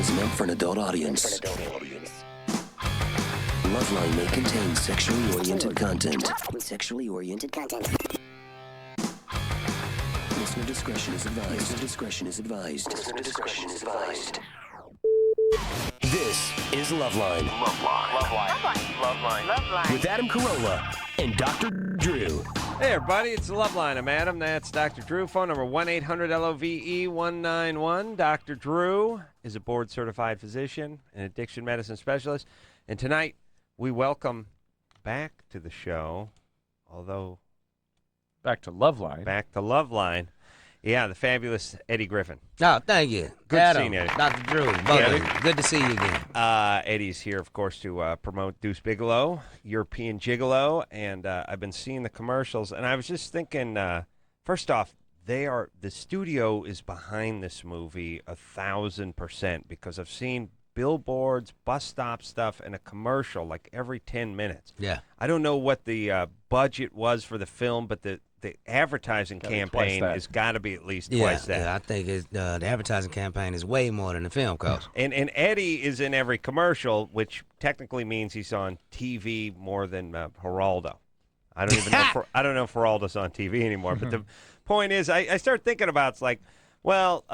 is meant for an adult audience. LoveLine may contain sexually oriented content. Listener discretion is advised. This is LoveLine. LoveLine. With Adam Carolla and Dr. Drew. Hey, everybody, it's LoveLine. I'm Adam. That's Dr. Drew. Phone number 1-800-LOVE-191. Dr. Drew is a board-certified physician and addiction medicine specialist. And tonight, we welcome back to the show, although... Back to LoveLine. Yeah, the fabulous Eddie Griffin. Oh, thank you. Good Adam, seeing you, Eddie. Dr. Drew, both of you. Good to see you again. Eddie's here, of course, to promote Deuce Bigalow, European Gigolo, and I've been seeing the commercials, and I was just thinking, first off, the studio is behind this movie 1,000% because I've seen billboards, bus stop stuff, and a commercial like every 10 minutes. Yeah. I don't know what the budget was for the film, but the advertising campaign has got to be at least twice that. Yeah, I think the advertising campaign is way more than the film cost. And Eddie is in every commercial, which technically means he's on TV more than Geraldo. I don't even know. I don't know if Geraldo's on TV anymore. But the point is, I start thinking about it's like, well,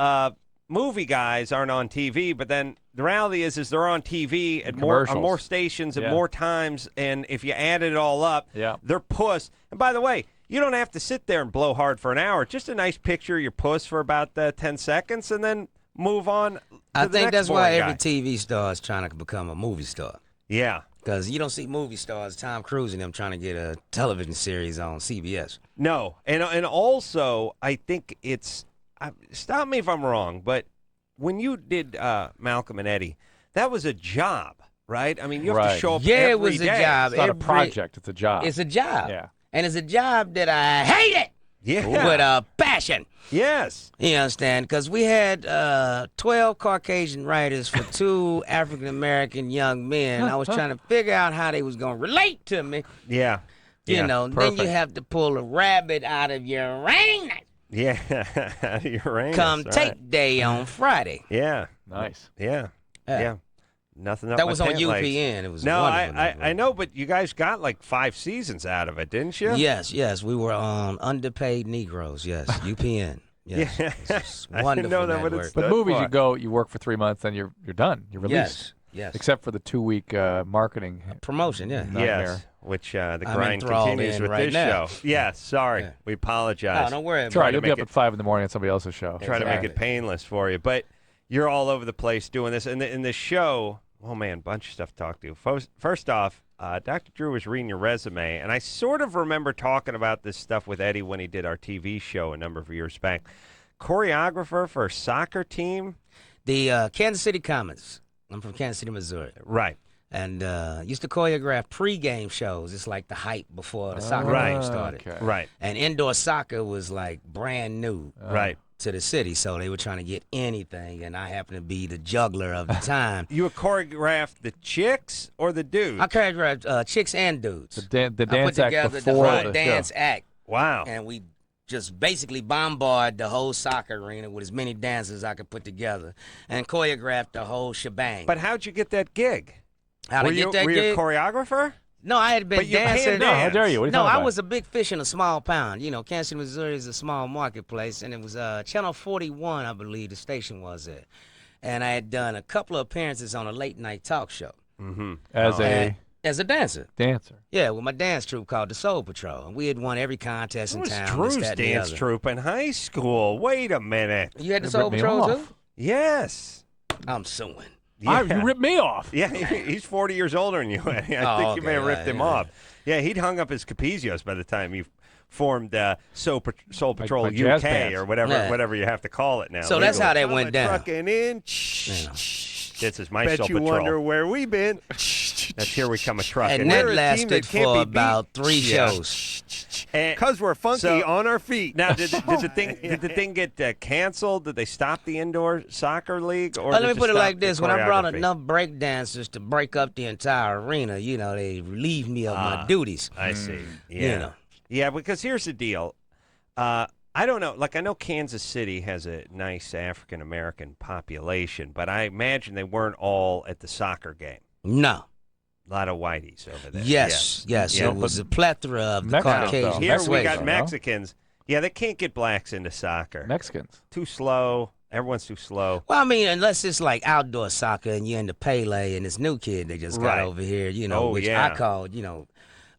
movie guys aren't on TV, but then the reality is they're on TV at more stations at more times, and if you add it all up, they're puss. And by the way, you don't have to sit there and blow hard for an hour. Just a nice picture of your puss for about 10 seconds, and then move on. I think that's why every TV star is trying to become a movie star. Yeah. Because you don't see movie stars, Tom Cruise and them trying to get a television series on CBS. No. And also, I think it's stop me if I'm wrong, but when you did Malcolm and Eddie, that was a job, right? I mean, you have to show up every day. It was a job. It's not a project. It's a job. It's a job. Yeah. And it's a job that I hated with a passion. Yes. You understand? Because we had 12 Caucasian writers for 2 African-American young men. I was trying to figure out how they was going to relate to me. Yeah. You know, perfect. then you have to pull a rabbit out of Uranus. Yeah. Uranus. Come take day on Friday. Yeah. Nice. Yeah. Nothing up That my was on pant UPN. legs. It was No, wonderful. I know, but you guys got like 5 seasons out of it, didn't you? Yes. We were on Underpaid Negroes. Yes, UPN. Yes. Yeah. It's I wonderful. didn't know that, but network. it's But movies, you work for 3 months, then you're done. You're released. Yes. Except for the 2-week marketing Promotion, yeah. nightmare. Yes, which the I'm grind enthralled continues in with right this now. show. Yeah, sorry. Yeah. We apologize. Oh, don't worry That's about right. it. You'll be make up at 5 in the morning on somebody else's show. Try to make it painless for you. But you're all over the place doing this. And in the show, oh, man, bunch of stuff to talk to. First off, Dr. Drew was reading your resume, and I sort of remember talking about this stuff with Eddie when he did our TV show a number of years back. Choreographer for a soccer team? The Kansas City Comets. I'm from Kansas City, Missouri. Right. And used to choreograph pregame shows. It's like the hype before the soccer game started. Okay. Right. And indoor soccer was like brand new Right. to the city, so they were trying to get anything, and I happened to be the juggler of the time. You would choreograph the chicks or the dudes? I choreographed chicks and dudes. The I put dance act together before the whole the dance show. act, Wow. and we just basically bombard the whole soccer arena with as many dancers as I could put together and choreograph the whole shebang. But how'd you get that gig? How to get that were you a gig? choreographer? No, I had been But you dancing. can't No, how dance. dare you? What are you No, talking I about? was a big fish in a small pond. You know, Kansas City, Missouri is a small marketplace, and it was Channel 41, I believe the station was at. And I had done a couple of appearances on a late-night talk show. Mm-hmm. As a dancer. Dancer. Yeah, with my dance troupe called the Soul Patrol. And we had won every contest in What was town. Drew's this, that, and the dance other. troupe in high school? Wait a minute. You had the You Soul ripped me Patrol, off. too? Yes. I'm suing. Yeah. You ripped me off. Yeah, he's 40 years older than you. I think you may have ripped him off. Yeah, he'd hung up his Capizios by the time you formed Soul Patrol my jazz UK pants. or whatever Yeah. whatever you have to call it now. So that's how that went down. Trucking in. Yeah. This is my Bet Soul you Patrol. wonder where we been. That's Here We Come a Trucking. And that We're a team lasted that can't for be about beat. 3 Yeah. shows. Because we're funky So- on our feet. Now, did the thing get canceled? Did they stop the indoor soccer league? Or Let did me you put it stop like the this. When I brought choreography? enough break dancers to break up the entire arena, you know, they relieved me of my duties. I see. Yeah. You know. Yeah, because here's the deal. I don't know. Like, I know Kansas City has a nice African-American population, but I imagine they weren't all at the soccer game. No. A lot of whiteys over there. Yes. Yeah, It was a plethora of the Mexico, Caucasians. though. Here we got Mexicans, Mexicans. Yeah, they can't get blacks into soccer. Mexicans. Too slow. Everyone's too slow. Well, I mean, unless it's like outdoor soccer and you're into Pele and this new kid they just got over here, which I called,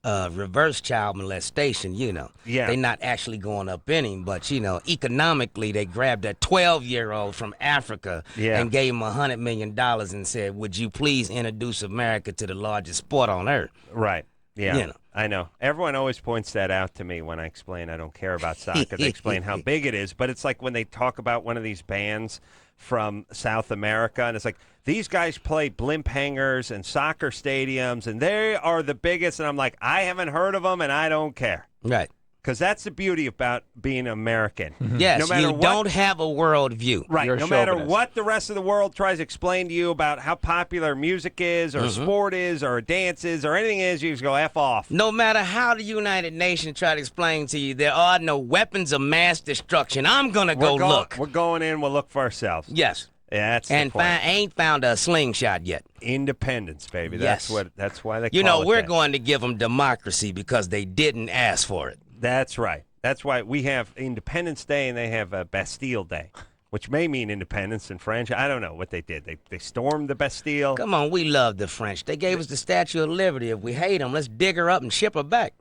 reverse child molestation, Yeah. They're not actually going up in him, but, economically they grabbed a 12-year-old from Africa and gave him $100 million and said, would you please introduce America to the largest sport on earth? Right. Yeah. I know. Everyone always points that out to me when I explain I don't care about soccer. They explain how big it is, but it's like when they talk about one of these bands from South America, and it's like, these guys play blimp hangers and soccer stadiums, and they are the biggest, and I'm like, I haven't heard of them, and I don't care. Right. Because that's the beauty about being American. Yes, no matter don't have a world view. Right. You're a no matter chauvinist. what the rest of the world tries to explain to you about how popular music is or sport is or dance is or anything is, you just go F off. No matter how the United Nations try to explain to you there are no weapons of mass destruction, I'm going to go look. We're going in, we'll look for ourselves. Yes. Yeah, that's And the point. ain't found a slingshot yet. Independence, baby. Yes. That's why they call it we're that. going to give them democracy because they didn't ask for it. That's right. That's why we have Independence Day and they have Bastille Day, which may mean independence in French. I don't know what they did. They stormed the Bastille. Come on, we love the French. They gave us the Statue of Liberty. If we hate them, let's dig her up and ship her back.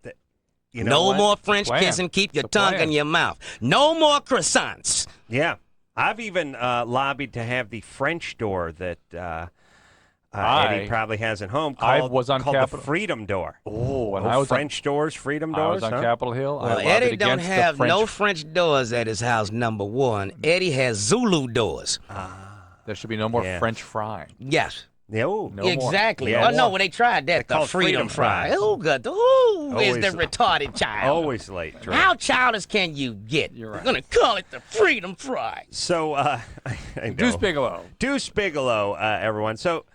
You know No what? more French plan. kissing. Keep your It's the tongue plan. in your mouth. No more croissants. Yeah. I've even lobbied to have the French door that Eddie probably has at home I called, was on called the Capitol- Freedom Door. Oh, when Oh, I was French doors, Freedom I doors, was on huh? Capitol Hill. Well, I Eddie lobbied don't against have the French. no French doors at his house, number one. Eddie has Zulu doors. There should be no more Yeah. French frying. Yes. Yeah, ooh. No more. Exactly. Yeah. Oh, no, when they tried that, They the call it freedom freedom fry. fries. Who is Always- the retarded child? Always late, Drew. How childish can you get? You're right. We're going to call it the freedom fry. So, I know. Deuce Bigelow. Deuce Bigelow, everyone. So,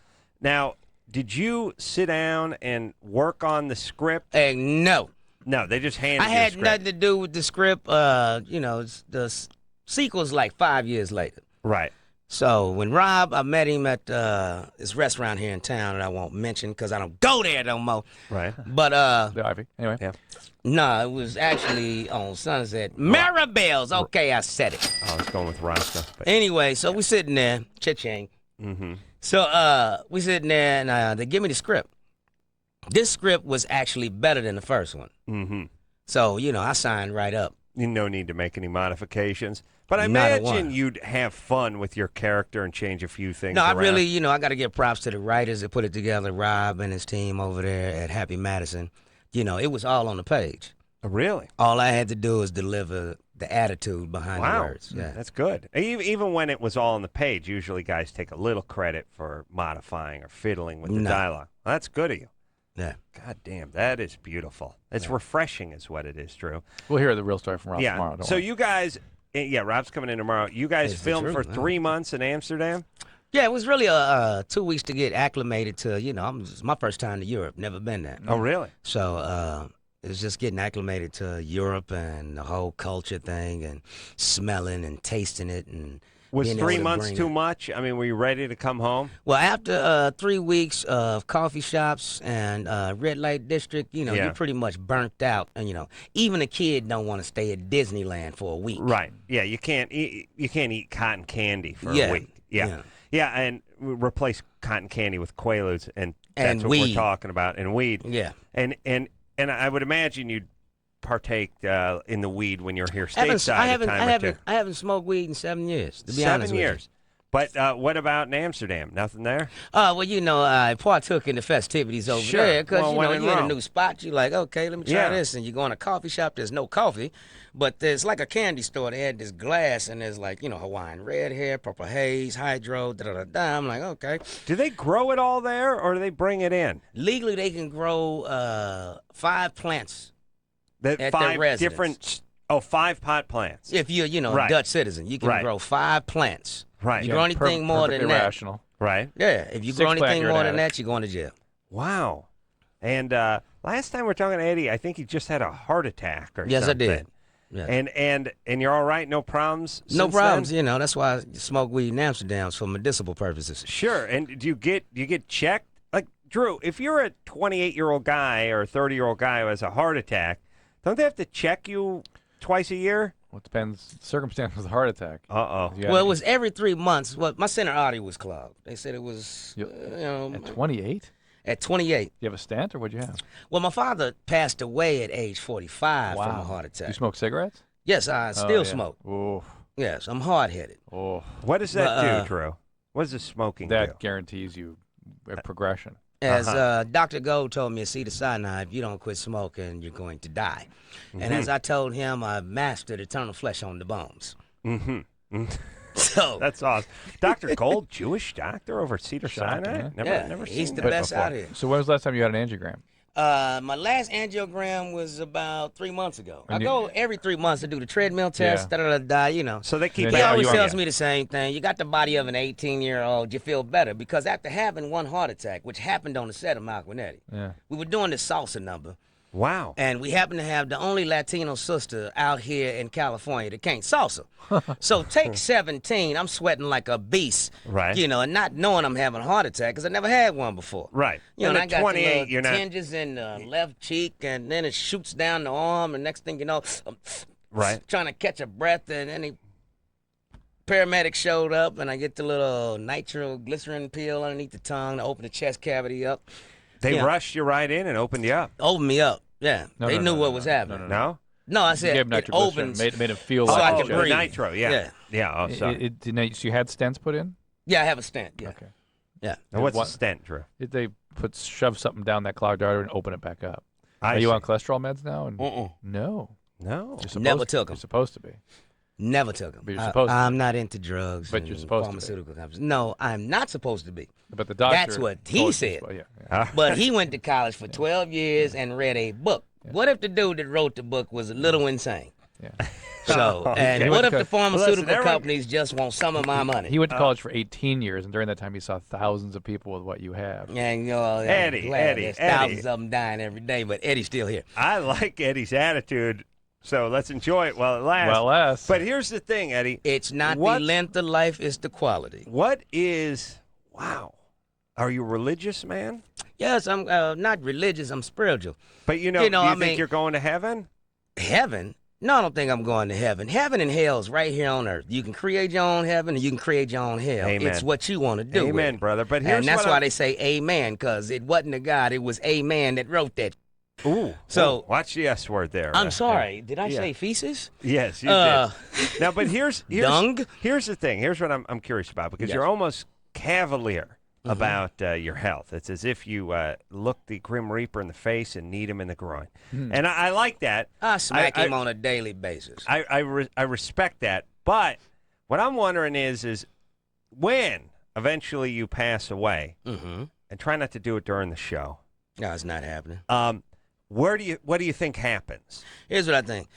now, did you sit down and work on the script? No. No, they just handed I you a had script. nothing to do with the script. The sequel's like 5 years later. Right. So when Rob, I met him at this restaurant here in town that I won't mention because I don't go there no more. Right. But The Ivy. Anyway. Yeah. no, it was actually on Sunset. Maribel's. Okay, I said it. I was going with Rasta. But, Anyway, so we sitting there, cha-ching. mm-hmm. So we sitting there and they give me the script. This script was actually better than the first one. Mm-hmm. So, I signed right up. No need to make any modifications. But I Not a imagine one. you'd have fun with your character and change a few things No, I around. really, I got to give props to the writers that put it together, Rob and his team over there at Happy Madison. It was all on the page. Oh, really? All I had to do was deliver the attitude behind the Wow. words. Yeah. That's good. Even when it was all on the page, usually guys take a little credit for modifying or fiddling with the No. dialogue. Well, that's good of you. Yeah. God damn, that is beautiful. It's refreshing is what it is, Drew. We'll hear the real story from Rob tomorrow. Don't So worry. you guys, Rob's coming in tomorrow. You guys It's the filmed truth, for man. 3 months in Amsterdam? Yeah, it was really 2 weeks to get acclimated to, it's my first time to Europe. Never been there. Oh, really? So it was just getting acclimated to Europe and the whole culture thing and smelling and tasting it. And Was being able 3 to months bring too it. much? I mean, were you ready to come home? Well, after 3 weeks of coffee shops and red light district, Yeah. you're pretty much burnt out. And, even a kid don't want to stay at Disneyland for a week. Right. Yeah, you can't eat cotton candy for Yeah. a week. Yeah. And replace cotton candy with Quaaludes, and that's And what weed. we're talking about, and weed. Yeah. And I would imagine you'd partake in the weed when you're here I stateside a time or two. haven't smoked weed in 7 years, to be honest 7 years. But what about in Amsterdam? Nothing there? Well, I partook in the festivities over Sure. there because, Well, when in you're in a Rome. new spot. You're like, okay, let me try Yeah. this. And you go in a coffee shop, there's no coffee, but there's like a candy store. They had this glass, and there's like, Hawaiian red hair, purple haze, hydro, da-da-da-da. I'm like, okay. Do they grow it all there, or do they bring it in? Legally, they can grow 5 plants That at 5 their residence. different. 5 pot plants. If you're, Right. a Dutch citizen. You can Right. grow 5 plants. Right. You grow anything more than perfectly that. rational. Right. Yeah, if you 6 grow plant, anything you're an more than addict. that, you're going to jail. Wow. And last time we were talking to Eddie, I think he just had a heart attack or Yes, I something. did. Yeah. And you're all right? No problems? No since problems. then? You know, that's why I smoke weed in Amsterdam for medicinal purposes. Sure. And do you get checked? Like, Drew, if you're a 28-year-old guy or a 30-year-old guy who has a heart attack, don't they have to check you twice a year? Well, it depends. Circumstance of the heart attack. Uh-oh. Well, it was every 3 months. Well, my center artery was clogged. They said it was, At 28? at 28. You have a stent, or what'd you have? Well, my father passed away at age 45 from a heart Do attack. you smoke cigarettes? Yes, I still smoke. Oh, Yes, I'm hard-headed. oh. What does that do, Drew? What does the smoking do? That guarantees you a progression. As Dr. Gold told me at Cedars-Sinai, if you don't quit smoking, you're going to die. And as I told him, I've mastered eternal flesh on the bones. Mm-hmm. So That's awesome. Dr. Gold, Jewish doctor over at Cedars-Sinai? Huh? Never he's seen the that best before. out here. So when was the last time you had an angiogram? My last angiogram was about 3 months ago. I And go every 3 months to do the treadmill test, you know. So they keep Yeah, He are always you on- tells me the same thing. You got the body of an 18-year-old. You feel better because after having one heart attack, which happened on the set of Malcolm and Eddie, Yeah. we were doing this salsa number, Wow. and we happened to have the only Latino sister out here in California that can't salsa. So take 17. I'm sweating like a beast, Right. You know, and not knowing I'm having a heart attack because I never had one before. Right. You know, And and I at got 28, the you're not. tinges in the left cheek, and then it shoots down the arm, and next thing you know, I'm Right. trying to catch a breath, and then the paramedic showed up, and I get the little nitroglycerin pill underneath the tongue to open the chest cavity up. They Yeah. rushed you right in and opened you up. Open me up. Yeah, No, they no, knew no, what no, was no, happening. No? No, I You said gave him it nitroglycerin, opens. made him feel so I like can the breathe. nitro, yeah. Yeah. Yeah, oh, sorry. So you had stents put in? Yeah, I have a stent. Yeah, Okay. yeah. And what's What- a stent, Drew? They shove something down that clogged artery and open it back up. I Are you see. on cholesterol meds now? And Mm-mm. No. No. You're supposed Never took 'em. You're supposed to be. Never took them. But you're supposed to I'm not into drugs. But and you're supposed to be. pharmaceutical companies. No, I'm not supposed to be. But the doctor. That's what he told you said. you're supposed- yeah. But he went to college for 12 years and read a book. What if the dude that wrote the book was a little insane? Yeah. So, and Okay. what if the Listen, pharmaceutical every- companies just want some of my money? He went to college for 18 years, and during that time, he saw thousands of people with what you have. And you know, I'm Eddie, glad there's Eddie. thousands of them dying every day, but Eddie's still here. I like Eddie's attitude, so let's enjoy it while it lasts. Well, less. But here's the thing, Eddie. It's not What- the length of life, it's the quality. What is, wow, are you a religious man? Yes, I'm not religious, I'm spiritual. But you know, You know, do you I think mean- you're going to heaven? Heaven? No, I don't think I'm going to heaven. Heaven and hell's right here on earth. You can create your own heaven and you can create your own hell. Amen. It's what you want to do. with Amen, it. brother. But here's And that's what why I'm- they say amen, because it wasn't a God, it was a man that wrote that. Ooh. So- Ooh, watch the S word there. I'm sorry, did I yeah. say feces? Yes, you Uh, did. Now, but here's Dung? Here's the thing. Here's what I'm curious about because Yes. you're almost cavalier Mm-hmm. about your health. It's as if you look the Grim Reaper in the face and need him in the groin. And I like that. I smack I- him on a daily basis. I respect that. But what I'm wondering is when eventually you pass away, Mm-hmm. and try not to do it during the show. No, it's not happening. What do you think happens? Here's what I think.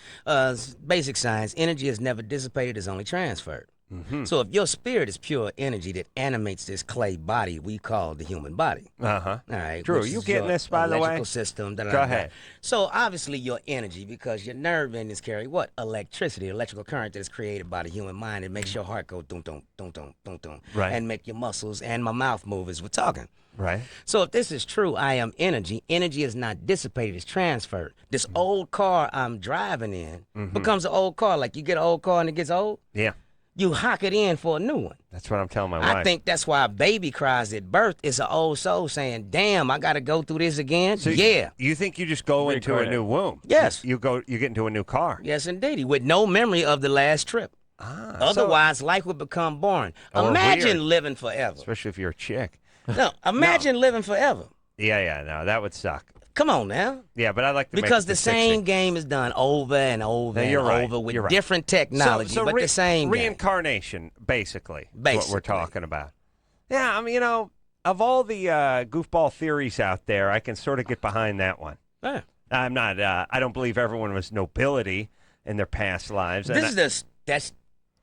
Basic science, energy is never dissipated, it's only transferred. Mm-hmm. So if your spirit is pure energy that animates this clay body we call the human body. Uh-huh. All right. Drew, which you is getting your this, by the way? electrical system. Go ahead. So obviously your energy, because your nerve endings carry what? Electricity, electrical current that is created by the human mind. It makes your heart go dum dum dum dum dum dum, Right. and make your muscles and my mouth move as we're talking. Right. So if this is true, I am energy. Energy is not dissipated, it's transferred. This old car I'm driving in becomes an old car. Like you get an old car and it gets old, Yeah. you hock it in for a new one. That's what I'm telling my wife. I think that's why a baby cries at birth. It's an old soul saying, damn, I got to go through this again. So yeah. You think you just go into a Reincarnate. new womb? Yes. You get into a new car. Yes, indeed. With no memory of the last trip. Ah, Otherwise, life would become boring. Or Imagine weird. living forever. especially if you're a chick. No, imagine living forever. Yeah, no, that would suck. Come on now. Yeah, but I like to Because make it the to 60. same game is done over and over No, and you're right. over with You're right. different technology, so but the same game. reincarnation, basically, is what Basically. we're talking about. Yeah, I mean, of all the goofball theories out there, I can sort of get behind that one. Yeah. I'm not. I don't believe everyone was nobility in their past lives. and That's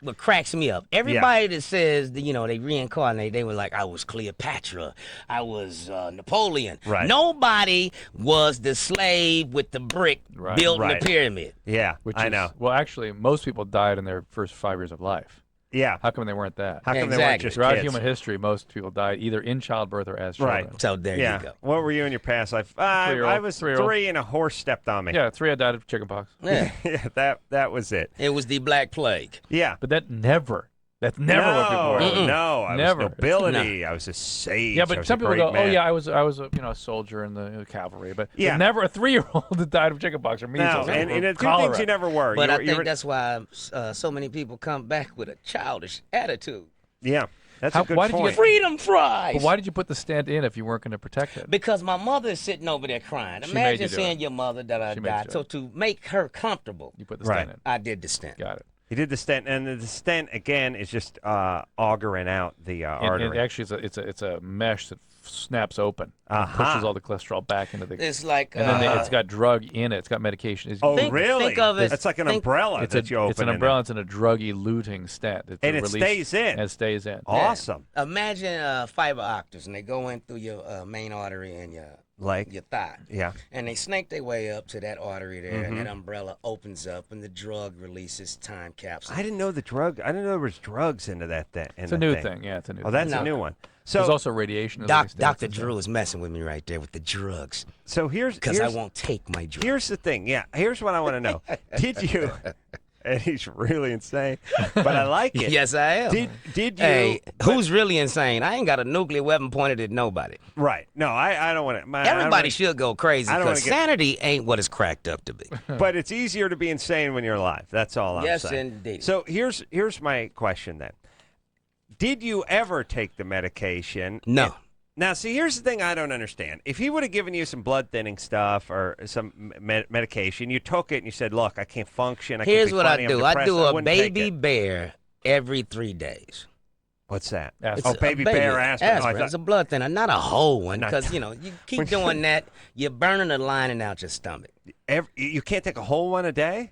what cracks me up. Everybody that says that, they reincarnate, they were like, I was Cleopatra, I was Napoleon. Right. Nobody was the slave with the brick building the pyramid. Yeah, I know. Well, actually, most people died in their first 5 years of life. Yeah. How come they weren't that? How come they weren't just Throughout kids? human history, most people died either in childbirth or as children. Right. So there you go. What were you in your past life? I was 3 and a horse stepped on me. Yeah, 3 had died of chickenpox. Yeah. Yeah, that was it. It was the Black Plague. Yeah. But that's never what people were. No, I Never. was nobility. I was a sage. Yeah, but some people go, man. oh yeah, I was a soldier in the cavalry, but Yeah. never a 3-year-old that died of chickenpox or measles. No, and the two cholera. things you never were. But You I were- think that's why so many people come back with a childish attitude. Yeah, that's a good why did you point. get Freedom fries. But why did you put the stent in if you weren't going to protect it? Because my mother is sitting over there crying. She made Imagine you do seeing it. your mother that She made you died. do So it. to make her comfortable, You put the stent Right. in. I did the stent. Got it. You did the stent, and the stent again is just augering out the artery. And actually, it's a mesh that snaps open and pushes all the cholesterol back into the. It's like And then it's got drug in it. It's got medication. Oh, Think- really? think of it- That's like an think- umbrella It's that you open. It's an in umbrella. It's in a drug-eluting stent. It's And a it release- stays in. And it stays in. Awesome. Imagine fiber optics, and they go in through your main artery and your thigh. Yeah. And they snake their way up to that artery there, and that umbrella opens up, and the drug releases time capsule. I didn't know there was drugs into that thing. It's a new thing. Yeah, it's a new Oh, thing. that's No. a new one. There's So, also radiation. Dr. Drew is messing with me right there with the drugs, so here's because I won't take my drugs. Here's the thing. Yeah, here's what I want to know. Did you? And he's really insane, but I like it. Yes, I am. Did you? Hey, who's really insane? I ain't got a nuclear weapon pointed at nobody. Right. No, I don't want to. Everybody should go crazy I don't wanna because get- sanity ain't what it's cracked up to be. But it's easier to be insane when you're alive. That's all I'm Yes, saying. indeed. So here's my question then. Did you ever take the medication? No. Now, see, here's the thing I don't understand. If he would have given you some blood thinning stuff or some medication, you took it and you said, "Look, I can't function. I Here's can't be what funny, I do. I'm I depressed," do a wouldn't take baby it. bear every 3 days. What's that? Aspirin. Oh, baby bear aspirin. Oh, I It's a thought- blood thinner, not a whole one, Not- because you keep doing that, you're burning the lining out your stomach. you can't take a whole one a day?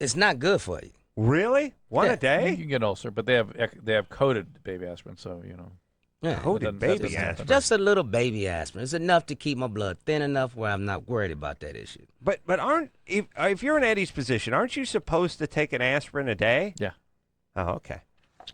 It's not good for you. Really? One Yeah. a You day? can get ulcer, but they have coated baby aspirin, so Yeah. Coated that baby doesn't happen. aspirin. Just a little baby aspirin. It's enough to keep my blood thin enough where I'm not worried about that issue. But if you're in Eddie's position, aren't you supposed to take an aspirin a day? Yeah. Oh, okay.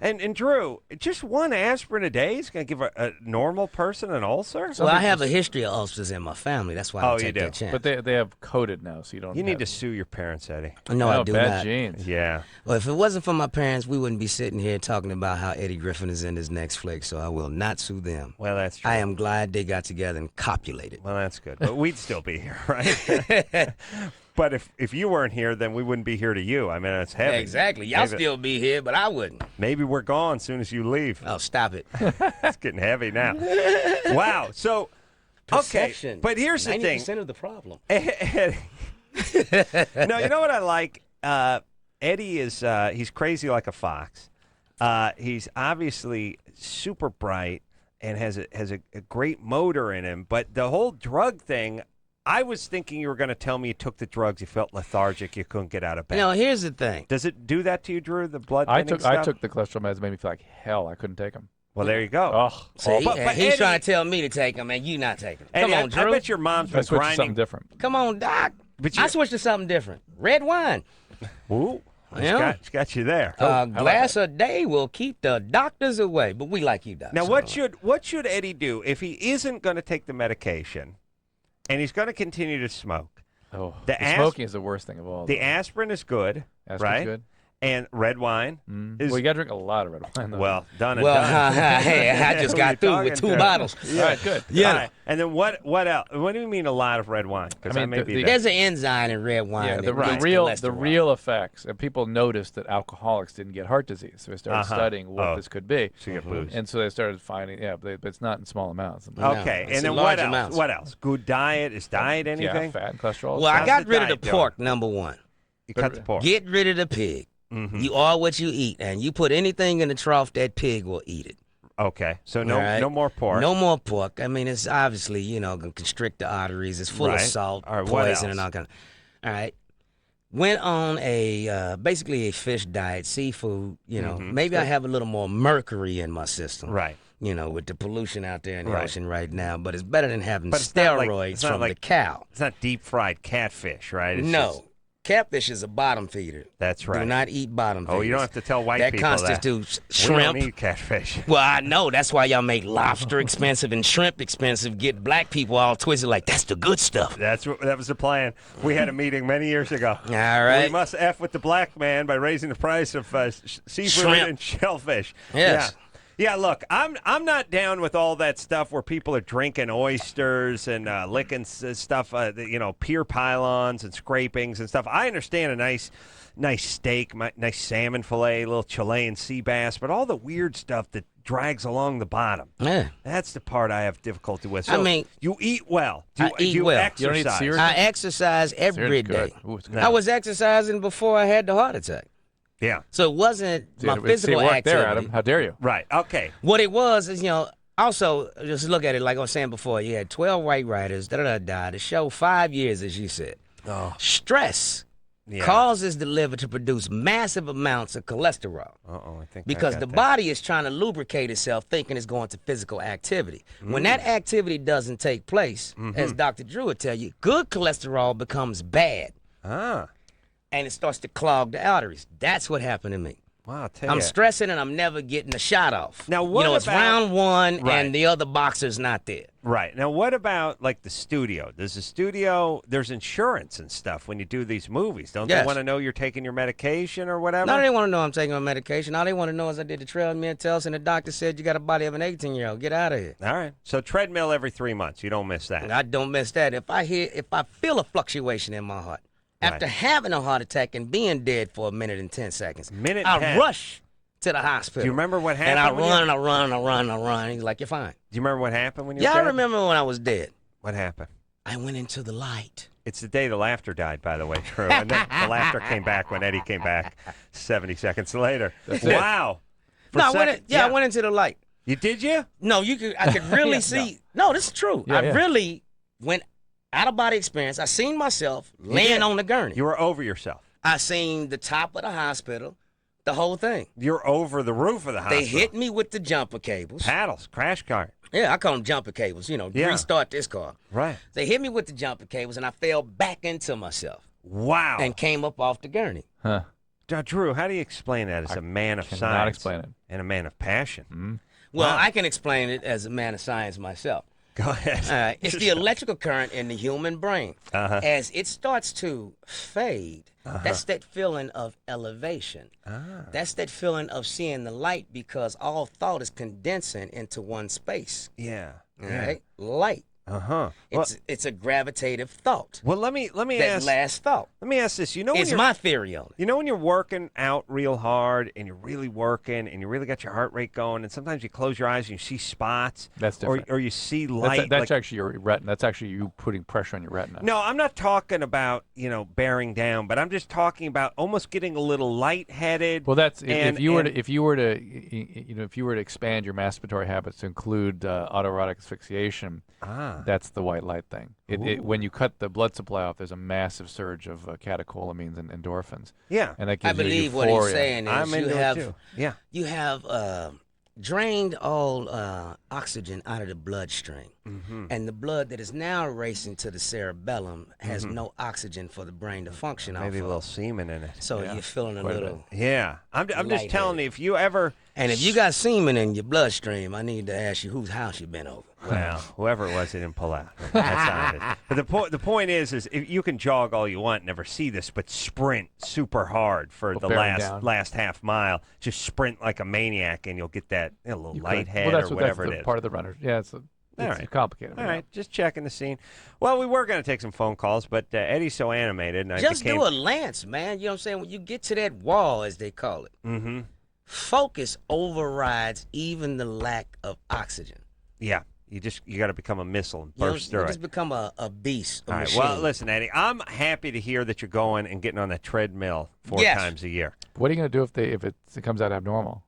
And Drew, just one aspirin a day is going to give a normal person an ulcer? Well, I have a history of ulcers in my family. That's why I Oh, you take do. that chance. But they have coated now, so you don't. You need to have- sue your parents, Eddie. No, I do bad not. genes. Yeah. Well, if it wasn't for my parents, we wouldn't be sitting here talking about how Eddie Griffin is in his next flick, so I will not sue them. Well, that's true. I am glad they got together and copulated. Well, that's good. But we'd still be here, right? But if you weren't here, then we wouldn't be here to you. I mean, it's heavy. Exactly. Y'all still be here, but I wouldn't. Maybe we're gone as soon as you leave. Oh, stop it. It's getting heavy now. Wow. So, Perception. okay. But here's the thing. 90% of the problem. No, you know what I like? Eddie is he's crazy like a fox. He's obviously super bright and has a great motor in him. But the whole drug thing, I was thinking you were going to tell me you took the drugs, you felt lethargic, you couldn't get out of bed. No, here's the thing. Does it do that to you, Drew? The blood I thinning took stuff? the cholesterol meds. Made me feel like hell. I couldn't take them. Well, there you go. Oh, See, but and he's Eddie- trying to tell me to take them, and you not taking them. Eddie, Come on, Drew. I bet your mom's I been switched to something grinding. different. Come on, Doc. But I switched to something different. Red wine. Ooh, Yeah. it's got you there. A glass a day will keep the doctors away, but we like you, Doc. Now, so- what should Eddie do if he isn't going to take the medication and he's going to continue to smoke? Oh, The smoking is the worst thing of all. The aspirin is good, Aspirin's right? good. And red wine is Well, you got to drink a lot of red wine. Though. well done and Well, done. hey, I just Who got you through talking with 2 to? bottles. All right, good. Yeah. All right. And then what else? What do you mean a lot of red wine? Because I I mean, may be there. There's an enzyme in red wine. Yeah, that the leads to real cholesterol. effects, and people noticed that alcoholics didn't get heart disease, so they started studying what this could be, So you get booze. and so they started finding, but it's not in small amounts. Okay, it's and in then what large else? amounts. What else? Good diet? Is diet anything? Yeah, fat and cholesterol. Well, I How's got the rid of the diet doing? pork, number one. You cut the pork. Get rid of the pig. You are what you eat, and you put anything in the trough, that pig will eat it. Okay, so no All right? no more pork. No more pork. I mean, it's obviously, going to constrict the arteries. It's full Right. of salt, All right, what poison, and else? all kind of. All right. Went on a basically a fish diet, seafood. Maybe I have a little more mercury in my system. Right. With the pollution out there in the ocean right now. But it's better than having But it's not like- steroids it's not from like- the cow. It's not deep fried catfish, right? It's No. just- Catfish is a bottom feeder. That's right. Do not eat bottom feeders. Oh, you don't have to tell white that people constitutes that. shrimp. We don't eat catfish. Well, I know. That's why y'all make lobster expensive and shrimp expensive. Get black people all twisted like, that's the good stuff. That was the plan. We had a meeting many years ago. All right. We must F with the black man by raising the price of seafood Shrimp. and shellfish. Yes. Yeah, look, I'm not down with all that stuff where people are drinking oysters and licking stuff, pier pylons and scrapings and stuff. I understand a nice steak, nice salmon fillet, a little Chilean sea bass, but all the weird stuff that drags along the bottom. Yeah. That's the part I have difficulty with. So you eat well. I eat well. Exercise? You don't eat seared? I exercise every Seared's day. good. Ooh, it's good. I was exercising before I had the heart attack. Yeah. So it wasn't my See, it physical worked activity. there, Adam. How dare you? Right. Okay. What it was is, also, just look at it like I was saying before. You had 12 white writers, the show 5 years, as you said. Oh. Stress Yeah. causes the liver to produce massive amounts of cholesterol. I think Because I got the that. body is trying to lubricate itself, thinking it's going to physical activity. When that activity doesn't take place, as Dr. Drew would tell you, good cholesterol becomes bad, Ah. and it starts to clog the arteries. That's what happened to me. Wow. I'll tell I'm you. stressing and I'm never getting a shot off. Now, what it's about- round one Right. and the other boxer's not there. Right. Now, what about, like, the studio? There's insurance and stuff when you do these movies. Don't they Yes. want to know you're taking your medication or whatever? No, they want to know I'm taking my medication. All they want to know is I did the treadmill test and the doctor said you got a body of an 18-year-old. Get out of here. All right. So treadmill every 3 months. You don't miss that. I don't miss that. If I feel a fluctuation in my heart, after having a heart attack and being dead for a minute and 10 seconds, Minute I 10. rush to the hospital. Do you remember what happened? And I when you- run and I run and I run and I run. He's like, you're fine. Do you remember what happened when you Yeah, were I dead? remember when I was dead. What happened? I went into the light. It's the day the laughter died, by the way, Drew. And then the laughter came back when Eddie came back 70 seconds later. That's it. Wow. For No, sec- I went into the light. You did you? No, I could really see. No, this is true. Yeah, I yeah. really went out of body experience. I seen myself laying did. on the gurney. You were over yourself. I seen the top of the hospital, the whole thing. You're over the roof of the hospital. They hit me with the jumper cables. Paddles, crash cart. Yeah, I call them jumper cables. Yeah. Restart this car. Right. They hit me with the jumper cables, and I fell back into myself Wow. and came up off the gurney. Huh. Now, Drew, how do you explain that as a man of cannot science explain it. and a man of passion? Mm-hmm. Well, Wow. I can explain it as a man of science myself. Go ahead. It's the electrical current in the human brain. As it starts to fade, that's that feeling of elevation. That's that feeling of seeing the light because all thought is condensing into one space. Yeah. All right? Light. Well, It's a gravitative thought. let me That ask. last thought. Let me ask this. You know, when It's you're, my theory on it. you know when you're working out real hard and you're really working and you really got your heart rate going, and sometimes you close your eyes and you see spots. That's different. Or you see light. That's like- actually your retina. That's actually you putting pressure on your retina. No, I'm not talking about bearing down, but I'm just talking about almost getting a little lightheaded. Well, that's and- if you were and- to expand your masturbatory habits to include autoerotic asphyxiation. That's the white light thing. When you cut the blood supply off, there's a massive surge of catecholamines and endorphins. Yeah. And that I gives you believe what euphoria. he's saying is I'm you into have it too. Yeah. you have drained all oxygen out of the bloodstream, and the blood that is now racing to the cerebellum has no oxygen for the brain to function off Maybe a of. little semen in it. So you're feeling a Quite a little. Yeah. I'm just telling you, if you ever. And if you got semen in your bloodstream, I need to ask you whose house you been over. Well, whoever it was, they didn't pull out. That's not it. But the point is if you can jog all you want, never see this, but sprint super hard for the bearing down. last half mile. Just sprint like a maniac, and you'll get that little You could. lighthead Well, that's or what- whatever that's it the is. part of the runner. Yeah, it's right. complicated. All right, just checking the scene. Well, we were going to take some phone calls, but Eddie's so animated, and Just I became. do a lance, man. You know what I'm saying? When you get to that wall, as they call it, focus overrides even the lack of oxygen. Yeah, you got to become a missile and You burst through just it. become a beast, a All right. machine. Well, listen, Eddie, I'm happy to hear that you're going and getting on that treadmill 4 Yes. times a year. What are you going to do if it comes out abnormal?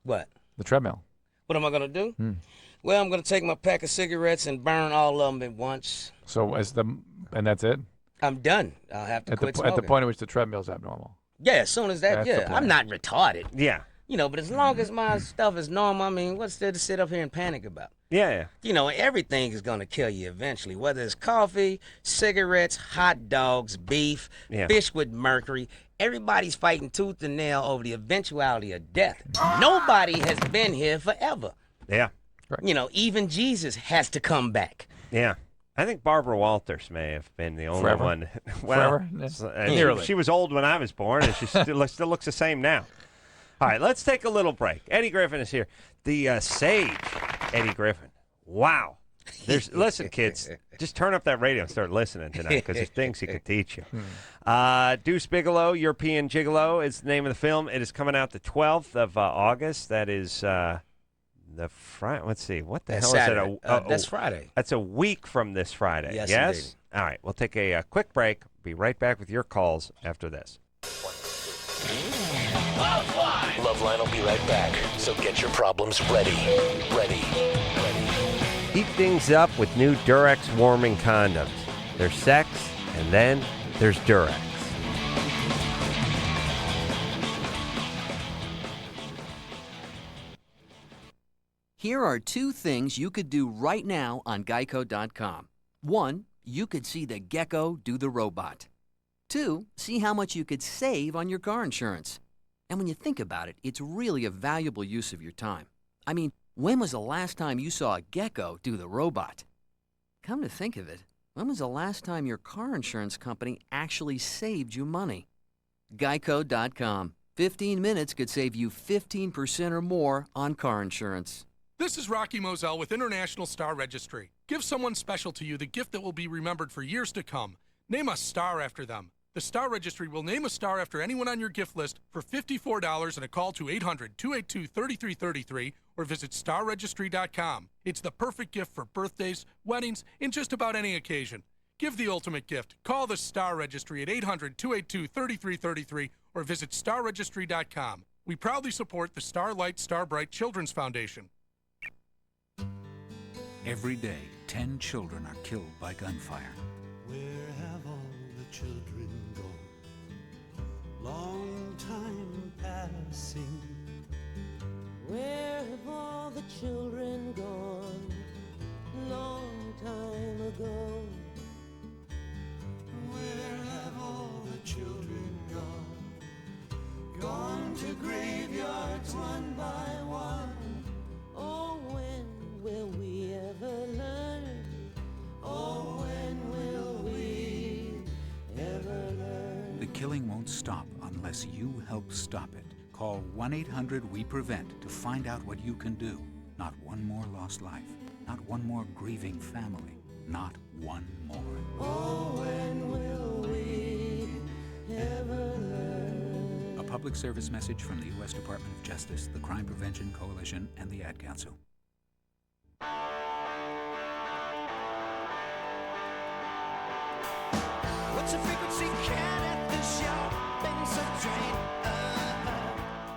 What? The treadmill. What am I going to do? Well, I'm going to take my pack of cigarettes and burn all of them at once. So and that's it. I'm done. I'll have to quit smoking. At the point at which the treadmill's abnormal. Yeah, as soon as that, That's the plan. I'm not retarded. Yeah. You know, but as long as my stuff is normal, I mean, what's there to sit up here and panic about? Yeah. You know, everything is going to kill you eventually, whether it's coffee, cigarettes, hot dogs, beef, fish with mercury. Everybody's fighting tooth and nail over the eventuality of death. Nobody has been here forever. Yeah. Right. You know, even Jesus has to come back. Yeah. I think Barbara Walters may have been the only Forever? one. Well, Forever? Nearly. She was old when I was born, and she still looks the same now. All right, let's take a little break. Eddie Griffin is here. The sage, Eddie Griffin. Wow. Listen, kids, just turn up that radio and start listening tonight because there's things he could teach you. Deuce Bigalow, European Gigolo is the name of the film. It is coming out the 12th of August. That is the Friday. Let's see. What the hell Saturday. is it? That's Friday. That's a week from this Friday. Yes, yes? indeed. All right, we'll take a quick break. Be right back with your calls after this. LoveLine will be right back, so get your problems ready. Heat things up with new Durex warming condoms. There's sex, and then there's Durex. Here are two things you could do right now on Geico.com. One, you could see the gecko do the robot. Two, see how much you could save on your car insurance. And when you think about it, it's really a valuable use of your time. I mean, when was the last time you saw a gecko do the robot? Come to think of it, when was the last time your car insurance company actually saved you money? Geico.com. 15 minutes could save you 15% or more on car insurance. This is Rocky Moselle with International Star Registry. Give someone special to you the gift that will be remembered for years to come. Name a star after them. The Star Registry will name a star after anyone on your gift list for $54 and a call to 800-282-3333 or visit starregistry.com. It's the perfect gift for birthdays, weddings, and just about any occasion. Give the ultimate gift. Call the Star Registry at 800-282-3333 or visit starregistry.com. We proudly support the Starlight Starbright Children's Foundation. Every day, 10 children are killed by gunfire. Where have all the children gone? Long time passing. Where have all the children gone? Long time ago. Where have all the children gone? Gone to graveyards one by one. Oh, when will we ever learn? Oh, when will we ever learn? The killing won't stop unless you help stop it. Call 1-800-WE-PREVENT to find out what you can do. Not one more lost life. Not one more grieving family. Not one more. Oh, when will we ever learn? A public service message from the U.S. Department of Justice, the Crime Prevention Coalition, and the Ad Council. What's the frequency count at the shop? Been so trained.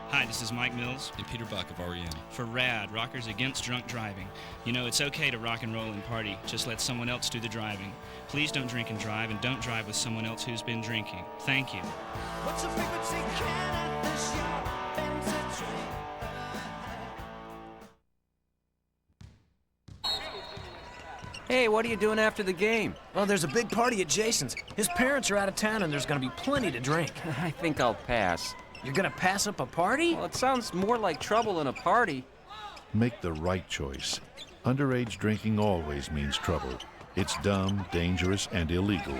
Hi, this is Mike Mills and Peter Buck of REM. for RAD, Rockers Against Drunk Driving. You know, it's okay to rock and roll and party. Just let someone else do the driving. Please don't drink and don't drive with someone else who's been drinking. Thank you. What's the frequency count at the shop? Been so trained. Hey, what are you doing after the game? Well, there's a big party at Jason's. His parents are out of town and there's gonna be plenty to drink. I think I'll pass. You're gonna pass up a party? Well, it sounds more like trouble than a party. Make the right choice. Underage drinking always means trouble. It's dumb, dangerous, and illegal.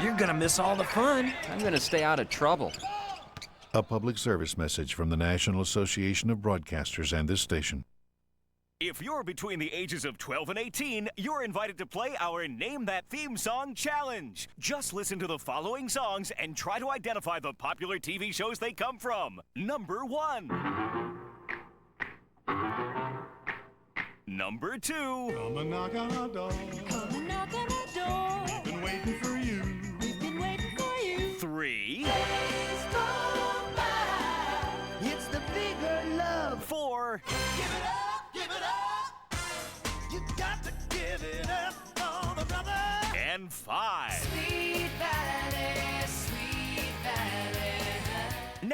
You're gonna miss all the fun. I'm gonna stay out of trouble. A public service message from the National Association of Broadcasters and this station. If you're between the ages of 12 and 18, you're invited to play our Name That Theme Song Challenge. Just listen to the following songs and try to identify the popular TV shows they come from. Number 1. Number 2. Come and knock on our door. Come and knock on our door. We've been waiting for you. We've been waiting for you. 3. Please come by. It's the bigger love. 4. Give it up. Give it up! You got to give it up for the brother! And 5. Sweet Valley.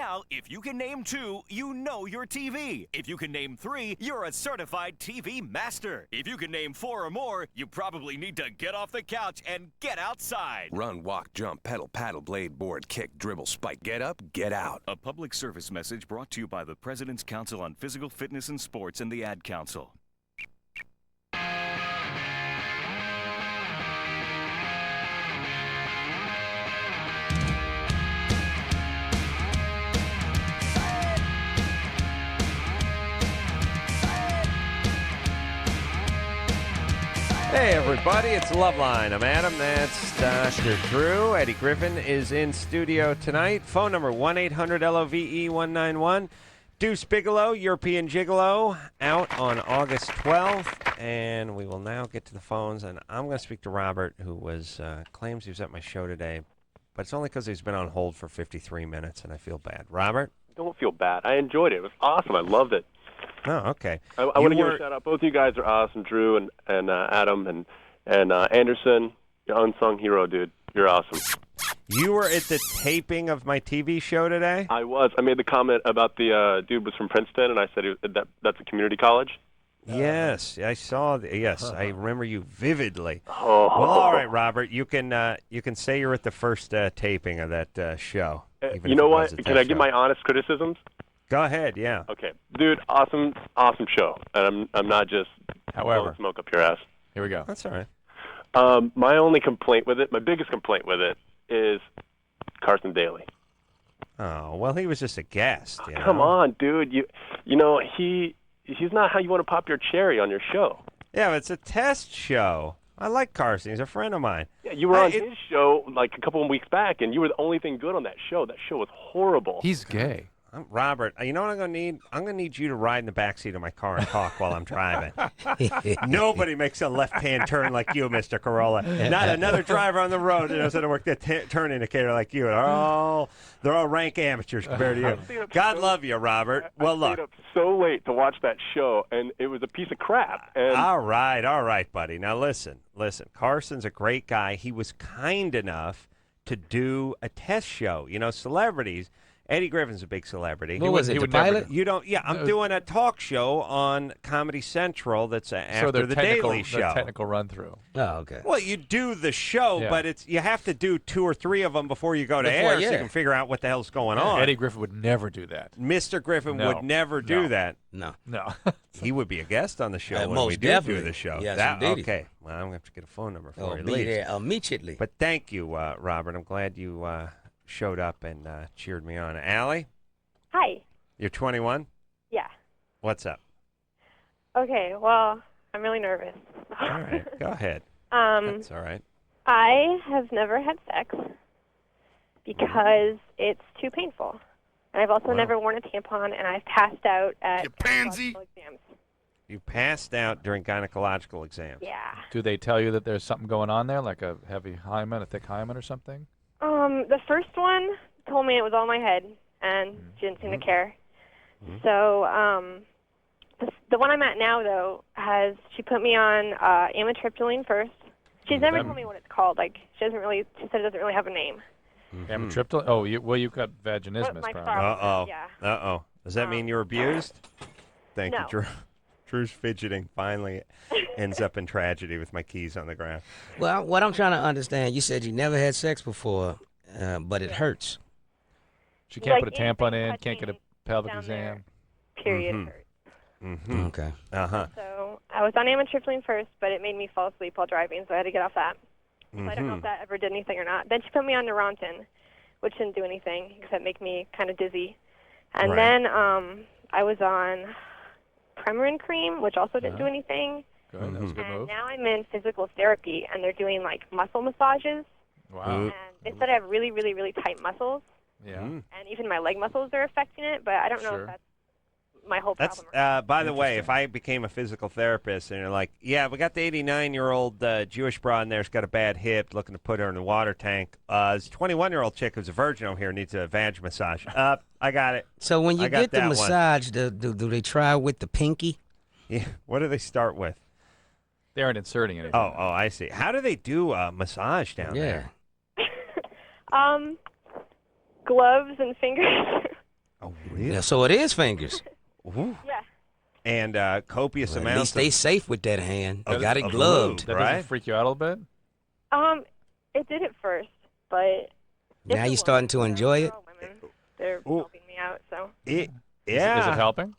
Now, if you can name 2, you know your TV. If you can name 3, you're a certified TV master. If you can name 4 or more, you probably need to get off the couch and get outside. Run, walk, jump, pedal, paddle, blade, board, kick, dribble, spike. Get up, get out. A public service message brought to you by the President's Council on Physical Fitness and Sports and the Ad Council. Hey, everybody, it's LoveLine. I'm Adam. That's Dr. Drew. Eddie Griffin is in studio tonight. Phone number 1-800-LOVE-191. Deuce Bigelow, European Gigolo, out on August 12th. And we will now get to the phones. And I'm going to speak to Robert, who claims he was at my show today. But it's only because he's been on hold for 53 minutes, and I feel bad. Robert? Don't feel bad. I enjoyed it. It was awesome. I loved it. Oh, okay. I want to give a shout out. Both of you guys are awesome, Drew and Adam and Anderson. Your unsung hero, dude. You're awesome. You were at the taping of my TV show today? I was. I made the comment about the dude was from Princeton, and I said that's a community college. Yes, I saw. Yes, I remember you vividly. Oh. Well, all right, Robert. You can say you're at the first taping of that show. You know what? Can I give my honest criticisms? Go ahead, yeah. Okay, dude, awesome show, and I'm not just blowing smoke up your ass. Here we go. That's all right. My only complaint with it, my biggest complaint with it, is Carson Daly. Oh well, he was just a guest. You know? Come on, dude. You know he's not how you want to pop your cherry on your show. Yeah, but it's a test show. I like Carson. He's a friend of mine. Yeah, you were on his show like a couple of weeks back, and you were the only thing good on that show. That show was horrible. He's gay. Robert, you know what I'm going to need? I'm going to need you to ride in the backseat of my car and talk while I'm driving. Nobody makes a left-hand turn like you, Mr. Corolla. Not another driver on the road that knows how to work that turn indicator like you. They're all rank amateurs compared to you. God love you, Robert. Well, look. I stayed up so late to watch that show, and it was a piece of crap. And all right, buddy. Now listen. Carson's a great guy. He was kind enough to do a test show. You know, celebrities. Eddie Griffin's a big celebrity. What was it, the pilot? You don't. Yeah, I'm doing a talk show on Comedy Central that's after the Daily Show. The technical run-through. Oh, okay. Well, you do the show, but you have to do 2 or 3 of them before you go to air so you can figure out what the hell's going on. Eddie Griffin would never do that. Mr. Griffin would never do that. No. He would be a guest on the show when we do the show. Yes, okay. Well, I'm going to have to get a phone number for you. Be there immediately. But thank you, Robert. I'm glad you showed up and cheered me on. Allie? Hi. You're 21? Yeah. What's up? Okay, well, I'm really nervous. All right, go ahead. That's all right. I have never had sex because it's too painful. And I've also never worn a tampon, and I've passed out at gynecological exams. You passed out during gynecological exams? Yeah. Do they tell you that there's something going on there, like a heavy hymen, a thick hymen or something? The first one told me it was all in my head, and she didn't seem to care. So, the one I'm at now, though, she put me on amitriptyline first. She's never told me what it's called. She said it doesn't really have a name. Amitriptyline? Oh, you've got vaginismus, Uh-oh. probably. Uh-oh. Does that mean you're abused? Thank you, No. Drew. Drew's fidgeting finally ends up in tragedy with my keys on the ground. Well, what I'm trying to understand, you said you never had sex before, but it hurts. She can't put a tampon in, can't get a pelvic exam. Period hurt. Okay. So I was on amitriptyline first, but it made me fall asleep while driving, so I had to get off that. So I don't know if that ever did anything or not. Then she put me on Neurontin, which didn't do anything except make me kind of dizzy. And then I was on Premarin cream, which also didn't do anything. Good. That was a good move. Now I'm in physical therapy, and they're doing muscle massages. Wow. And they said I have really, really, really tight muscles. Yeah. And even my leg muscles are affecting it, but I don't know if that's my whole problem. By the way, if I became a physical therapist and you're like, yeah, we got the 89-year-old Jewish broad in there who's got a bad hip, looking to put her in the water tank. This 21-year-old chick who's a virgin over here needs a vag massage. I got it. So when you get the massage, do they try with the pinky? Yeah. What do they start with? They aren't inserting anything. Oh, I see. How do they do a massage down there? Gloves and fingers. Oh, really? Yeah, so it is fingers. Ooh. Yeah. And copious Well, amounts. at least stay safe with that hand. Of- You got it of gloved. lube, That right? doesn't freak you out a little bit? It did at first, but Now you starting to enjoy it? they're helping me out, so. Yeah. Is it helping?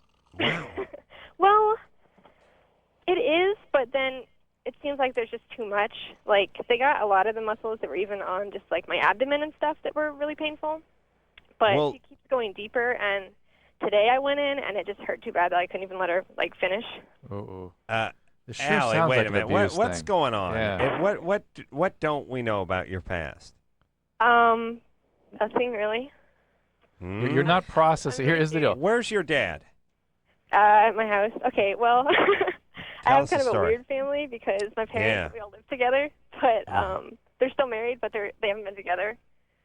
Well, it is, but then it seems like there's just too much. Like, they got a lot of the muscles that were even on just, like, my abdomen and stuff that were really painful. But Well- she keeps going deeper, and today I went in, and it just hurt too bad that I couldn't even let her, like, finish. Uh-oh. It sure Allie, sounds wait like a an minute. abuse What's thing. going on? Yeah. What don't we know about your past? Nothing really. You're not processing. Here is the deal. Where's your dad? At my house. Okay, well, I Tell have us kind the of a story. weird family because my parents, Yeah. we all live together, but they're still married, but they haven't been together.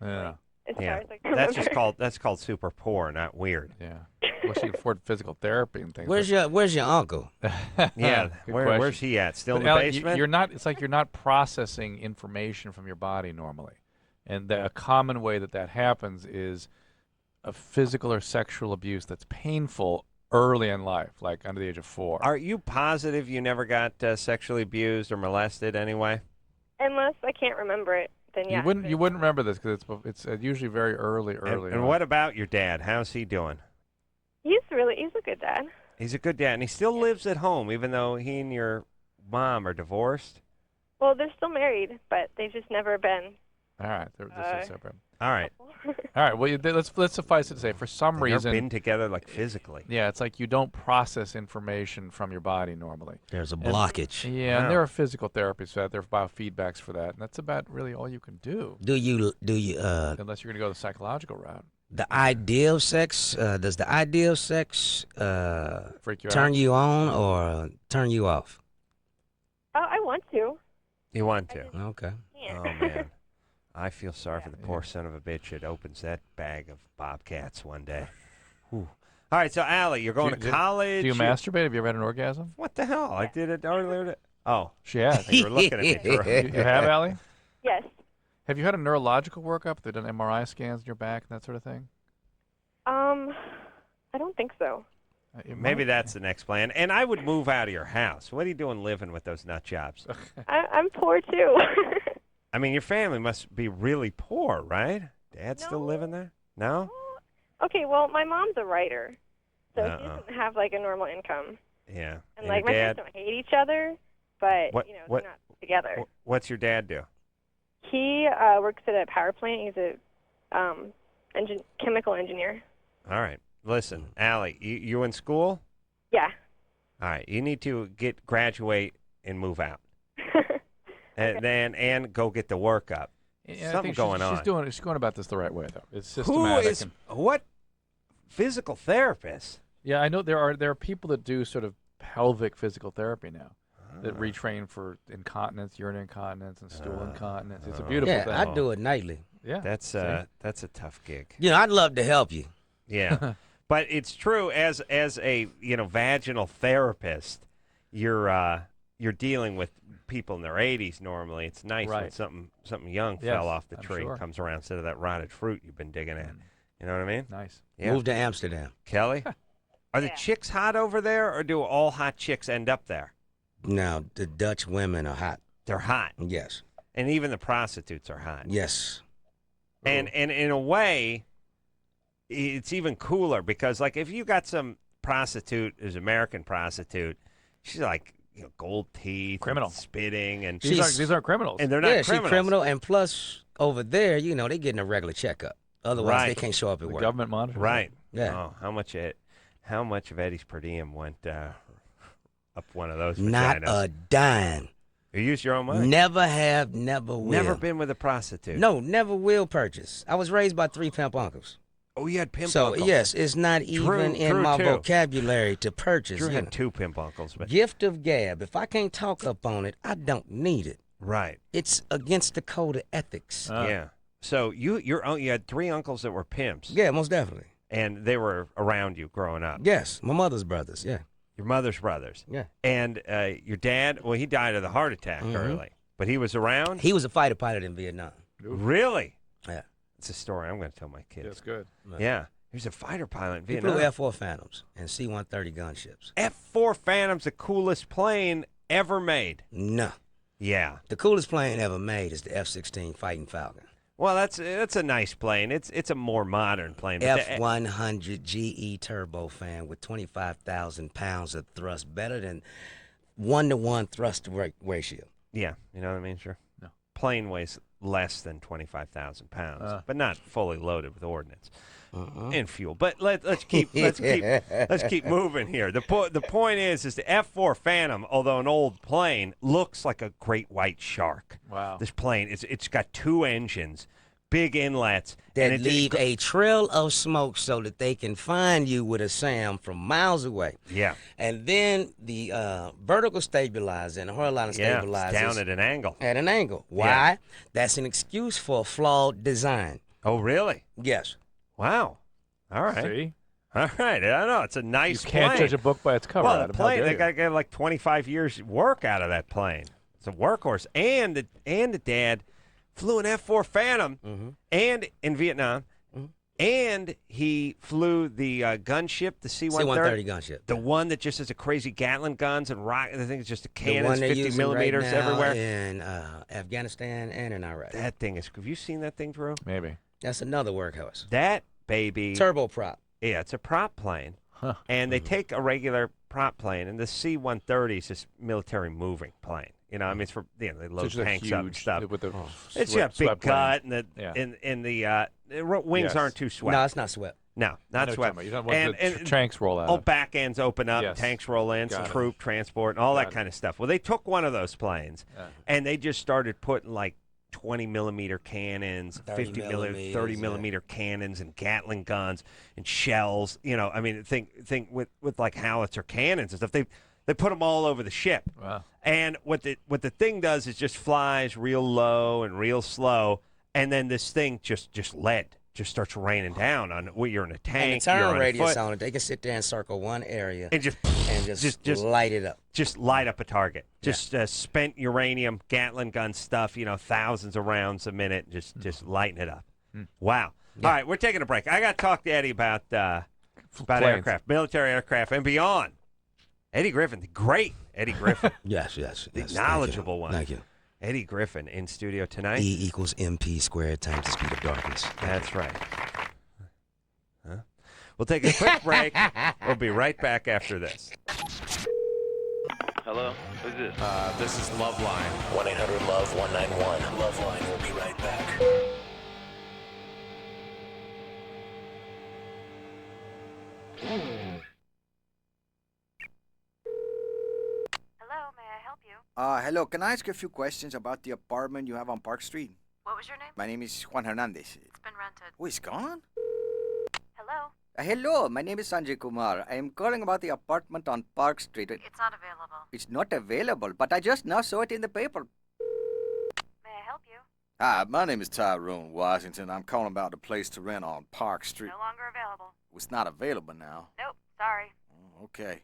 Yeah. As far Yeah. as I can That's remember. just called super poor, not weird. Yeah. Well, she can afford physical therapy and things. Where's your uncle? Yeah. Good Where's question. he at? Still in But the Alec, basement? You're not. It's like you're not processing information from your body normally, and a common way that happens is a physical or sexual abuse that's painful early in life, like under the age of 4. Are you positive you never got sexually abused or molested anyway? Unless I can't remember it, then yeah. You wouldn't remember this because it's usually very early And on. what about your dad? How's he doing? He's a good dad. He's a good dad, and he still lives at home, even though he and your mom are divorced. Well, they're still married, but they've just never been. All right, they're just separate. All right. All right. Well, let's suffice it to say, for some They've reason, never been together like physically. Yeah, it's like you don't process information from your body normally. There's a And- blockage. yeah, and there are physical therapies for that. There are biofeedbacks for that, and that's about really all you can do. Do you unless you're going to go the psychological route. the ideal sex? Does the ideal sex Freak you turn out? you on or turn you off? Oh, I want to. You want to? Okay. Oh man, I feel sorry for the poor son of a bitch that opens that bag of Bobcats one day. Whew. All right, so Allie, you're going to college. Do you masturbate? Have you ever had an orgasm? What the hell? I did it earlier. Oh, She has. you were looking at me. you have, Allie? Yes. Have you had a neurological workup? They've done MRI scans in your back and that sort of thing? I don't think so. Maybe that's the next plan. And I would move out of your house. What are you doing living with those nut jobs? I'm poor too. I mean, your family must be really poor, right? Dad's still living there? No? Okay, well, my mom's a writer, so she Uh-uh. doesn't have like a normal income. Yeah. And like your my dad? parents don't hate each other, but What- you know what- they're not together. What's your dad do? He works at a power plant. He's a chemical engineer. All right. Listen, Allie, you in school? Yeah. All right. You need to graduate and move out. And go get the workup. Yeah, I Something think going on. She's going about this the right way, though. It's Who systematic. is what physical therapist? Yeah, I know there are people that do sort of pelvic physical therapy now that retrain for incontinence, urinary incontinence, and stool incontinence. It's a beautiful Yeah, thing. I do it nightly. Yeah, That's a tough gig. You know, I'd love to help you. Yeah, but it's true. As a vaginal therapist, you're dealing with people in their 80s normally. It's nice when Right. something young Yes, fell off the I'm tree sure. and comes around instead of that rotted fruit you've been digging at. You know what I mean? Nice. Yeah. Move to Amsterdam. Kelly, are the chicks hot over there, or do all hot chicks end up there? Now, the Dutch women are hot. They're hot. Yes. And even the prostitutes are hot. Yes. And in a way, it's even cooler because, like, if you got some prostitute who's American prostitute, she's like gold teeth, Criminal. and spitting, and These aren't criminals. and they're not Yeah, criminals. she's criminal, and plus over there, you know, they getting a regular checkup. Otherwise, they Right. can't show up at The work. government monitors. Right. Yeah. Oh, how much of Eddie's per diem went up one of those Not vaginas? a dime. You use your own money. Never have, never will. Never been with a prostitute. No, never will purchase. I was raised by 3 pimp uncles. Oh, you had pimp so, uncles. yes, it's not even in Drew my too. vocabulary to purchase. Drew you had know. 2 pimp uncles, but Gift of gab. If I can't talk up on it, I don't need it. right. It's against the code of ethics. Yeah. So you had 3 uncles that were pimps. Yeah, most definitely. And they were around you growing up. Yes, my mother's brothers, yeah. Your mother's brothers. Yeah. And your dad, well, he died of the heart attack early, but he was around. He was a fighter pilot in Vietnam. Really? Yeah. It's a story I'm going to tell my kids. That's good. Yeah. He was a fighter pilot in He Vietnam. flew F-4 Phantoms and C-130 gunships. F-4 Phantom's the coolest plane ever made. No. Yeah. The coolest plane ever made is the F-16 Fighting Falcon. Well, that's a nice plane. It's a more modern plane. But F-100 GE turbofan with 25,000 pounds of thrust, better than 1-to-1 thrust to ratio. Yeah, you know what I mean? Sure. No. Plane weighs less than 25,000 pounds, but not fully loaded with ordnance and fuel. But let's keep moving here. The point is the F-4 Phantom, although an old plane, looks like a great white shark. Wow. This plane it's got 2 engines, big inlets that leave a trail of smoke so that they can find you with a SAM from miles away. Yeah. And then the vertical stabilizer and the horizontal stabilizer down at an angle. At an angle. Why? Yeah. That's an excuse for a flawed design. Oh, really? Yes. Wow. All right. See? All right. I know. It's a nice You can't plane. judge a book by its cover, Well, Adam. the How plane, dare they you? got to get like 25 years work out of that plane. It's a workhorse. And the dad flew an F-4 Phantom and in Vietnam. And he flew the gunship, the C-130 gunship. The one that just has a crazy Gatling guns and rocket. I think it's just a cannons, the one 50 millimeters right now everywhere. in Afghanistan and in Iraq. That thing is. Have you seen that thing, Drew? Maybe. That's another workhorse. That baby. Turboprop. Yeah, it's a prop plane. And they take a regular prop plane, and the C-130 is this military moving plane. You know, I mean, it's for they load So it's tanks huge, up and stuff. with the It's got a big swept gut, plane. and Yeah. the wings Yes. aren't too swept. No, it's not swept. No, I not know what swept. you're talking about. You don't want the tanks roll out. All back ends open up, Yes. tanks roll in, Got some it. troop transport, and all Got that it. kind of stuff. Well, they took one of those planes, Yeah. and they just started putting like 20 millimeter cannons, 30 30 millimeters, millimeter cannons, and Gatling guns and shells. You know, I mean, think with like howitzer cannons and stuff. They put them all over the ship. Wow. And what the thing does is just flies real low and real slow, and then this thing just starts raining down on you're in a tank. And the turn you're on radius foot, on it, they can sit there and circle one area and just light it up. Just light up a target. Just spent uranium, Gatling gun stuff. You know, thousands of rounds a minute. Just lighting it up. Wow. Yeah. All right, we're taking a break. I got to talk to Eddie about Planes. aircraft, military aircraft, and beyond. Eddie Griffin, the great Eddie Griffin. Yes. The knowledgeable one. Thank you. Eddie Griffin in studio tonight. E equals MP squared times the speed of darkness. That's right. Huh? We'll take a quick break. We'll be right back after this. Hello? Who's this? This is LoveLine. 1-800-LOVE-191. LoveLine will be right back. Hello, may I help you? Hello, can I ask you a few questions about the apartment you have on Park Street? What was your name? My name is Juan Hernandez. It's been rented. Oh, it's gone? Hello? Hello, my name is Sanjay Kumar. I am calling about the apartment on Park Street. It's not available. It's not available, but I just now saw it in the paper. May I help you? Hi, my name is Tyrone Washington. I'm calling about a place to rent on Park Street. No longer available. It's not available now. Nope, sorry. Okay.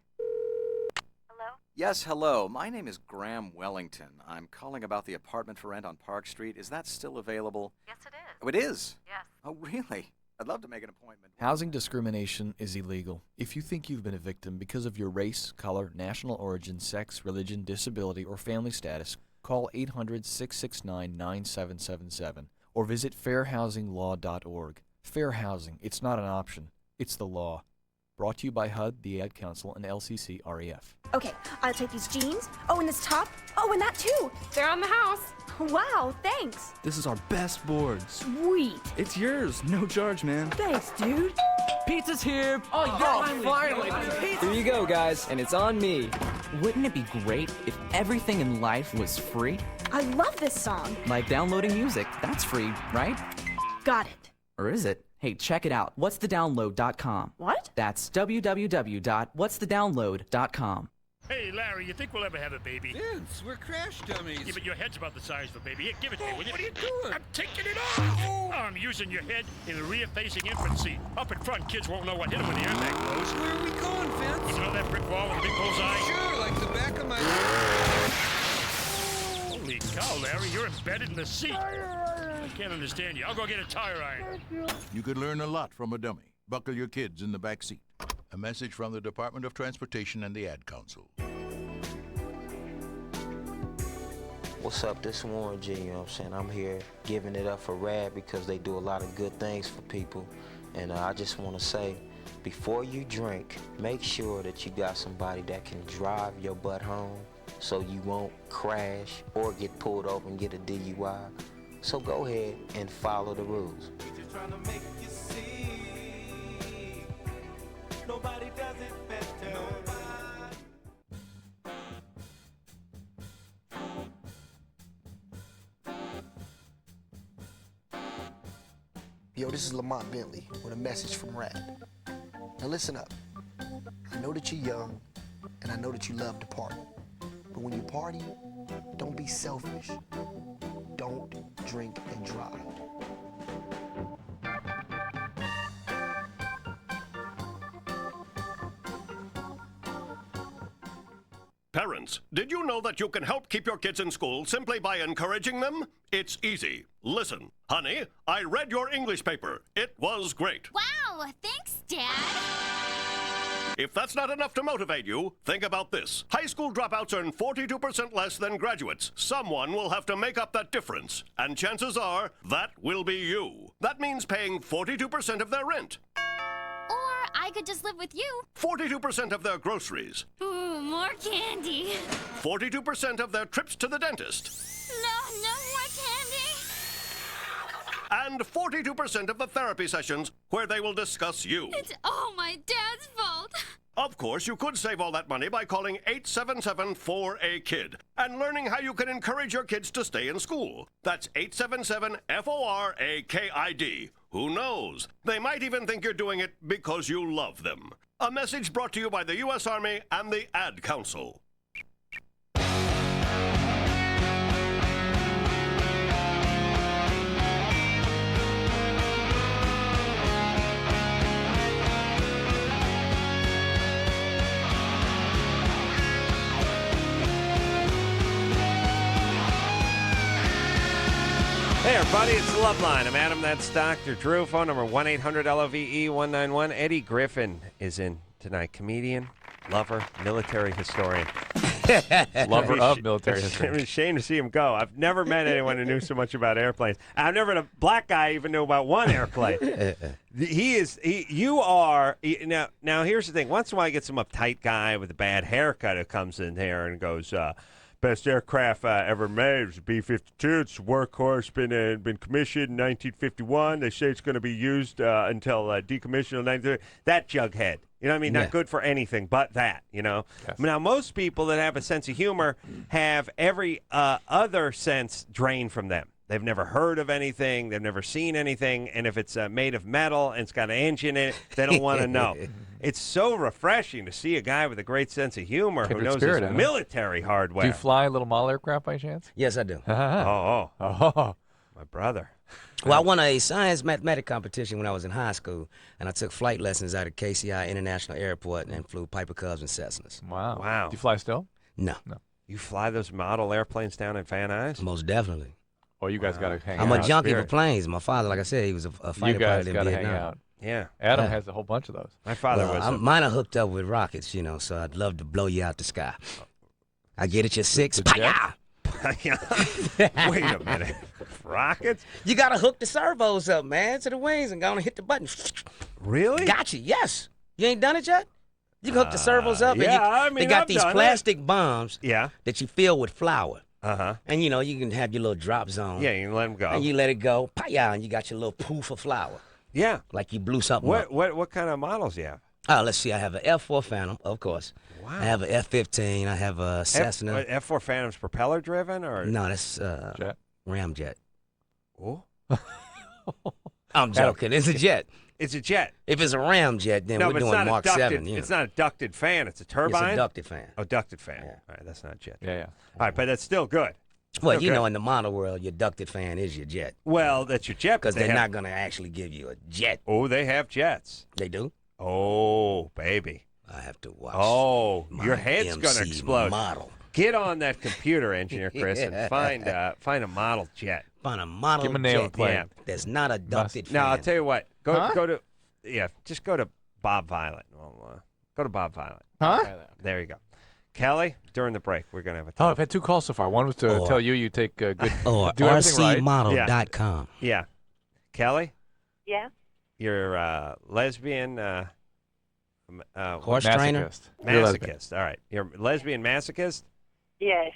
Hello? Yes, hello. My name is Graham Wellington. I'm calling about the apartment for rent on Park Street. Is that still available? Yes, it is. Oh, it is? Yes. Oh, really? I'd love to make an appointment. Housing discrimination is illegal. If you think you've been a victim because of your race, color, national origin, sex, religion, disability, or family status, call 800-669-9777 or visit fairhousinglaw.org. Fair housing, it's not an option. It's the law. Brought to you by HUD, the Ad Council, and LCC REF. Okay, I'll take these jeans. Oh, and this top. Oh, and that too. They're on the house. Wow, thanks. This is our best board. Sweet. It's yours. No charge, man. Thanks, dude. Pizza's here. Oh, finally. Here you go, guys, and it's on me. Wouldn't it be great if everything in life was free? I love this song. Like downloading music. That's free, right? Got it. Or is it? Hey, check it out. What'sthedownload.com. What? That's www.what'sthedownload.com. Hey, Larry, you think we'll ever have a baby? Vince, we're crash dummies. Yeah, but your head's about the size of a baby. Here, give it to me, will you? What are you doing? I'm taking it off! Oh, I'm using your head in the rear-facing infant seat. Up in front, kids won't know what hit them when the airbag blows. Where are we going, Vince? You know that brick wall with the big bullseye? Sure, like the back of my... Holy cow, Larry, you're embedded in the seat. I can't understand you. I'll go get a tire iron. You could learn a lot from a dummy. Buckle your kids in the back seat. A message from the Department of Transportation and the Ad Council. What's up? This is Warren G, you know what I'm saying? I'm here giving it up for RAD because they do a lot of good things for people. And I just want to say, before you drink, make sure that you got somebody that can drive your butt home so you won't crash or get pulled over and get a DUI. So go ahead and follow the rules. Nobody does it better. Yo, this is Lamont Bentley with a message from Rad. Now listen up. I know that you're young, and I know that you love to party. But when you party, don't be selfish. Don't drink and drive. Parents, did you know that you can help keep your kids in school simply by encouraging them? It's easy. Listen, honey, I read your English paper. It was great. Wow, thanks, Dad. If that's not enough to motivate you, think about this. High school dropouts earn 42% less than graduates. Someone will have to make up that difference. And chances are, that will be you. That means paying 42% of their rent. Or I could just live with you. 42% of their groceries. Ooh, more candy. 42% of their trips to the dentist. No more candy. And 42% of the therapy sessions where they will discuss you. It's all my dad's fault. Of course, you could save all that money by calling 877-4A-KID and learning how you can encourage your kids to stay in school. That's 877-FORAKID. Who knows? They might even think you're doing it because you love them. A message brought to you by the U.S. Army and the Ad Council. Hey, everybody, it's LoveLine. I'm Adam, that's Dr. Drew. Phone number 1-800-LOVE-191. Eddie Griffin is in tonight. Comedian, lover, military historian. Lover of military history. It's a shame to see him go. I've never met anyone who knew so much about airplanes. I've never met a black guy even knew about one airplane. Now, here's the thing. Once in a while, I get some uptight guy with a bad haircut who comes in here and goes, best aircraft ever made was a B-52. It's a workhorse, been commissioned in 1951. They say it's going to be used until decommissioned in 1930. That jughead. You know what I mean? Yeah. Not good for anything but that, you know? Yes. Now, most people that have a sense of humor have every other sense drained from them. They've never heard of anything. They've never seen anything. And if it's made of metal and it's got an engine in it, they don't want to know. It's so refreshing to see a guy with a great sense of humor who knows his military hardware. Do you fly little model aircraft by chance? Yes, I do. Oh, my brother. Well, I won a science mathematics competition when I was in high school, and I took flight lessons out of KCI International Airport and flew Piper Cubs and Cessnas. Wow. Do you fly still? No. You fly those model airplanes down in Van Nuys? Most definitely. Oh, you guys got to hang out. I'm a junkie for planes. My father, like I said, he was a fighter pilot in Vietnam. You guys got to hang out. Yeah. Adam has a whole bunch of those. My father was. Mine are hooked up with rockets, you know, so I'd love to blow you out the sky. I get it, you're six. Wait a minute. Rockets? You got to hook the servos up, man, to the wings and go and hit the button. Really? Gotcha, yes. You ain't done it yet? You can hook the servos up. Yeah, and they got these plastic bombs that you fill with flour. Uh-huh. And, you know, you can have your little drop zone. Yeah, you can let them go. And you let it go, and you got your little poof of flour. Yeah. Like you blew something up. What kind of models you have? Oh, let's see. I have an F4 Phantom, of course. Wow. I have an F-15. I have a Cessna. F4 Phantom's propeller driven or? No, that's jet. Ramjet. Oh. I'm joking. It's a jet. It's a jet. If it's a Ramjet, then we're doing Mark 7. You know. It's not a ducted fan. It's a turbine? It's a ducted fan. Oh, ducted fan. Yeah. All right, that's not a jet. Yeah. All right, but that's still good. Well, you know, in the model world, your ducted fan is your jet. Well, that's your jet. Because they're not going to actually give you a jet. Oh, they have jets. They do? Oh, baby. I have to watch. Oh, your head's going to explode. Model. Get on that computer, engineer Chris, and find a model jet. Find a model Give him a name jet and plane. Yeah. that's not a ducted fan. Now, I'll tell you what. Go to Yeah, just go to Bob Violet. Well, go to Bob Violet. Huh? There you go. Kelly, during the break, we're going to have a Oh, I've had 2 calls so far. One was to tell you take good Or do everything right. rcmodel.com. Yeah. Kelly, Yeah. you're a lesbian Horse trainer? Masochist. All right. You're a lesbian masochist? Yes.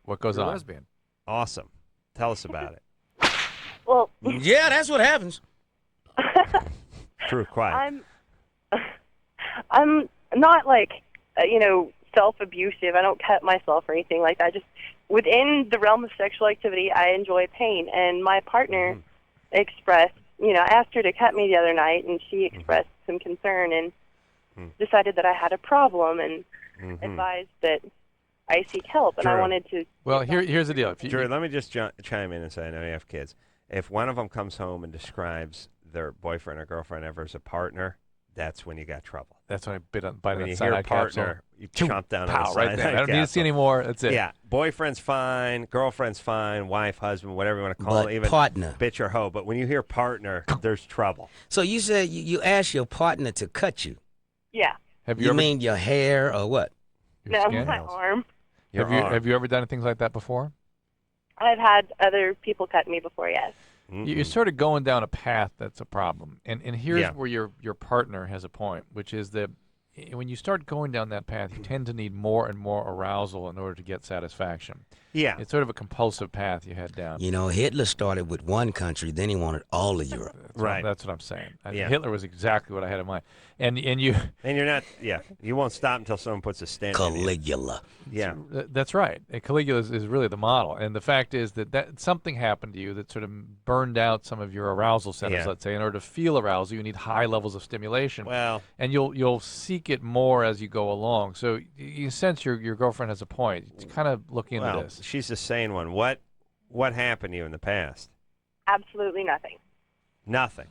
What goes You're a on? lesbian. Awesome. Tell us about it. Well, Yeah, that's what happens. True, quiet. I'm not like self-abusive. I don't cut myself or anything like that. Just within the realm of sexual activity, I enjoy pain. And my partner expressed, I asked her to cut me the other night, and she expressed some concern and decided that I had a problem and advised that I seek help. And I wanted to. Well, here's the deal. Drew, let me just chime in and say, I know you have kids. If one of them comes home and describes their boyfriend or girlfriend ever as a partner, that's when you got trouble. That's when I bite on when that you cyanide hear partner, capsule. you chomp down on Pow, the right there. I cyanide don't need to see capsule. anymore. That's it. Yeah, boyfriend's fine, girlfriend's fine, wife, husband, whatever you want to call But it, even partner. bitch or hoe. But when you hear partner, there's trouble. So you said you asked your partner to cut you. Yeah. Have You mean your hair or what? No, skin? my arm. Have you ever done things like that before? I've had other people cut me before, yes. You're sort of going down a path that's a problem. And here's Yeah. where your partner has a point, which is that when you start going down that path, you tend to need more and more arousal in order to get satisfaction. Yeah. It's sort of a compulsive path you head down. You know, Hitler started with one country, then he wanted all of Europe. That's what I'm saying. Yeah. Hitler was exactly what I had in mind. And you And you're not, you won't stop until someone puts a stent in you. Caligula. Yeah. That's right. And Caligula is really the model. And the fact is that something happened to you that sort of burned out some of your arousal centers, Yeah. let's say. In order to feel arousal, you need high levels of stimulation. Well. And you'll seek it more as you go along. So you sense your girlfriend has a point. Kind of look into Well, this. she's the sane one. What happened to you in the past? Absolutely nothing. Nothing.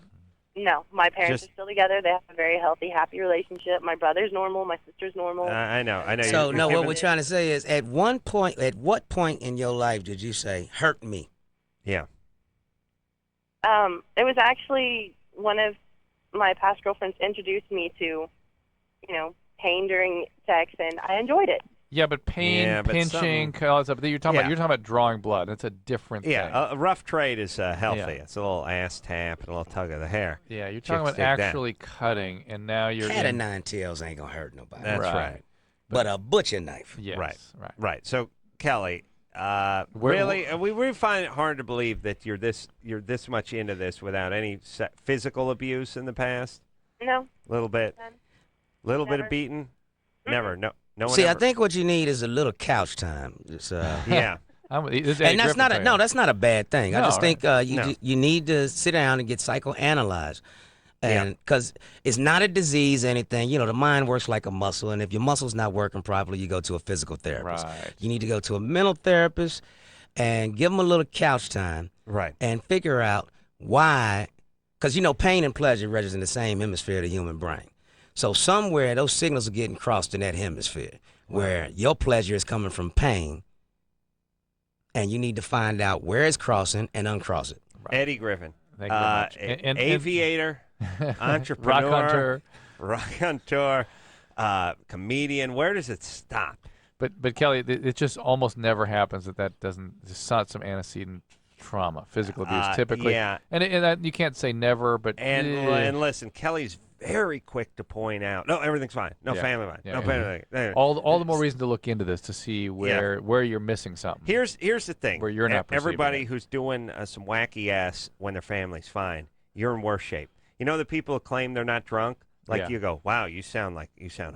No, my parents Just- are still together. They have a very healthy, happy relationship. My brother's normal. My sister's normal. I know. So, You're no, what giving- we're trying to say is at what point in your life did you say, hurt me? Yeah. It was actually one of my past girlfriends introduced me to, pain during sex, and I enjoyed it. Yeah, but pain, Yeah, but pinching, something- all that stuff. You're talking Yeah. about drawing blood. That's a different thing. Yeah, a rough trade is healthy. Yeah. It's a little ass tap and a little tug of the hair. Yeah, you're Chicks talking about dig that. actually cutting, and now you're Cat of in- nine tails ain't gonna hurt nobody. That's right. But a butcher knife. Yes, Right. So, Kelly, really, we find it hard to believe that you're this much into this without any physical abuse in the past. No. A little bit. None. Little bit Never. of beating. Never. No. No one See, I ever. think what you need is a little couch time. Just, Yeah. and that's not a bad thing. I No, just think No. you need to sit down and get psychoanalyzed. And because it's not a disease or anything, the mind works like a muscle, and if your muscle's not working properly, you go to a physical therapist. Right. You need to go to a mental therapist and give them a little couch time, Right. and figure out why. Because pain and pleasure registers in the same hemisphere of the human brain. So somewhere those signals are getting crossed in that hemisphere, where your pleasure is coming from pain, and you need to find out where it's crossing and uncross it. Eddie Griffin. Thank you very much. And- aviator, entrepreneur, Rock-hunter. comedian. Where does it stop? But Kelly, it just almost never happens that doesn't. It's not some antecedent trauma, physical abuse, typically. Yeah. And that, you can't say never, but And listen, Kelly's very quick to point out, no, everything's fine. No, Yeah. family fine. Yeah. No, family. all the more reason to look into this to see where you're missing something. Here's the thing. Where you're not perceiving everybody it. who's doing some wacky ass when their family's fine, you're in worse shape. You know the people who claim they're not drunk? Like Yeah. you go, wow, you sound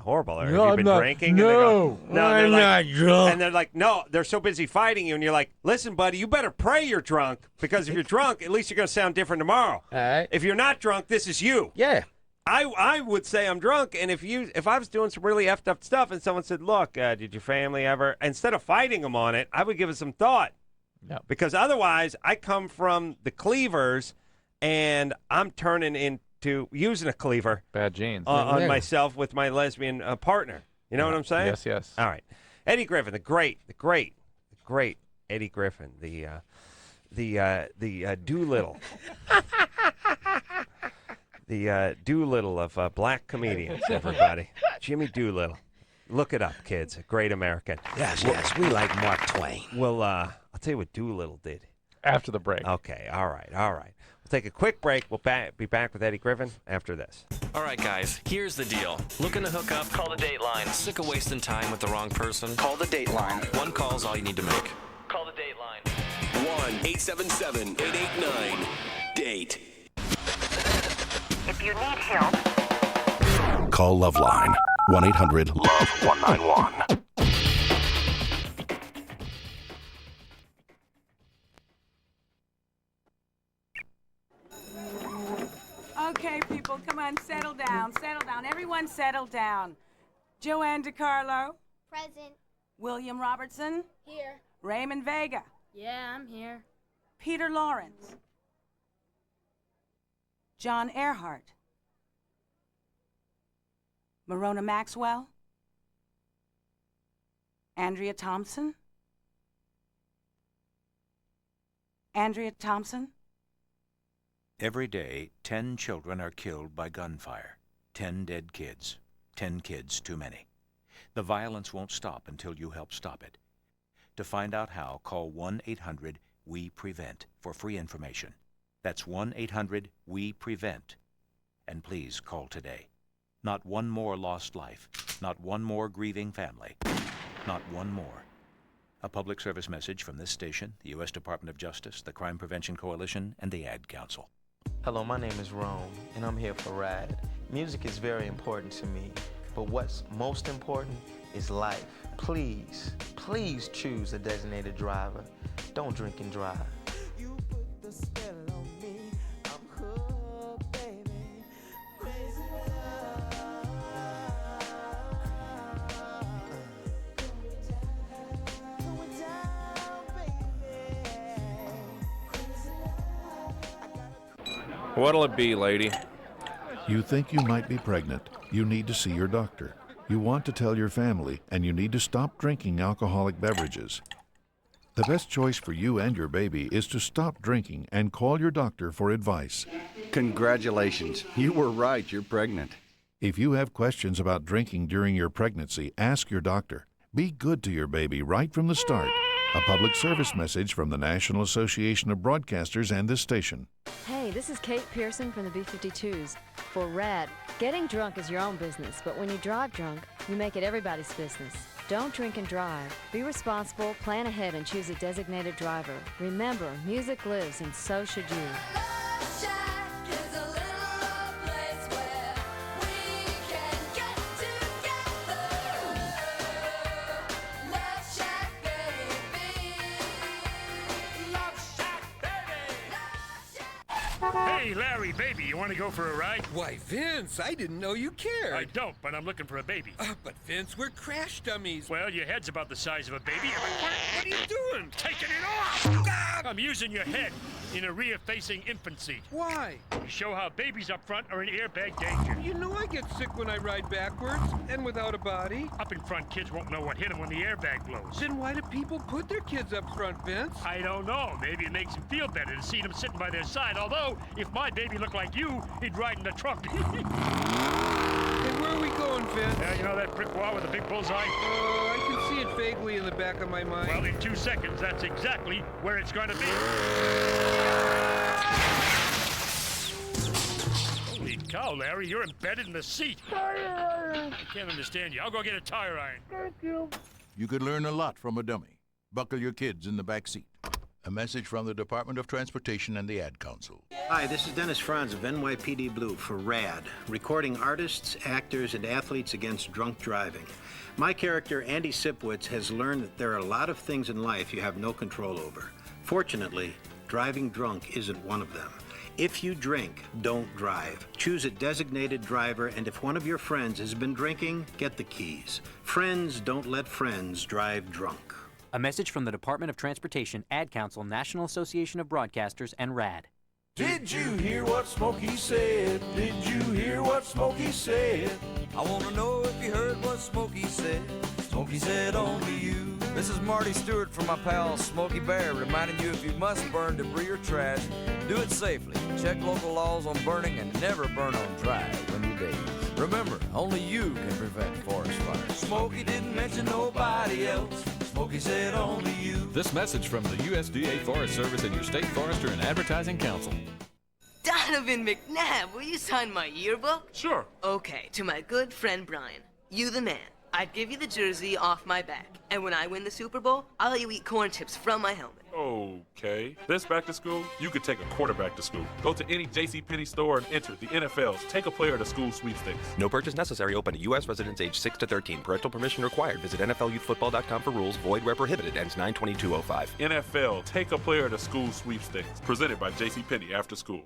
horrible. Or No, have you I'm been not- drinking? no, and they go, no, I'm they're like, not drunk. And they're like, no, they're so busy fighting you. And you're like, listen, buddy, you better pray you're drunk, because if you're drunk, at least you're going to sound different tomorrow. All right. If you're not drunk, this is you. Yeah. I would say I'm drunk, and if I was doing some really effed up stuff and someone said, look, did your family ever, instead of fighting them on it, I would give it some thought. Yeah. Because otherwise, I come from the cleavers, and I'm turning into using a cleaver Bad genes. on myself with my lesbian partner. You know what I'm saying? Yes. All right. Eddie Griffin, the great Eddie Griffin, the Doolittle. The Doolittle of black comedians, everybody. Jimmy Doolittle. Look it up, kids. A great American. Yes, we like Mark Twain. Well, I'll tell you what Doolittle did. After the break. Okay, all right. We'll take a quick break. We'll be back with Eddie Griffin after this. All right, guys, here's the deal. Looking to hook up? Call the Dateline. Sick of wasting time with the wrong person? Call the Dateline. One call's all you need to make. Call the Dateline. 1-877-889-DATE. If you need help, Call LoveLine. 1-800-LOVE-191. Okay, people, come on, settle down. Everyone settle down. Joanne DiCarlo. Present. William Robertson. Here. Raymond Vega. Yeah, I'm here. Peter Lawrence. John Earhart. Marona Maxwell. Andrea Thompson. Andrea Thompson. Every day, 10 children are killed by gunfire. 10 dead kids. 10 kids too many. The violence won't stop until you help stop it. To find out how, call 1-800-WE-PREVENT for free information. That's 1-800-WE-PREVENT. And please call today. Not one more lost life. Not one more grieving family. Not one more. A public service message from this station, the U.S. Department of Justice, the Crime Prevention Coalition, and the Ad Council. Hello, my name is Rome, and I'm here for RAD. Music is very important to me, but what's most important is life. Please, please choose a designated driver. Don't drink and drive. You put the spell on me. I'm hooked, baby. Crazy Going down, baby. What'll it be, lady? You think you might be pregnant. You need to see your doctor. You want to tell your family, and you need to stop drinking alcoholic beverages. The best choice for you and your baby is to stop drinking and call your doctor for advice. Congratulations. You were right. You're pregnant. If you have questions about drinking during your pregnancy, ask your doctor. Be good to your baby right from the start. A public service message from the National Association of Broadcasters and this station. Hey, this is Kate Pearson from the B-52s. For RAD, getting drunk is your own business, but when you drive drunk, you make it everybody's business. Don't drink and drive. Be responsible, plan ahead, and choose a designated driver. Remember, music lives, and so should you. Hey, Larry, baby, you want to go for a ride? Why, Vince, I didn't know you cared. I don't, but I'm looking for a baby. But Vince, we're crash dummies. Well, your head's about the size of a baby. What are you doing? Taking it off! I'm using your head in a rear-facing infant seat. Why? To show how babies up front are in airbag danger. You know I get sick when I ride backwards and without a body. Up in front, kids won't know what hit them when the airbag blows. Then why do people put their kids up front, Vince? I don't know. Maybe it makes them feel better to see them sitting by their side. Although, if my baby looked like you, he'd ride in the trunk. Hey, where are we going, Vince? Yeah, you know that brick wall with the big bullseye? I can see it vaguely in the back of my mind. Well, in 2 seconds, that's exactly where it's going to be. Holy cow, Larry, you're embedded in the seat. I can't understand you. I'll go get a tire iron. Thank you. You could learn a lot from a dummy. Buckle your kids in the back seat. A message from the Department of Transportation and the Ad Council. Hi, this is Dennis Franz of NYPD Blue for RAD, recording artists, actors, and athletes against drunk driving. My character, Andy Sipwitz, has learned that there are a lot of things in life you have no control over. Fortunately, driving drunk isn't one of them. If you drink, don't drive. Choose a designated driver, and if one of your friends has been drinking, get the keys. Friends don't let friends drive drunk. A message from the Department of Transportation, Ad Council, National Association of Broadcasters, and RAD. Did you hear what Smokey said? Did you hear what Smokey said? I want to know if you heard what Smokey said. Smokey said only you This is Marty Stewart from my pal Smokey Bear, reminding you if you must burn debris or trash, do it safely. Check local laws on burning and never burn on dry when you daze. Remember, only you can prevent forest fires. Smokey didn't mention nobody else. Smokey said only you. This message from the USDA Forest Service and your state forester and advertising council. Donovan McNabb, will you sign my yearbook? Sure. Okay, to my good friend Brian. You the man. I'd give you the jersey off my back. And when I win the Super Bowl, I'll let you eat corn chips from my helmet. Okay. This back to school, you could take a quarterback to school. Go to any JCPenney store and enter the NFL's Take a Player to School sweepstakes. No purchase necessary. Open to U.S. residents age 6 to 13. Parental permission required. Visit NFLYouthFootball.com for rules. Void where prohibited. Ends 9/22/05. NFL Take a Player to School sweepstakes. Presented by JCPenney After School.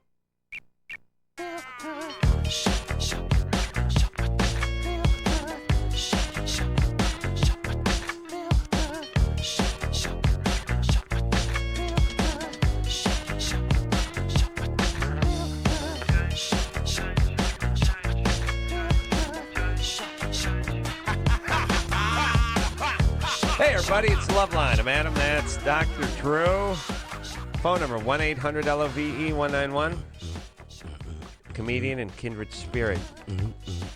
Hey, everybody, it's LoveLine. I'm Adam. That's Dr. Drew. Phone number 1-800-LOVE-191. Comedian and kindred spirit,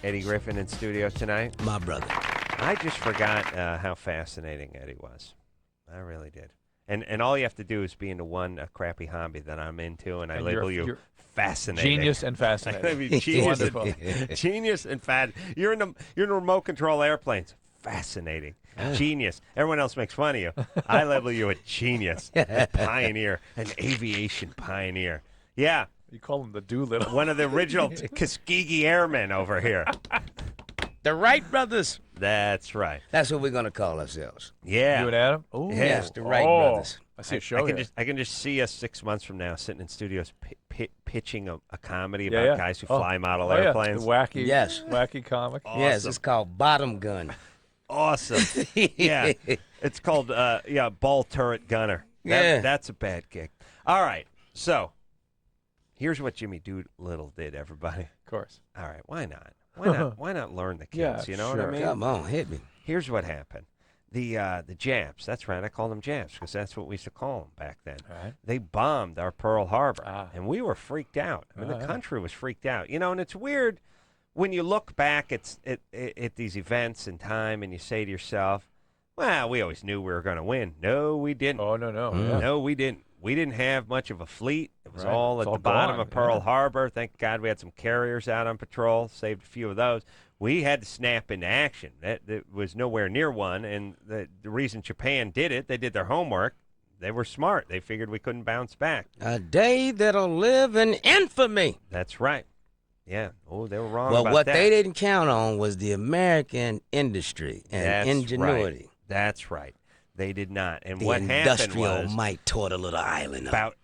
Eddie Griffin in studio tonight. My brother. I just forgot how fascinating Eddie was. I really did. And all you have to do is be into one crappy hobby that I'm into, and I label you fascinating. Genius and fascinating. Genius, Wonderful. Genius and fat. You're in remote control airplanes. Fascinating. Genius. Everyone else makes fun of you. I label you a genius, a pioneer, an aviation pioneer. Yeah. You call him the Doolittle. One of the original Tuskegee Airmen over here. The Wright brothers. That's right. That's what we're going to call ourselves. Yeah. You and Adam? Oh, yes, the Wright brothers. I see a show here. I can just see us 6 months from now sitting in studios pitching a comedy about guys who fly model airplanes. The wacky, yes. Wacky comic. Awesome. Yes, it's called Bottom Gun. Awesome. Yeah. It's called Ball Turret Gunner. That's a bad gig. All right. So here's what Jimmy Doolittle did, everybody. Of course. All right. Why not? Why not learn the kids? You know what I mean? Come on, hit me. Here's what happened. The Japs, that's right, I call them Japs because that's what we used to call them back then. Right. They bombed our Pearl Harbor, and we were freaked out. I mean, the country was freaked out. You know, and it's weird when you look back at these events in time and you say to yourself, well, we always knew we were going to win. No, we didn't. Oh, no. No, we didn't. We didn't have much of a fleet. It was Right. all It's at all the bottom gone, of Pearl Harbor. Thank God we had some carriers out on patrol, saved a few of those. We had to snap into action. That was nowhere near one, and the reason Japan did it, they did their homework. They were smart. They figured we couldn't bounce back. A day that'll live in infamy. That's right. Yeah. Oh, they were wrong Well, about what that. they didn't count on was the American industry and That's ingenuity. Right. That's right. They did not. And The what happened industrial was might toward a little island. about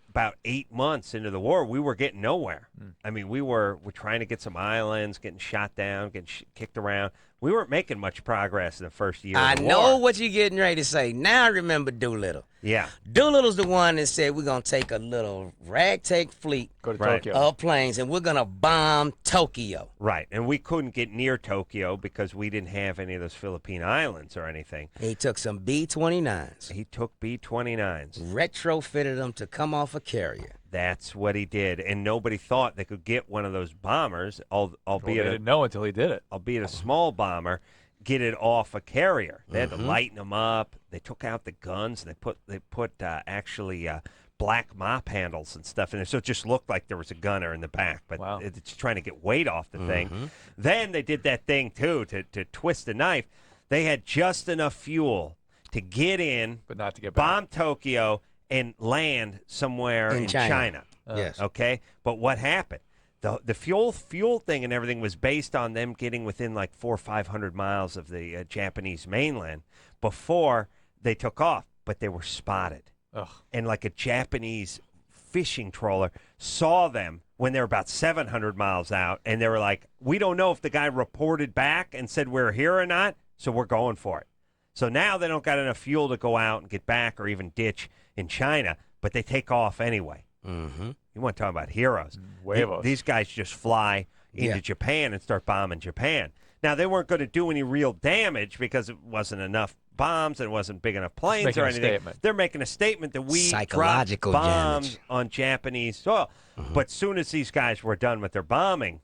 8 months into the war, we were getting nowhere. I mean, we're trying to get some islands, getting shot down, getting kicked around. We weren't making much progress in the first year I of the know war. what you're getting ready to say. Now I remember Doolittle. Yeah. Doolittle's the one that said we're going to take a little ragtag fleet Go to Tokyo. of planes and we're going to bomb Tokyo. Right, and we couldn't get near Tokyo because we didn't have any of those Philippine islands or anything. He took some B-29s. He took B-29s. Retrofitted them to come off a carrier. That's what he did, and nobody thought they could get one of those bombers, albeit they didn't know until he did it. Albeit a small bomber, get it off a carrier. They had to Mhm. lighten them up. They took out the guns. They put actually black mop handles and stuff in there, so it just looked like there was a gunner in the back. But it's trying to get weight off the thing. Then they did that thing too to twist the knife. They had just enough fuel to get in, but not to get bomb Tokyo and land somewhere in China. Yes. Okay. But what happened? The fuel thing and everything was based on them getting within like 400 or 500 miles of the Japanese mainland before they took off. But they were spotted. Ugh. And like a Japanese fishing trawler saw them when they were about 700 miles out. And they were like, we don't know if the guy reported back and said we're here or not, so we're going for it. So now they don't got enough fuel to go out and get back or even ditch in China, but they take off anyway. Mm-hmm. You want to talk about heroes. Huevos. These guys just fly into Japan and start bombing Japan. Now, they weren't going to do any real damage because it wasn't enough bombs and it wasn't big enough planes making or a anything. statement. They're making a statement that we Psychological dropped bombs damage. on Japanese soil. But soon as these guys were done with their bombing,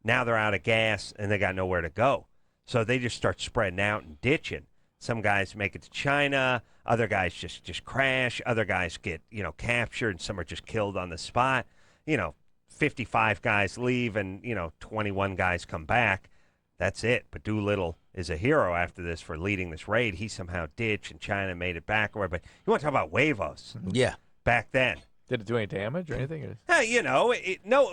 now they're out of gas and they got nowhere to go. So they just start spreading out and ditching. Some guys make it to China. Other guys just crash. Other guys get, captured, and some are just killed on the spot. 55 guys leave, and, 21 guys come back. That's it. But Doolittle is a hero after this for leading this raid. He somehow ditched, and China made it back. But you want to talk about huevos? Yeah. Back then. Did it do any damage or anything? It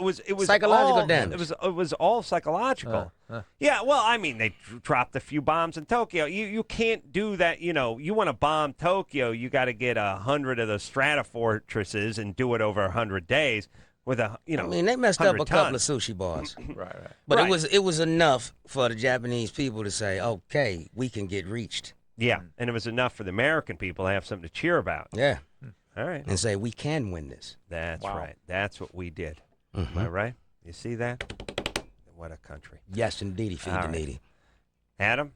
was psychological all, damage. It was all psychological. Yeah, well, I mean, they dropped a few bombs in Tokyo. You can't do that. You want to bomb Tokyo, you got to get 100 of those stratofortresses and do it over 100 days with a. I mean, they messed up a 100 couple of tons. sushi bars. Right. But Right. it was enough for the Japanese people to say, okay, we can get reached. Yeah, and it was enough for the American people to have something to cheer about. Yeah. All right. And say, we can win this. That's right. That's what we did. Am I right? You see that? What a country. Yes, indeedy. Feed All the right. needy. Adam?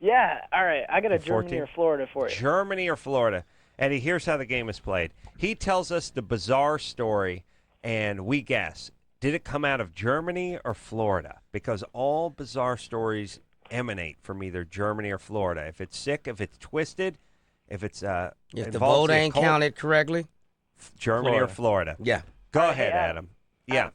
Yeah, all right. I got a 14? Germany or Florida for you. Germany or Florida. Eddie, here's how the game is played. He tells us the bizarre story, and we guess. Did it come out of Germany or Florida? Because all bizarre stories emanate from either Germany or Florida. If it's sick, if it's twisted, if it's If the vote ain't counted correctly, Germany or Florida. Yeah. Go All right, ahead, hey, Adam. Yeah.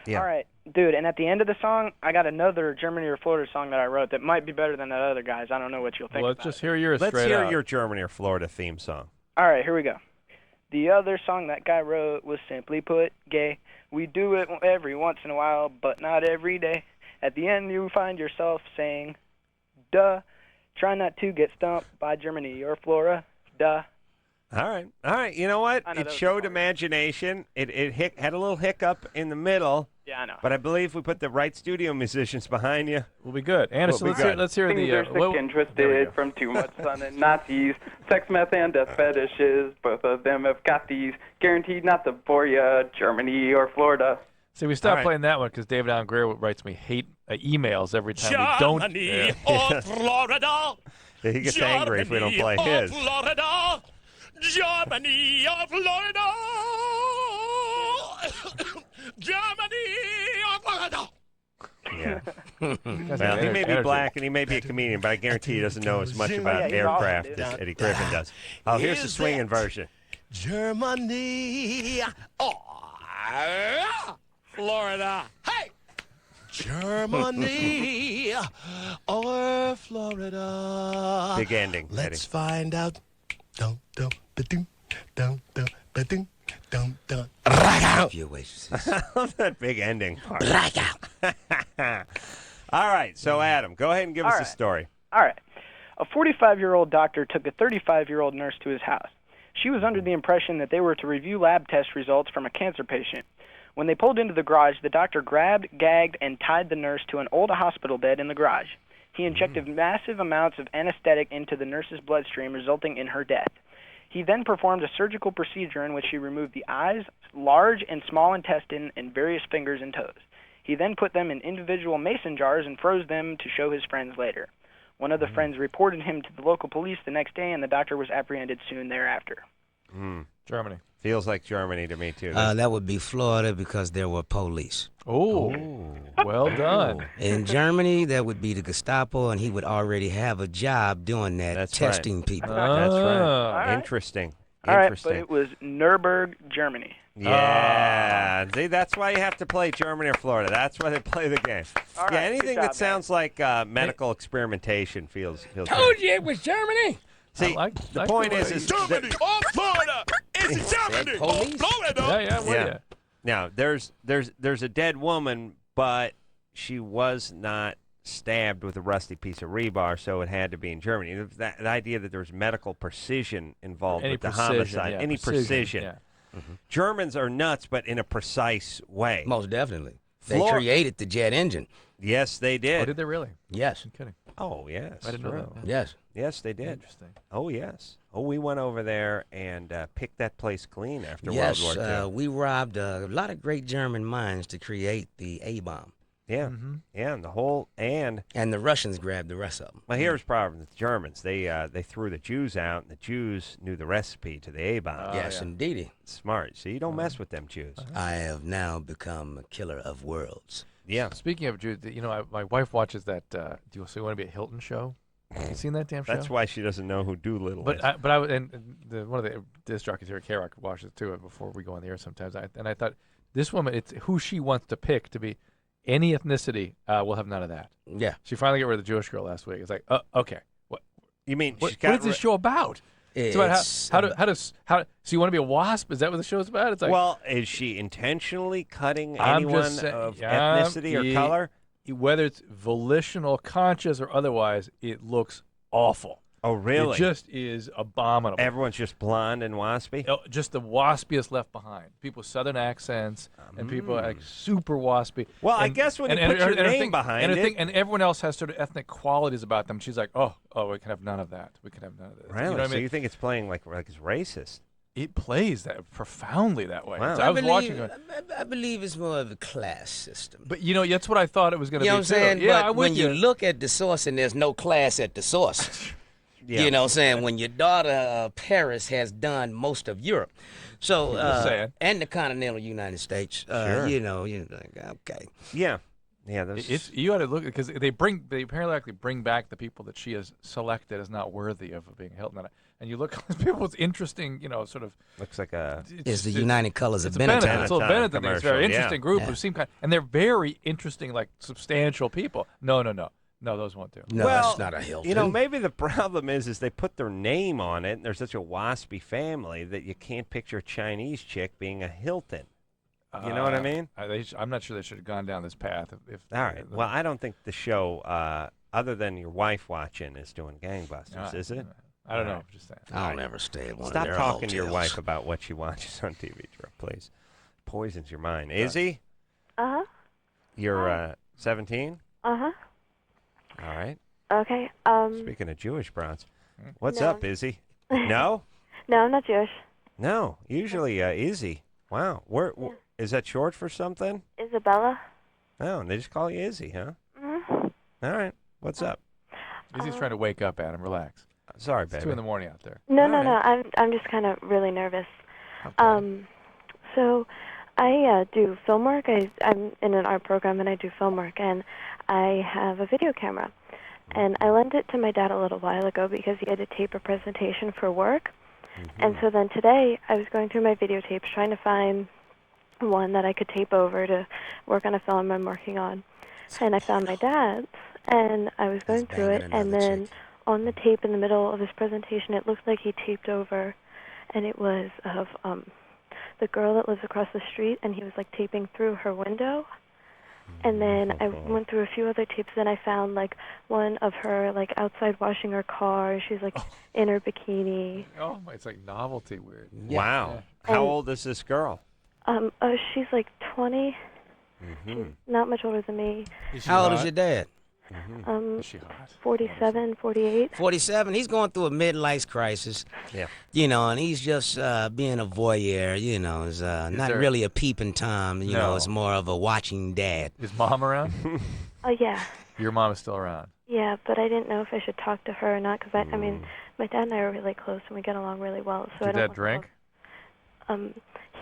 Yeah. All right, dude. And at the end of the song, I got another Germany or Florida song that I wrote that might be better than that other guy's. I don't know what you'll think. Let's just hear yours Let's straight hear out. your Germany or Florida theme song. All right, here we go. The other song that guy wrote was simply put gay. We do it every once in a while, but not every day. At the end, you find yourself saying, duh. Try not to get stumped by Germany or Florida. Duh. All right. You know what? I know It that was showed imagination. It had a little hiccup in the middle. Yeah, I know. But I believe we put the right studio musicians behind you. We'll be good. Anderson, let's hear Things the. are sick and twisted from too much sun and Nazis. Sex, meth, and death fetishes. Both of them have got these. Guaranteed not to bore ya. Germany or Florida. See, we stopped playing that one because David Allen Greer writes me hate emails every time we don't. Germany or Florida. He gets angry if we don't play his. Florida. Germany or Florida. Germany or Florida. Yeah. Well, he may be black and he may be a comedian, but I guarantee he doesn't know as much about he's awesome, aircraft dude. as Eddie Griffin does. Oh, here's the Is swinging it version. Germany or Florida. Hey! Germany or Florida. Big ending, Let's Eddie. find out. Dum dum ba-dum, dum dum ba-dum, dum dum. Few waitresses. I love that big ending part. All right, so Adam, go ahead and give us the story. All right. A 45-year-old doctor took a 35-year-old nurse to his house. She was under the impression that they were to review lab test results from a cancer patient. When they pulled into the garage, the doctor grabbed, gagged, and tied the nurse to an old hospital bed in the garage. He injected massive amounts of anesthetic into the nurse's bloodstream, resulting in her death. He then performed a surgical procedure in which he removed the eyes, large and small intestine, and various fingers and toes. He then put them in individual mason jars and froze them to show his friends later. One of the friends reported him to the local police the next day, and the doctor was apprehended soon thereafter. Germany. Feels like Germany to me, too. That would be Florida because there were police. Oh, well done. In Germany, that would be the Gestapo, and he would already have a job doing that, That's testing right. people. That's right. right. Interesting. All right, Interesting. but it was Nuremberg, Germany. Yeah. See, that's why you have to play Germany or Florida. That's why they play the game. All Yeah, right, anything good job, that sounds like medical experimentation feels Told good. you it was Germany. See, the point is Germany or Florida. Is it Germany or Florida? Yeah, yeah. Now, there's a dead woman, but she was not stabbed with a rusty piece of rebar, so it had to be in Germany. The idea that there's medical precision involved Any with the precision, homicide, yeah, any precision. yeah. Germans are nuts, but in a precise way. Most definitely. They created the jet engine. Yes, they did. Oh, did they really? Yes. I'm kidding. Oh, yes. I didn't know that. Yes. Yes, they did. Interesting. Oh, yes. Oh, we went over there and picked that place clean after Yes, World War II. we robbed a lot of great German mines to create the A-bomb. Yeah, yeah, and the whole And the Russians grabbed the rest of them. Well, here's the problem with the Germans. They threw the Jews out, and the Jews knew the recipe to the A-bomb. Yes, indeedy. Smart. So you don't mess with them Jews. I have now become a killer of worlds. Yeah. Speaking of Jews, my wife watches that Do You Want to Be a Hilton show? Have you seen that damn show? That's why she doesn't know who Doolittle is. One of the disc jockeys here at K-Rock watches too before we go on the air sometimes. And I thought, this woman, it's who she wants to pick to be any ethnicity. Will have none of that. Yeah. She finally got rid of the Jewish girl last week. It's like, okay. What? You mean what is this show about? It's about how so you want to be a wasp? Is that what the show's about? It's like, well, is she intentionally cutting anyone of ethnicity or color? Whether it's volitional, conscious, or otherwise, it looks awful. Oh, really? It just is abominable. Everyone's just blonde and waspy? Oh, just the waspiest left behind. People with southern accents and people like super waspy. Well, I guess when you put your name behind it. And everyone else has sort of ethnic qualities about them. She's like, oh, we can have none of that. We can have none of this. Really? You know what I So mean? you think it's playing like it's racist? It plays that profoundly that way. Wow. So I was watching it. I believe it's more of a class system. But, that's what I thought it was going to be, You know what I'm saying? Yeah, but when you look at the source and there's no class at the source, you know what I'm saying? When your daughter, Paris, has done most of Europe. So, and the continental United States, Sure. you're like, okay. Yeah. Yeah, you ought to look because they apparently bring back the people that she has selected as not worthy of being held. And you look at those people, it's interesting, sort of looks like a it's the United Colors of Benetton. Benetton. It's a Benetton thing. It's a very commercial, interesting group who seem and they're very interesting, like substantial people. No, those won't do. No, that's not a Hilton. Maybe the problem is they put their name on it, and they're such a waspy family that you can't picture a Chinese chick being a Hilton. You know what I mean? I'm not sure they should have gone down this path. All right. Well, I don't think the show, other than your wife watching, is doing gangbusters, is it? I don't know. I'm just saying. I'll never stay at one Stop of their talking to your hotels. wife about what she watches on TV, Drew, please. Poisons your mind. Izzy? Uh-huh. You're 17? Uh-huh. All right. Okay. Speaking of Jewish browns, what's No. up, Izzy? No? No, I'm not Jewish. No. Usually Izzy. Wow. Is that short for something? Isabella. Oh, and they just call you Izzy, huh? Mm-hmm. All right. What's up? Izzy's trying to wake up, Adam. Relax. Sorry, It's baby. 2 in the morning out there. No. I'm just kind of really nervous. Okay. So I do film work. I'm in an art program and I do film work, and I have a video camera. And I lent it to my dad a little while ago because he had to tape a presentation for work. And so then today I was going through my videotapes trying to find one that I could tape over to work on a film I'm working on. And I found my dad's, and I was going through it, and then on the tape in the middle of his presentation, it looked like he taped over, and it was of the girl that lives across the street, and he was like taping through her window. And then I went through a few other tapes, and I found like one of her like outside washing her car. She's like in her bikini. Oh, it's like novelty weird. Wow. How old is this girl? She's like 20. Not much older than me. How old is your dad? Is she hot? 47, 48. 47. He's going through a midlife crisis. Yeah. And he's just being a voyeur. It's not really a peeping Tom. It's more of a watching dad. Is mom around? Yeah. Your mom is still around. Yeah, but I didn't know if I should talk to her or not because I mean, my dad and I are really close and we get along really well. So Did I don't Dad drink?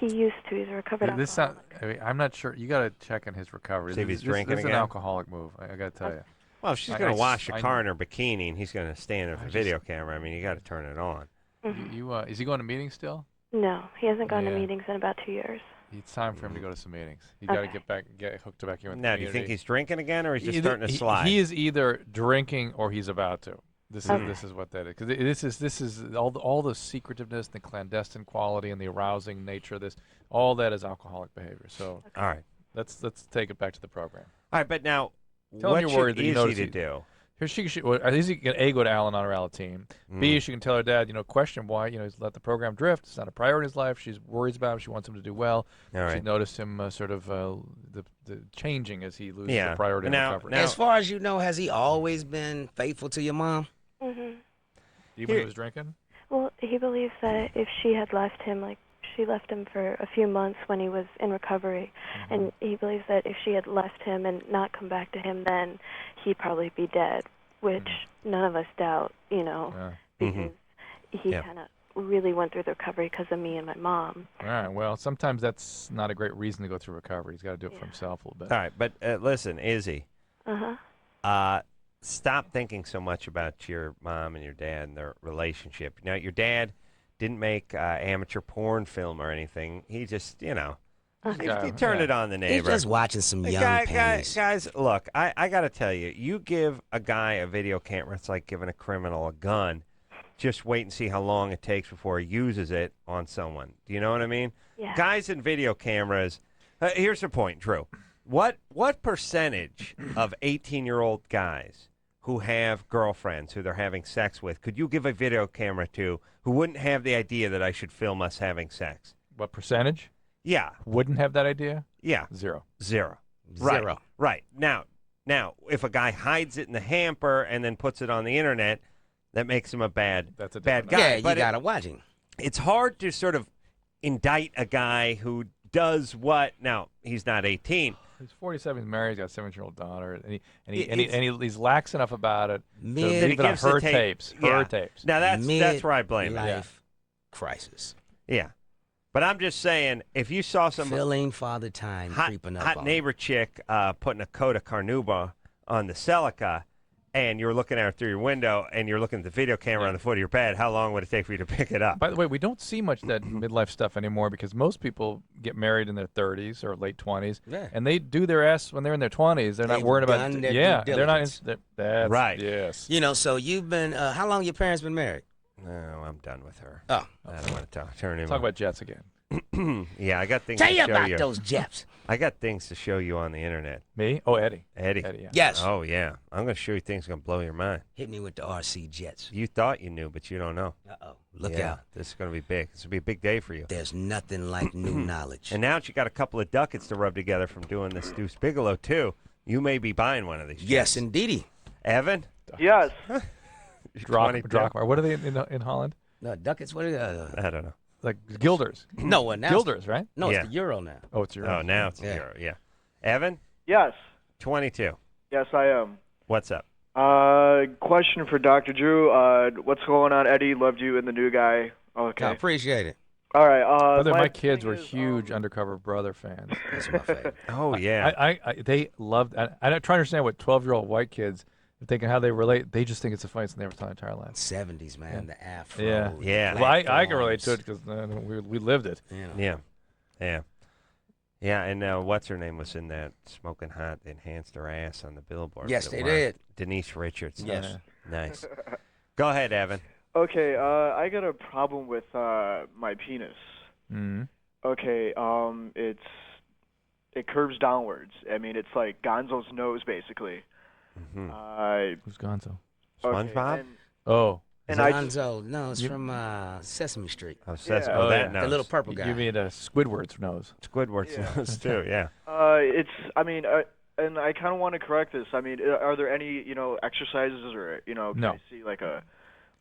He used to. He's a recovered alcoholic. I'm not sure. You got to check on his recovery. See if he's This drinking is an again? alcoholic move. I got to tell you. Well, if she's going to wash a car in her bikini and he's going to stand with a video camera, I mean, you got to turn it on. Is he going to meetings still? No, he hasn't gone to Yeah. meetings in about 2 years. It's time for him to go to some meetings. You got to get hooked back in with the Now, do you think community. he's drinking again, or he's just starting to slide? He is either drinking or he's about to. This is what that is. Because this is all the secretiveness, the clandestine quality, and the arousing nature of this. All that is alcoholic behavior. So, all right, let's take it back to the program. All right, but now, Tell him what you're worried should that you Izzy notice to he- do? Here she can A, go to Alan on her Alan team. B, she can tell her dad, question why, he's let the program drift. It's not a priority in his life. She's worried about him. She wants him to do well. All right. She noticed him the changing as he loses Yeah. the priority in recovery. As far as you know, has he always been faithful to your mom? Mm-hmm. Even when he was drinking? Well, he believes that if she had left him, like, she she left him for a few months when he was in recovery, and he believes that if she had left him and not come back to him, then he'd probably be dead, which none of us doubt, because he kind of really went through the recovery because of me and my mom. All right. Well, sometimes that's not a great reason to go through recovery. He's got to do it for himself a little bit. All right, but listen, Izzy. Stop thinking so much about your mom and your dad and their relationship. Now, your dad didn't make amateur porn film or anything. He just, he turned it on the neighbor. He's just watching some young panties. Guys, look, I got to tell you, you give a guy a video camera, it's like giving a criminal a gun. Just wait and see how long it takes before he uses it on someone. Do you know what I mean? Yeah. Guys in video cameras, here's the point, Drew. What percentage of 18-year-old guys who have girlfriends who they're having sex with could you give a video camera to who wouldn't have the idea that I should film us having sex? What percentage? Yeah. Wouldn't have that idea? Yeah. Zero. Right. Right. Now, if a guy hides it in the hamper and then puts it on the internet, that makes him a bad guy. Yeah, you got to watch him. It's hard to sort of indict a guy who does what. Now, he's not 18. He's 47. He's married. He's got a 7-year-old daughter, and he's lax enough about it. To leave it on her tapes. Her tapes. Now that's where I blame it. Life crisis. Yeah, but I'm just saying, if you saw some filling Father Time creeping up, hot neighbor chick putting a coat of carnauba on the Celica, and you're looking out through your window, and you're looking at the video camera on the foot of your bed, how long would it take for you to pick it up? By the way, we don't see much of that midlife stuff anymore because most people get married in their 30s or late 20s, and they do their ass when they're in their 20s. They're not worried about it. Yeah, they're not. That's right. Yes. So you've been. How long your parents been married? No, I'm done with her. Oh, I don't want to talk to her anymore. Talk about jets again. Yeah, I got things Tell to you show about you. those jets. I got things to show you on the internet. Me? Oh, Eddie. Eddie, yeah. Yes. Oh, yeah. I'm going to show you things going to blow your mind. Hit me with the RC jets. You thought you knew, but you don't know. Uh-oh. Look out. This is going to be big. This will be a big day for you. There's nothing like new knowledge. And now that you got a couple of ducats to rub together from doing this Deuce Bigelow, too, you may be buying one of these. Yes, indeedy. Evan? Yes. Drachma. What are they in Holland? No, ducats. What are they? I don't know. Like guilders. No, now guilders, right? No, it's the euro now. Oh, it's euro. Oh, now it's euro, yeah. Evan? Yes. 22. Yes, I am. What's up? Question for Dr. Drew. What's going on, Eddie? Loved you and the new guy. Okay. I appreciate it. All right. Brother, my kids were huge Undercover Brother fans. That's my favorite. Oh, yeah. They loved. I'm trying to understand what 12-year-old white kids are thinking how they relate. They just think it's the funniest thing they ever saw in their entire life. 70s, man. The afro. Yeah. Yeah. Well, I can relate to it because we lived it. Yeah. Yeah, and what's her name was in that Smoking Hot? They enhanced her ass on the billboard. Yes, they did. Denise Richards. Yes. Nice. Go ahead, Evan. Okay, I got a problem with my penis. Mm-hmm. Okay, it curves downwards. I mean, it's like Gonzo's nose, basically. Mm-hmm. Who's Gonzo? SpongeBob? Oh. And Gonzo. No, it's from Sesame Street. Oh, Sesame. Oh, that nose. The little purple guy. You mean Squidward's nose. Squidward's nose, too, yeah. And I kind of want to correct this. I mean, are there any, exercises or, can No. I see like a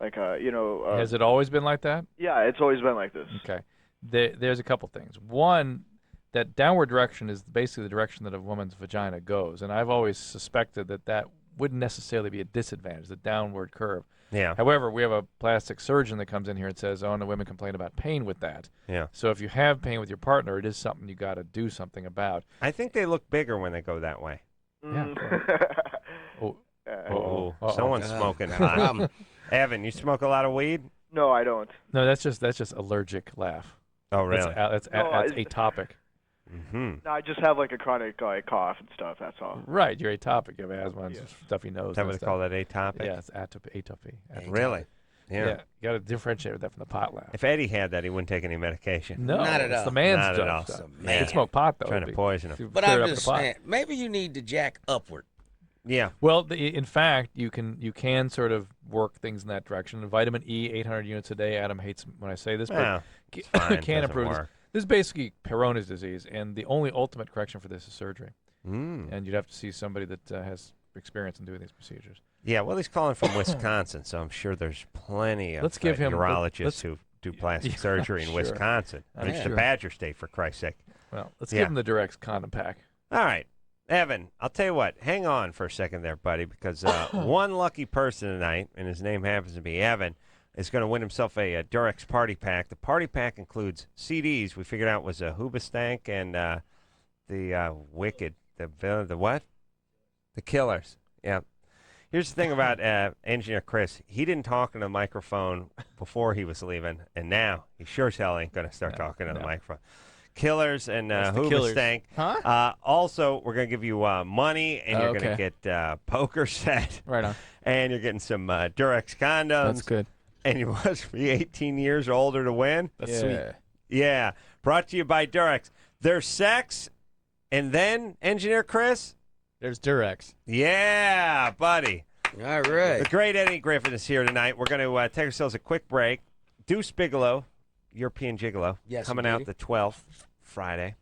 – Has it always been like that? Yeah, it's always been like this. Okay. There's a couple things. One, that downward direction is basically the direction that a woman's vagina goes, and I've always suspected that wouldn't necessarily be a disadvantage, the downward curve. Yeah. However, we have a plastic surgeon that comes in here and says, oh, no, women complain about pain with that. Yeah. So if you have pain with your partner, it is something you got to do something about. I think they look bigger when they go that way. Yeah. Someone's smoking hot. Evan, you smoke a lot of weed? No, I don't. No, that's just allergic laugh. Oh, really? That's atopic. Mm-hmm. No, I just have like a chronic cough and stuff. That's all. Right, you're atopic. You have asthma and stuffy nose. Is that what they call that, atopic? Yeah, it's atopy. Really? Yeah. You got to differentiate that from the pot laugh. If Eddie had that, he wouldn't take any medication. No, not at all. It's the man's not stuff. At all. Man. He could smoke pot though. Trying to poison him. But I'm just saying, maybe you need to jack upward. Yeah. Well, in fact, you can sort of work things in that direction. Vitamin E, 800 units a day. Adam hates when I say this, but can improve this. This is basically Peyronie's disease, and the only ultimate correction for this is surgery. And you'd have to see somebody that has experience in doing these procedures. Yeah, well, he's calling from Wisconsin, so I'm sure there's plenty of urologists who've do plastic surgery in Wisconsin. It's the Badger State, for Christ's sake. Well, let's give him the Durex condom pack. All right. Evan, I'll tell you what. Hang on for a second there, buddy, because one lucky person tonight, and his name happens to be Evan, is going to win himself a Durex party pack. The party pack includes CDs. We figured out was a Hoobastank and the Wicked. The what? The Killers. Yeah. Here's the thing about Engineer Chris. He didn't talk in the microphone before he was leaving, and now he sure as hell ain't going to start talking in the microphone. Killers and Hoobastank. Huh? Also, we're going to give you money, and you're going to get poker set. Right on. And you're getting some Durex condoms. That's good. And you must be 18 years or older to win. That's sweet. Yeah. Brought to you by Durex. There's sex, and then, Engineer Chris? There's Durex. Yeah, buddy. All right. The great Eddie Griffin is here tonight. We're going to take ourselves a quick break. Deuce Bigelow, European Gigolo, coming out the 12th, Friday.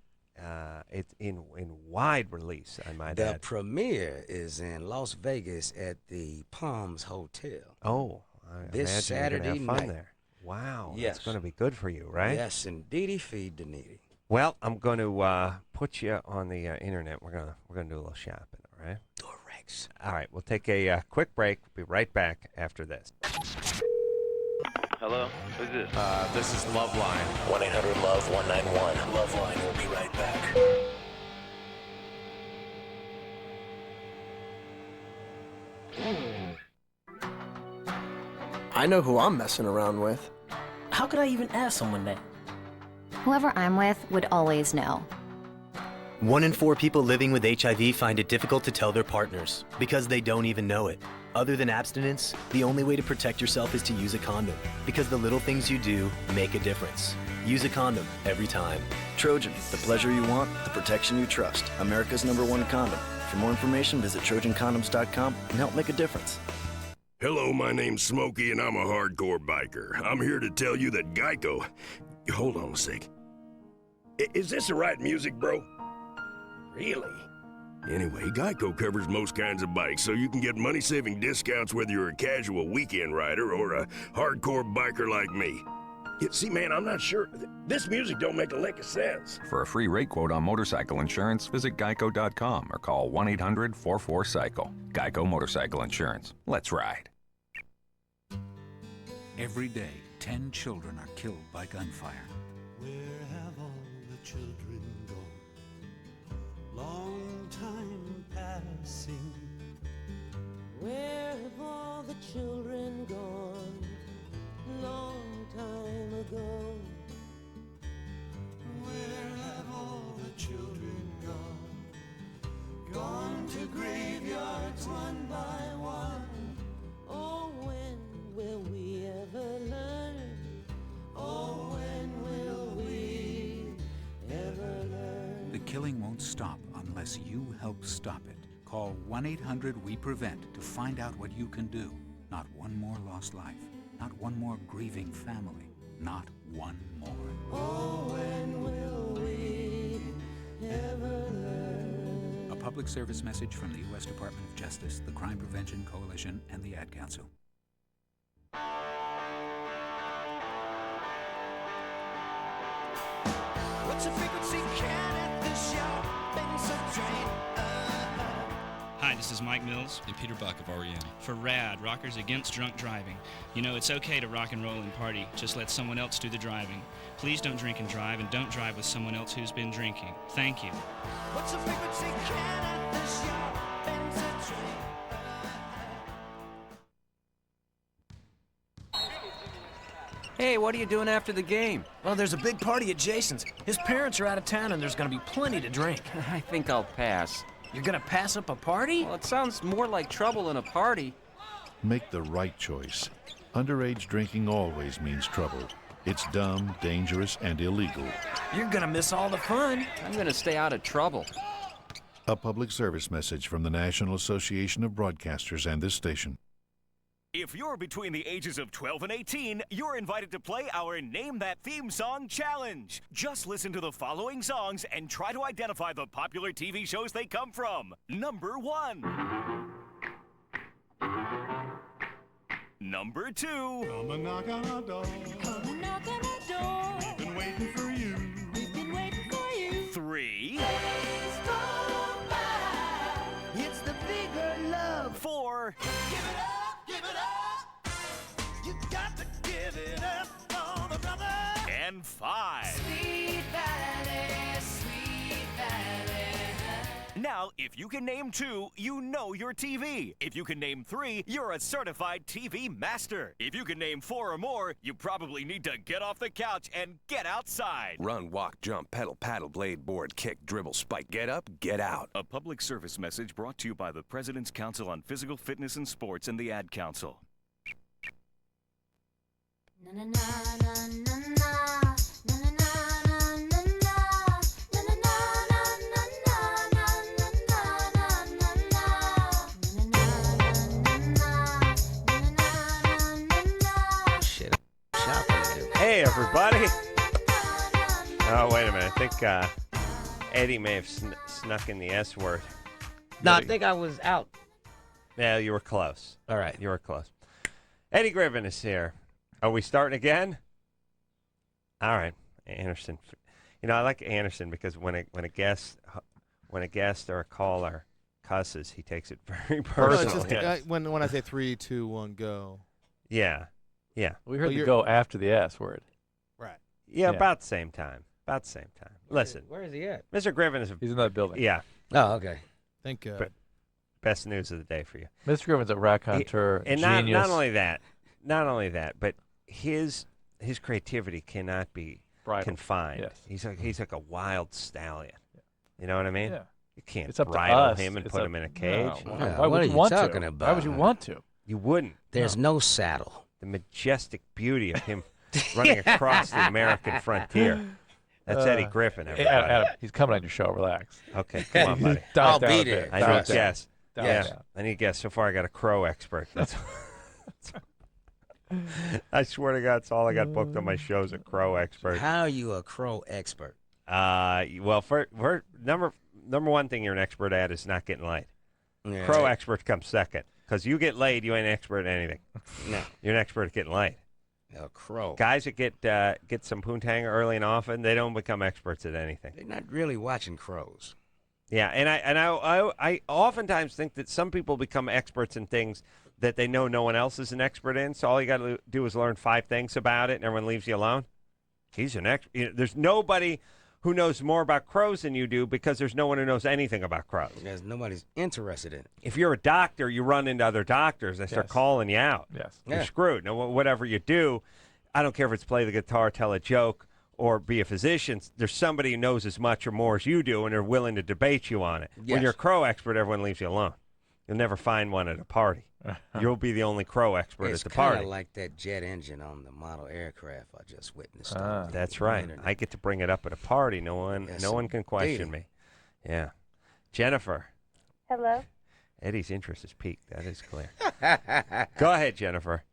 It's in wide release, I might add. The premiere is in Las Vegas at the Palms Hotel. Oh, this Saturday have fun night. There. Wow, Yes. That's going to be good for you, right? Yes, indeedy, feed the needy. Well, I'm going to put you on the internet. We're gonna do a little shopping, all right? Durex. All right, we'll take a quick break. We'll be right back after this. Hello, who's this? This is LoveLine. 1-800-LOVE-191. LoveLine will be right back. I know who I'm messing around with. How could I even ask someone that? Whoever I'm with would always know. 1 in 4 people living with HIV find it difficult to tell their partners because they don't even know it. Other than abstinence, the only way to protect yourself is to use a condom, because the little things you do make a difference. Use a condom every time. Trojan, the pleasure you want, the protection you trust. America's #1 condom. For more information, visit trojancondoms.com and help make a difference. Hello, my name's Smokey, and I'm a hardcore biker. I'm here to tell you that Geico... Hold on a sec. Is this the right music, bro? Really? Anyway, Geico covers most kinds of bikes, so you can get money-saving discounts whether you're a casual weekend rider or a hardcore biker like me. See, man, I'm not sure. This music don't make a lick of sense. For a free rate quote on motorcycle insurance, visit geico.com or call 1-800-44-CYCLE. Geico Motorcycle Insurance. Let's ride. Every day, 10 children are killed by gunfire. Where have all the children gone? Long time passing. Where have all the children gone? Long time ago. Where have all the children gone? Gone to graveyards one by one. Oh, when will we ever learn? Oh, when will we ever learn? The killing won't stop unless you help stop it. Call 1-800-WE-PREVENT to find out what you can do. Not one more lost life. Not one more grieving family. Not one more. Oh, when will we ever learn? A public service message from the U.S. Department of Justice, the Crime Prevention Coalition, and the Ad Council. What's the frequency count at the shop? Been so trained. Hi, this is Mike Mills and Peter Buck of REM. For RAD, Rockers Against Drunk Driving. You know, it's okay to rock and roll and party. Just let someone else do the driving. Please don't drink and drive, and don't drive with someone else who's been drinking. Thank you. What's the frequency count at the shop? Been so trained. Hey, what are you doing after the game? Well, there's a big party at Jason's. His parents are out of town and there's gonna be plenty to drink. I think I'll pass. You're gonna pass up a party? Well, it sounds more like trouble than a party. Make the right choice. Underage drinking always means trouble. It's dumb, dangerous, and illegal. You're gonna miss all the fun. I'm gonna stay out of trouble. A public service message from the National Association of Broadcasters and this station. If you're between the ages of 12 and 18, you're invited to play our Name That Theme Song Challenge. Just listen to the following songs and try to identify the popular TV shows they come from. Number 1. Number 2. Come and knock on our door. Come and knock on our door. We've been waiting for you. We've been waiting for you. 3. Please come by. It's the bigger love. 4. Give it up, give it up. You got to give it up for the brother. And 5. Sweet Valley, Sweet Valley. Now, if you can name 2, you know your TV. If you can name 3, you're a certified TV master. If you can name 4 or more, you probably need to get off the couch and get outside. Run, walk, jump, pedal, paddle, blade, board, kick, dribble, spike. Get up, get out. A public service message brought to you by the President's Council on Physical Fitness and Sports and the Ad Council. Na na na na na na. Hey, everybody. Oh, wait a minute. I think Eddie may have snuck in the S word. No, I think I was out. Yeah, you were close. All right. You were close. Eddie Griffin is here. Are we starting again? All right. Anderson. You know, I like Anderson because when a guest or a caller cusses, he takes it very personally. No, it's just, when I say 3, 2, 1, go. Yeah. Yeah. We heard the go after the S word. Right. Yeah, about the same time. Listen. Where is he at? Mr. Griffin is... He's in that building. Yeah. Oh, okay. Thank God. Best news of the day for you. Mr. Griffin's a raconteur, and genius. not only that, but his creativity cannot be confined. Yes. He's like a wild stallion. You know what I mean? Yeah. You can't It's up to bridle us. him and It's put up- him in a cage. No. Yeah, Why what would are you you want talking to? about? Why would you want to? You wouldn't. There's no saddle. The majestic beauty of him running across the American frontier. That's Eddie Griffin, everybody. Adam, he's coming on your show. Relax. Okay, come on, buddy. I'll be there. I need to guess. Down, Yeah, down. I need to guess. So far, I got a crow expert. That's I swear to God, that's all I got booked on my show is a crow expert. How are you a crow expert? Well, for number one thing you're an expert at is not getting laid. Yeah. Crow expert comes second. Because you get laid, you ain't an expert at anything. No. You're an expert at getting laid. A crow. Guys that get some poontang early and often, they don't become experts at anything. They're not really watching crows. Yeah, and I oftentimes think that some people become experts in things that they know no one else is an expert in. So all you got to do is learn 5 things about it, and everyone leaves you alone. He's an expert. You know, there's nobody who knows more about crows than you do because there's no one who knows anything about crows. Because nobody's interested in it. If you're a doctor, you run into other doctors. They start calling you out. Yes. You're screwed. Now, whatever you do, I don't care if it's play the guitar, tell a joke, or be a physician. There's somebody who knows as much or more as you do, and they're willing to debate you on it. Yes. When you're a crow expert, everyone leaves you alone. You'll never find one at a party. You'll be the only crow expert It's at the kind party. of like that jet engine on the model aircraft I just witnessed. That's right. I get to bring it up at a party. No one can question me. Yeah. Jennifer. Hello. Eddie's interest is piqued. That is clear. Go ahead, Jennifer.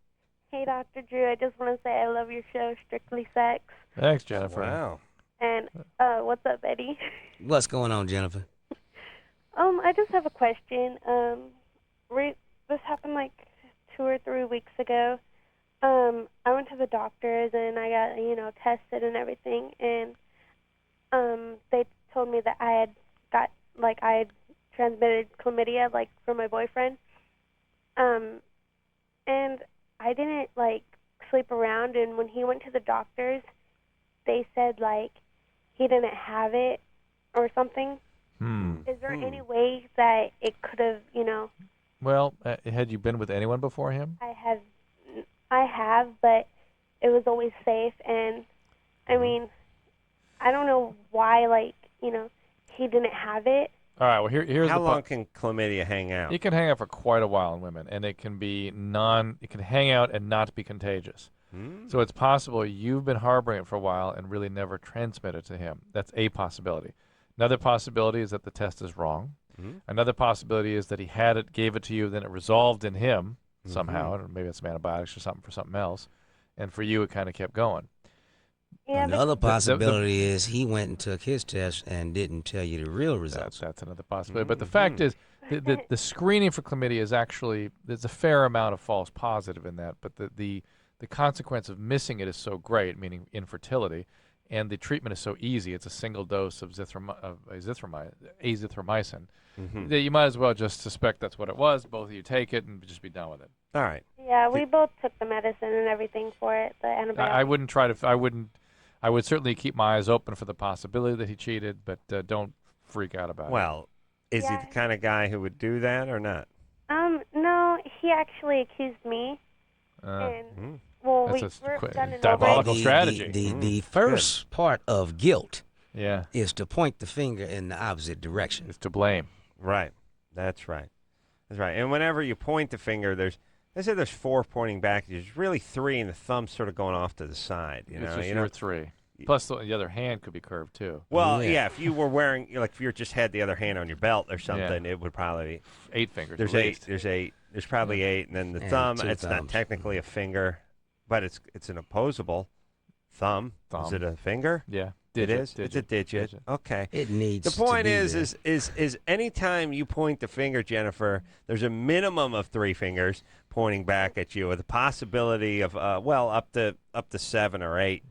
Hey, Dr. Drew. I just want to say I love your show, Strictly Sex. Thanks, Jennifer. Wow. And what's up, Eddie? What's going on, Jennifer? I just have a question. This happened like 2 or 3 weeks ago. I went to the doctors and I got, tested and everything, and they told me that I had transmitted chlamydia, from my boyfriend. And I didn't, sleep around, and when he went to the doctors, they said, he didn't have it or something. Is there any way that it could have, Well, had you been with anyone before him? I have, but it was always safe, and I mean, I don't know why, he didn't have it. All right. Well, here's How the long can chlamydia hang out? It can hang out for quite a while in women, and it can be It can hang out and not be contagious. So it's possible you've been harboring it for a while and really never transmitted to him. That's a possibility. Another possibility is that the test is wrong. Another possibility is that he had it, gave it to you, then it resolved in him somehow, or maybe it's some antibiotics or something for something else, and for you it kind of kept going. Yeah, And the other possibility is he went and took his test and didn't tell you the real results. That's another possibility. But the fact is, the screening for chlamydia is actually, there's a fair amount of false positive in that, but the consequence of missing it is so great, meaning infertility, and the treatment is so easy. It's a single dose of azithromycin. That you might as well just suspect that's what it was. Both of you take it and just be done with it. All right. Yeah, we both took the medicine and everything for it, the antibiotics. I wouldn't try to. I would certainly keep my eyes open for the possibility that he cheated, but don't freak out about it. Well, is he the kind of guy who would do that or not? No, he actually accused me. Well, that's we're done in diabolical strategy. The first part of guilt Yeah. is to point the finger in the opposite direction. Is to blame. Right. That's right. That's right. And whenever you point the finger, there's 4 pointing back. There's really 3, and the thumb's sort of going off to the side. You It's know, just your 3. Plus, the other hand could be curved too. Well, yeah. If you were wearing, like, if you just had the other hand on your belt or something, it would probably be 8 fingers. There's at 8. least. There's 8. There's probably 8, and then the And thumb. 2 It's not thumbs. technically a finger, but it's an opposable thumb. Is it a finger? Yeah. It Digit, is. It's a digit. Okay. It needs. The point to be is anytime you point the finger, Jennifer, there's a minimum of 3 fingers pointing back at you, with a possibility of up to 7 or 8.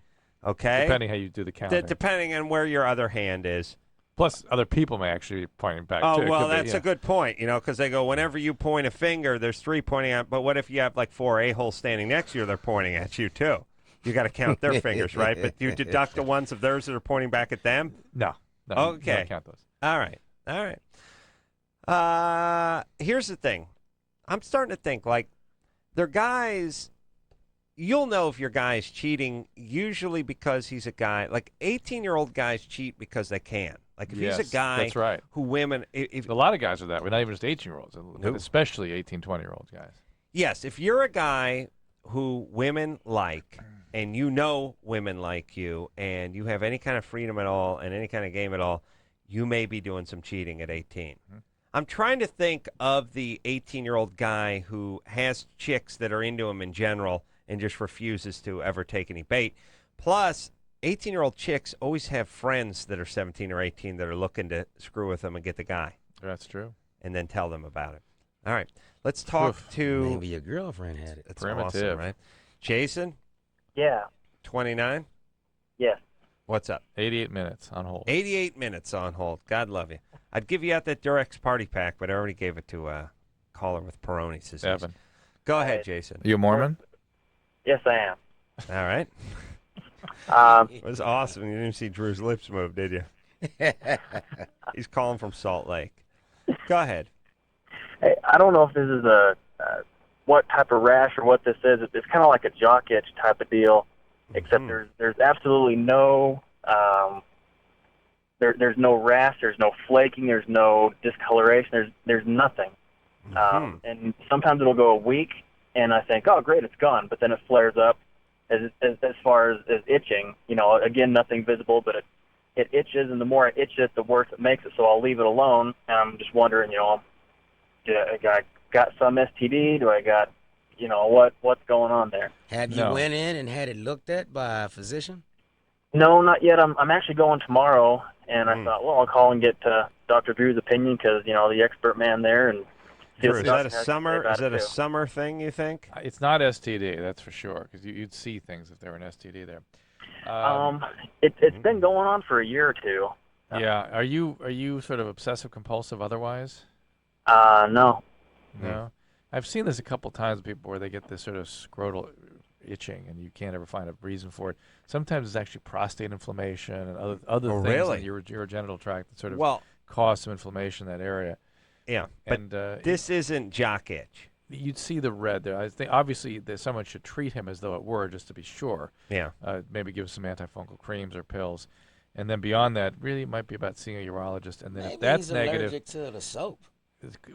Okay. Depending how you do the counting. Depending on where your other hand is. Plus, other people may actually be pointing back Oh, too. It well, could be, that's yeah. a good point, because they go, whenever you point a finger, there's 3 pointing out. But what if you have like 4 a-holes standing next to you? They're pointing at you too. You got to count their fingers, right? But do you deduct the ones of theirs that are pointing back at them? No. Okay. Don't count those. All right. Here's the thing. I'm starting to think, like, they're guys. You'll know if your guy is cheating usually because he's a guy. Like, 18-year-old guys cheat because they can. Like, if he's a guy that's right. who women. If a lot of guys are that way, not even just 18-year-olds, but especially 18, 20-year-old guys. Yes, if you're a guy who women like, and you know women like you, and you have any kind of freedom at all and any kind of game at all, you may be doing some cheating at 18. I'm trying to think of the 18-year-old guy who has chicks that are into him in general and just refuses to ever take any bait. Plus, 18-year-old chicks always have friends that are 17 or 18 that are looking to screw with them and get the guy. That's true. And then tell them about it. All right. Let's talk to... Maybe your girlfriend had it. That's Primitive. awesome, right? Jason? Yeah. 29? Yes. What's up? 88 minutes on hold. 88 minutes on hold. God love you. I'd give you out that Durex party pack, but I already gave it to a caller with Peyronie's disease. Evan. Go ahead, Jason. Are you a Mormon? Yes, I am. All right. It was awesome. You didn't see Drew's lips move, did you? He's calling from Salt Lake. Go ahead. Hey, I don't know if this is what type of rash or what this is. It's kind of like a jock itch type of deal, except there's absolutely no there's no rash, there's no flaking, there's no discoloration, there's nothing. And sometimes it'll go a week, and I think, oh great, it's gone, but then it flares up. As far as itching, again, nothing visible, but it itches, and the more it itches, the worse it makes it. So I'll leave it alone, and I'm just wondering, do I got some STD? Do I got, what's going on there? Have you went in and had it looked at by a physician? No, not yet. I'm actually going tomorrow, and I thought, well, I'll call and get Dr. Drew's opinion because, the expert man there. And Drew, is that a summer thing, you think? It's not STD, that's for sure, because you'd see things if there were an STD there. It's been going on for a year or two. Yeah. Are you sort of obsessive compulsive otherwise? No. No. I've seen this a couple times with people where they get this sort of scrotal itching and you can't ever find a reason for it. Sometimes it's actually prostate inflammation and other things in your urogenital tract that sort of cause some inflammation in that area. Yeah, and this isn't jock itch. You'd see the red there. I think obviously someone should treat him as though it were, just to be sure. Yeah. Maybe give some antifungal creams or pills, and then beyond that, really it might be about seeing a urologist. And then Maybe if that's he's negative, allergic to the soap.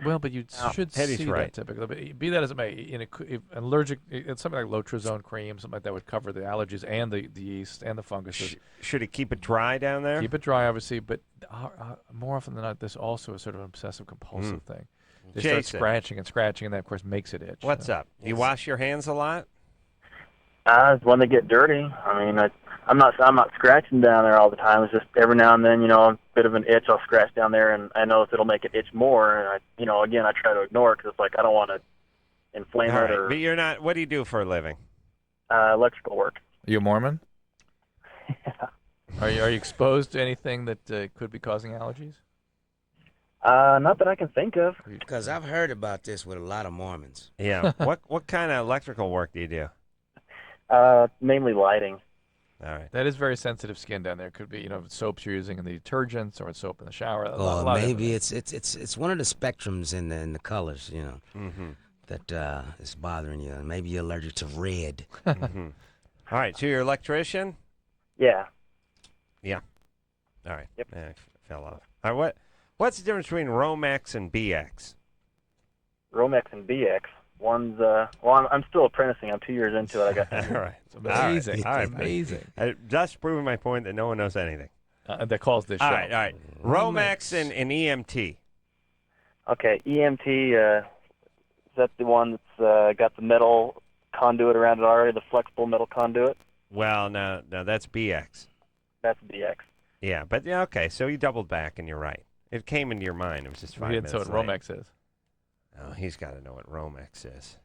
Well, but you should see that typically. But be that as it may, if allergic, it's something like Lotrazone cream, something like that would cover the allergies and the yeast and the funguses. Should it keep it dry down there? Keep it dry, obviously, but more often than not, this also is sort of an obsessive compulsive thing. They start scratching, and that, of course, makes it itch. What's up? You wash your hands a lot? When they get dirty. I mean, I'm not scratching down there all the time. It's just every now and then, a bit of an itch. I'll scratch down there, and I notice it'll make it itch more. And again, I try to ignore it because it's like I don't want to inflame All it. right, but you're not. What do you do for a living? Electrical work. Are you a Mormon? Yeah. Are you exposed to anything that could be causing allergies? Not that I can think of. Because I've heard about this with a lot of Mormons. Yeah. What kind of electrical work do you do? Mainly lighting. All right. That is very sensitive skin down there. Could be, soaps you're using in the detergents or soap in the shower. A lot of maybe it's one of the spectrums in the colors, that is bothering you. Maybe you're allergic to red. Mm-hmm. All right. So you're an electrician? Yeah. Yeah. All right. Yep. I fell off. All right. What's the difference between Romex and BX? Romex and BX. One's I'm still apprenticing. I'm 2 years into it. I got. All right. It's amazing. All right. It's amazing. Just proving my point that no one knows anything. That calls this show. All right. Romex and EMT. Okay, EMT. Is that the one that's got the metal conduit around it already? The flexible metal conduit. Well, no, that's BX. That's BX. Yeah, but yeah, okay. So you doubled back, and you're right. It came into your mind. It was just 5 minutes. So what late. Romex is. Oh, he's got to know what Romex is.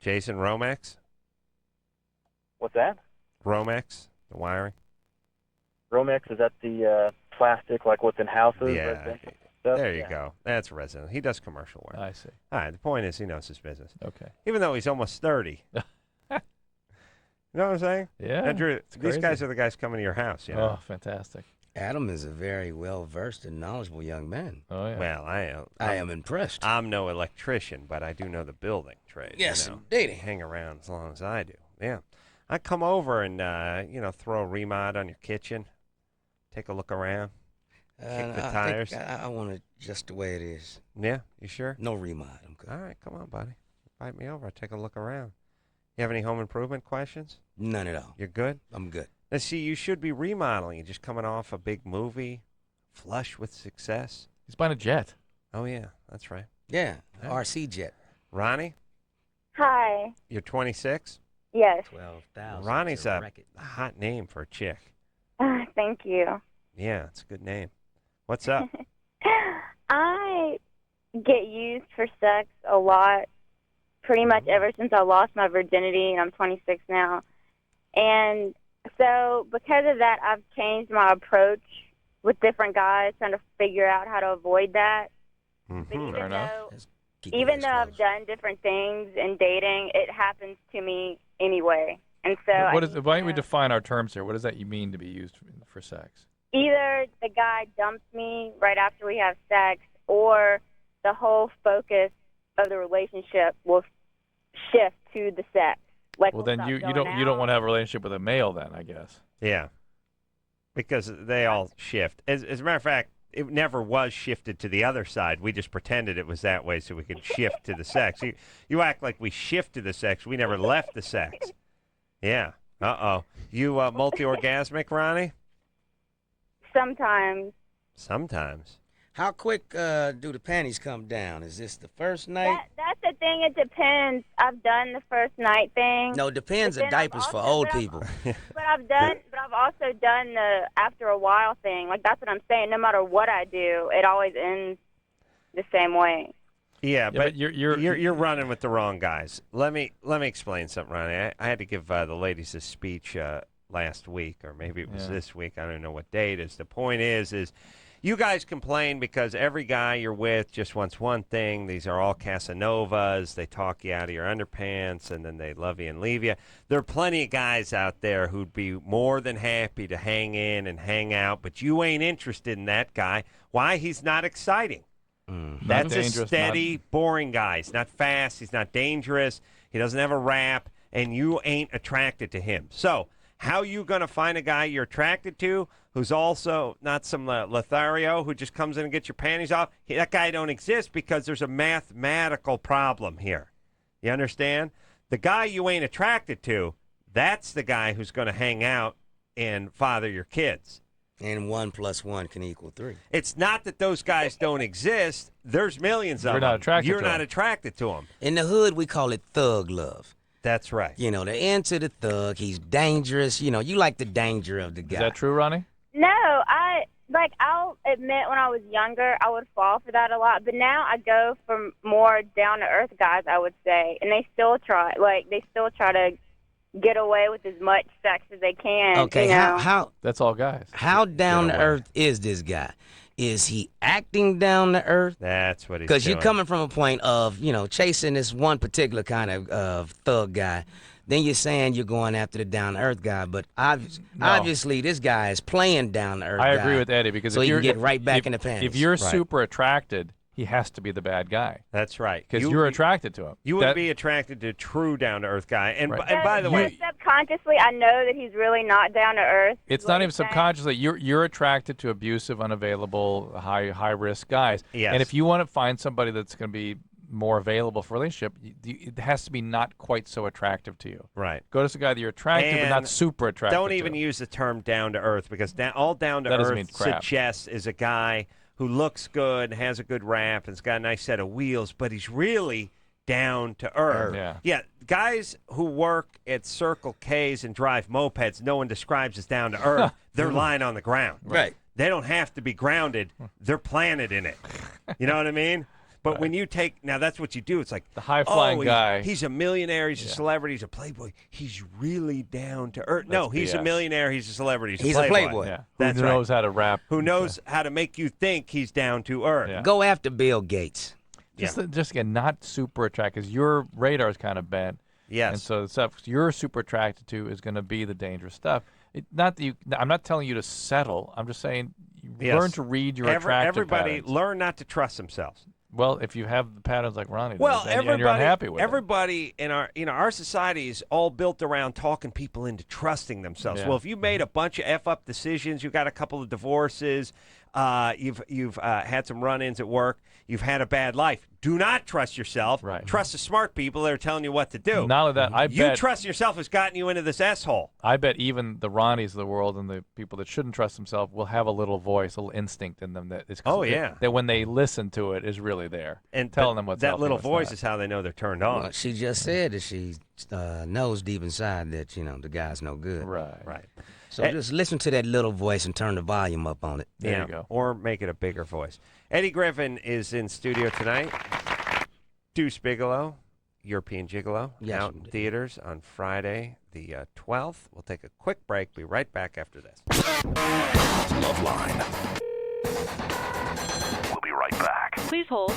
Jason, Romex? What's that? Romex, the wiring. Romex, is that the plastic like what's in houses? Yeah. Stuff? There you go. That's resident. He does commercial work. I see. All right. The point is, he knows his business. Okay. Even though he's almost 30. You know what I'm saying? Yeah. Andrew, these crazy. guys are the guys coming to your house. Oh, fantastic. Adam is a very well-versed and knowledgeable young man. Oh, yeah. Well, I am impressed. I'm no electrician, but I do know the building trade. Yes, indeed. Hang around as long as I do. Yeah. I come over and, throw a remod on your kitchen, take a look around, kick the tires. I want it just the way it is. Yeah, you sure? No remod. I'm good. All right, come on, buddy. Invite me over. I'll take a look around. You have any home improvement questions? None at all. You're good? I'm good. Now, see, you should be remodeling. You're just coming off a big movie, flush with success. He's buying a jet. Oh, yeah, that's right. Yeah, RC jet. Ronnie, Hi. you're 26? Yes. 12,000. Ronnie's a hot name for a chick. Thank you. Yeah, it's a good name. What's up? I get used for sex a lot, pretty much ever since I lost my virginity, and I'm 26 now. And so because of that, I've changed my approach with different guys, trying to figure out how to avoid that. But even though I've done different things in dating, it happens to me anyway. And so why don't we define our terms here? What does that mean to be used for sex? Either the guy dumps me right after we have sex, or the whole focus of the relationship will shift to the sex. Like, well, then you don't want to have a relationship with a male, then, I guess. Yeah, because they all shift. As a matter of fact, it never was shifted to the other side. We just pretended it was that way so we could shift to the sex. You act like we shift to the sex. We never left the sex. Yeah. Uh-oh. You multi-orgasmic, Ronnie? Sometimes. Sometimes. How quick do the panties come down? Is this the first night? That's the thing. It depends. I've done the first night thing. No, depends are diapers for old people. But I've also done the after a while thing. Like, that's what I'm saying. No matter what I do, it always ends the same way. Yeah, but you're running with the wrong guys. Let me explain something, Ronnie. I had to give the ladies a speech last week, or maybe it was this week. I don't know what day it is. The point is you guys complain because every guy you're with just wants one thing. These are all Casanovas. They talk you out of your underpants, and then they love you and leave you. There are plenty of guys out there who'd be more than happy to hang in and hang out, but you ain't interested in that guy. Why? He's not exciting. That's a steady, boring guy. He's not fast. He's not dangerous. He doesn't have a rap, and you ain't attracted to him. So how you going to find a guy you're attracted to who's also not some Lothario who just comes in and gets your panties off? That guy don't exist because there's a mathematical problem here. You understand? The guy you ain't attracted to, that's the guy who's going to hang out and father your kids. And 1 + 1 can equal 3. It's not that those guys don't exist. There's millions of them. You're not attracted You're to not them. attracted to them. In the hood, we call it thug love. That's right. You know, the into the thug. He's dangerous. You know, you like the danger of the guy. Is that true, Ronnie? No, I'll admit when I was younger, I would fall for that a lot. But now I go for more down-to-earth guys, I would say. And they still try to get away with as much sex as they can. Okay, you know? how That's all guys. How down to earth is this guy? Is he acting down to earth? That's what he's doing. Because you're coming from a point of, you know, chasing this one particular kind of thug guy. Then you're saying you're going after the down to earth guy, but obviously this guy is playing down to earth. I agree with Eddie because so if he you're can get right back in the pants. If you're super attracted, he has to be the bad guy. That's right. Because you're attracted to him. You wouldn't be attracted to a true down-to-earth guy. And, and by the way... Subconsciously, I know that he's really not down to earth. It's not even subconsciously. You're attracted to abusive, unavailable, high-risk guys. Yes. And if you want to find somebody that's going to be more available for a relationship, it has to be not quite so attractive to you. Right. Go to some guy that you're attracted but not super attracted Don't even use the term down-to-earth because all down-to-earth suggests is a guy who looks good, has a good rap, and's got a nice set of wheels, but he's really down to earth. Yeah, guys who work at Circle K's and drive mopeds, no one describes as down to earth. They're lying on the ground. Right. They don't have to be grounded. They're planted in it. You know what I mean? But when you take, now that's what you do. It's like the high-flying guy. He's a millionaire. He's a celebrity. He's a playboy. He's really down to earth. No, he's a millionaire. He's a celebrity. He's a playboy. Yeah. That's Who knows how to rap. Who knows how to make you think he's down to earth. Yeah. Go after Bill Gates. Just again, not super attracted because your radar is kind of bent. Yes. And so the stuff you're super attracted to is going to be the dangerous stuff. Not that I'm not telling you to settle. I'm just saying learn to read your attractive Everybody patterns. learn not to trust themselves. Well, if you have the patterns like Ronnie Well, does, and you're unhappy with everybody in our society is all built around talking people into trusting themselves. Yeah. Well, if you made a bunch of f-up decisions, you got a couple of divorces, you've had some run-ins at work, you've had a bad life. Do not trust yourself. Right. Trust the smart people that are telling you what to do. Not only that, you trust yourself has gotten you into this S-hole. I bet even the Ronnies of the world and the people that shouldn't trust themselves will have a little voice, a little instinct in them that is that when they listen to it is really there and telling them what's that healthy, little what's voice not. is how they know they're turned on. Well, she just said that she knows deep inside that the guy's no good. Right. So just listen to that little voice and turn the volume up on it. There you go. Or make it a bigger voice. Eddie Griffin is in studio tonight. Deuce Bigelow, European Gigolo, out in theaters on Friday the 12th. We'll take a quick break. Be right back after this. LoveLine. We'll be right back. Please hold.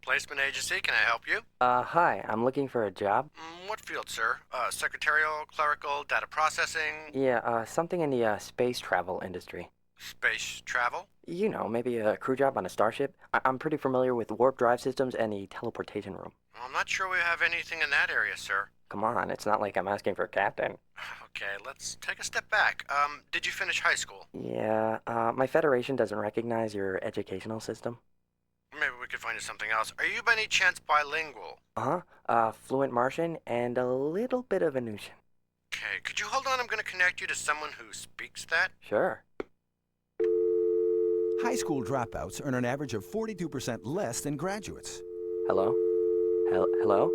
Placement agency, can I help you? Hi, I'm looking for a job. What field, sir? Secretarial, clerical, data processing? Yeah, something in the space travel industry. Space travel? You know, maybe a crew job on a starship. I'm pretty familiar with warp drive systems and the teleportation room. I'm not sure we have anything in that area, sir. Come on, it's not like I'm asking for a captain. Okay, let's take a step back. Did you finish high school? Yeah, my federation doesn't recognize your educational system. Maybe we could find you something else. Are you by any chance bilingual? Fluent Martian and a little bit of Venusian. Okay, could you hold on? I'm going to connect you to someone who speaks that. Sure. High school dropouts earn an average of 42% less than graduates. Hello? Hello?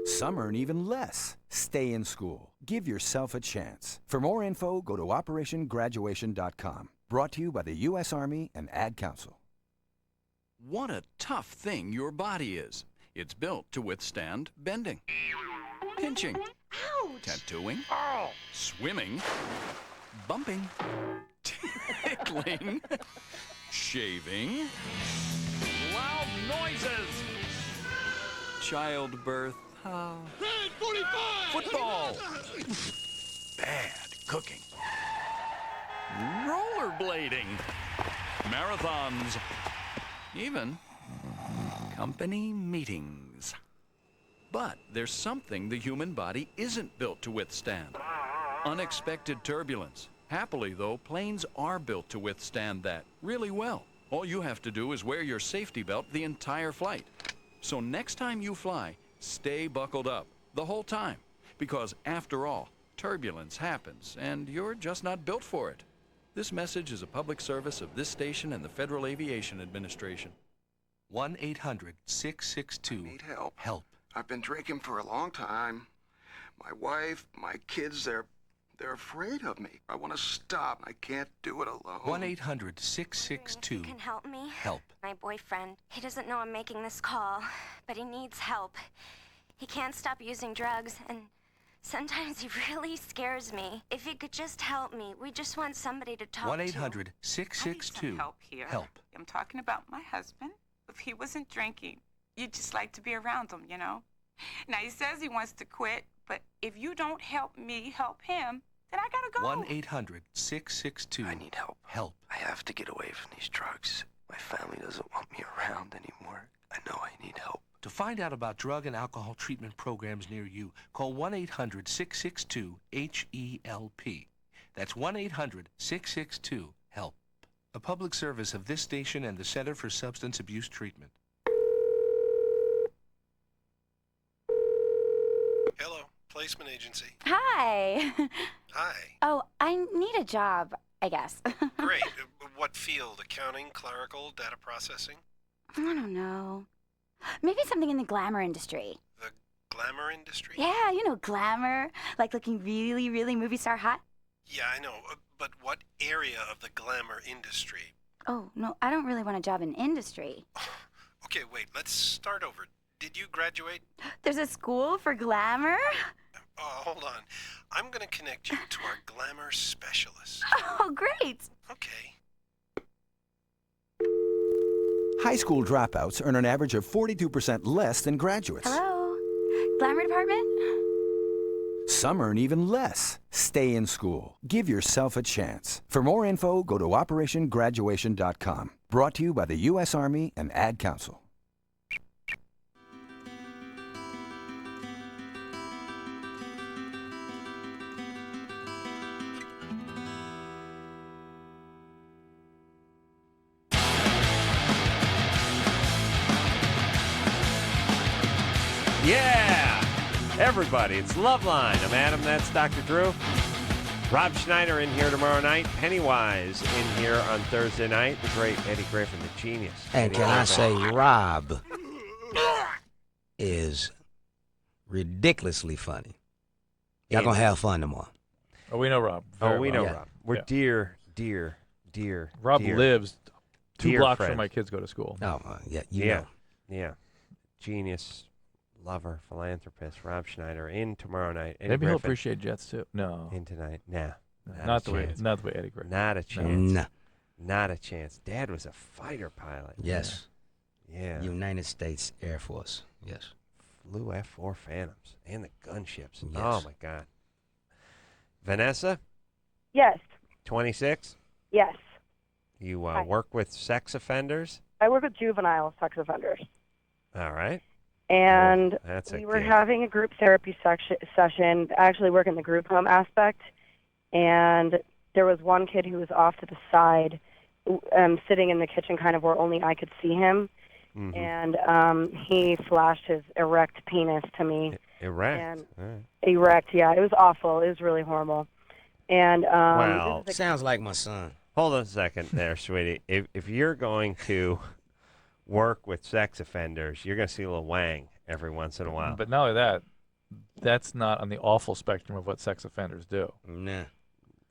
Some earn even less. Stay in school. Give yourself a chance. For more info, go to OperationGraduation.com. Brought to you by the U.S. Army and Ad Council. What a tough thing your body is. It's built to withstand bending, pinching, tattooing, swimming, bumping, tickling, shaving, loud noises, childbirth, football, bad cooking, rollerblading, marathons, even company meetings. But there's something the human body isn't built to withstand. Unexpected turbulence. Happily, though, planes are built to withstand that really well. All you have to do is wear your safety belt the entire flight. So next time you fly, stay buckled up the whole time. Because after all, turbulence happens, and you're just not built for it. This message is a public service of this station and the Federal Aviation Administration. 1-800-662. Need help. Help. I've been drinking for a long time. My wife, my kids, they're afraid of me. I want to stop. I can't do it alone. 1-800-662. You can help me? Help. My boyfriend, he doesn't know I'm making this call, but he needs help. He can't stop using drugs, and sometimes he really scares me. If you could just help me, we just want somebody to talk to. 1-800-662. Help here. Help. I'm talking about my husband. If he wasn't drinking, you'd just like to be around him, you know? Now, he says he wants to quit, but if you don't help me help him, then I gotta go. 1-800-662. I need help. Help. I have to get away from these drugs. My family doesn't want me around anymore. I know I need help. To find out about drug and alcohol treatment programs near you, call 1-800-662-HELP. That's 1-800-662-HELP. A public service of this station and the Center for Substance Abuse Treatment. Hello, placement agency. Hi. Hi. Oh, I need a job, I guess. Great. What field? Accounting, clerical, data processing? I don't know. Maybe something in the glamour industry. The glamour industry? Yeah, you know, glamour. Like looking really, really movie star hot. Yeah, I know. But what area of the glamour industry? Oh, no, I don't really want a job in industry. Okay, wait, let's start over. Did you graduate? There's a school for glamour? Oh, hold on. I'm going to connect you to our glamour specialist. Oh, great. Okay. High school dropouts earn an average of 42% less than graduates. Hello? Glamour department? Some earn even less. Stay in school. Give yourself a chance. For more info, go to OperationGraduation.com. Brought to you by the U.S. Army and Ad Council. Yeah! Everybody, it's LoveLine. I'm Adam, that's Dr. Drew. Rob Schneider in here tomorrow night. Pennywise in here on Thursday night. The great Eddie Griffin, the genius. And can I say, Rob is ridiculously funny. Y'all gonna have fun tomorrow. Oh, we know Rob. Oh, we know well. Rob. We're dear. Rob lives 2 blocks friend. where my kids go to school. Oh, yeah, you Yeah. know. Yeah. Genius, lover, philanthropist, Rob Schneider in tomorrow night. Eddie Maybe he'll Griffin appreciate Jets too. No. in tonight. Nah. Not the way Eddie Griffin. Not a chance. No. Not a chance. Dad was a fighter pilot. Yes. Yeah. United States Air Force. Yes. Flew F-4 Phantoms and the gunships. Yes. Oh, my God. Vanessa, Yes. 26. Yes. You Hi. work with sex offenders. I work with juvenile sex offenders. All right. And That's a we were gig. having a group therapy session, actually working the group home aspect. And there was one kid who was off to the side, sitting in the kitchen kind of where only I could see him. Mhm. And he flashed his erect penis to me. Erect. And All right. erect, yeah. It was awful. It was really horrible. And Well, this is Sounds like my son. Hold on a second there, sweetie. If you're going to work with sex offenders, you're going to see a little wang every once in a while. But not only that, that's not on the awful spectrum of what sex offenders do. Nah.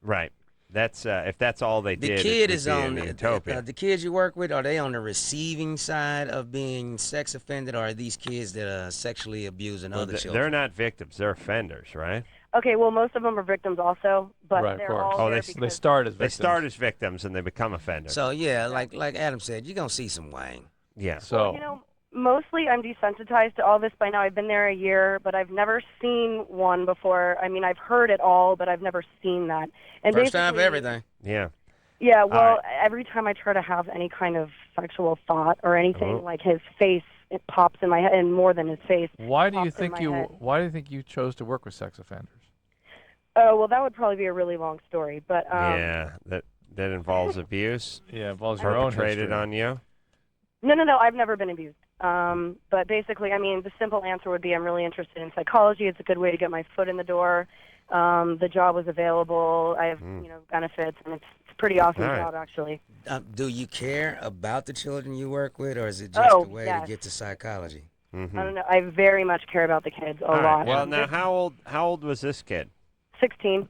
Right. That's if that's all they The did. kid it is would be on an utopia. the kids you work with. Are they on the receiving side of being sex offended, or are these kids that are sexually abusing Well, other children? they're not victims; they're offenders, right? okay, well, most of them are victims also, but Right, of they're course. all Oh, there they because start as They victims. start as victims and they become offenders. So yeah, like Adam said, you're gonna see some wang. Yeah. So you know, mostly I'm desensitized to all this by now. I've been there a year, but I've never seen one before. I mean, I've heard it all, but I've never seen that. And First time for basically- everything. Yeah. Yeah, well, right. every time I try to have any kind of sexual thought or anything, Oh. like his face, it pops in my head, and more than his face. why do you pops in think my you head. why do you think you chose to work with sex offenders? Oh, well, that would probably be a really long story, but Yeah. That involves abuse. Yeah, it involves your own Perpetrated history. on you. No, I've never been abused. But basically, I mean, the simple answer would be I'm really interested in psychology. It's a good way to get my foot in the door. The job was available. I have, benefits, and it's a pretty awesome All right. job, actually. Do you care about the children you work with, or is it just a way to get to psychology? I don't know. I very much care about the kids a All right. lot. Well, now how old was this kid? 16.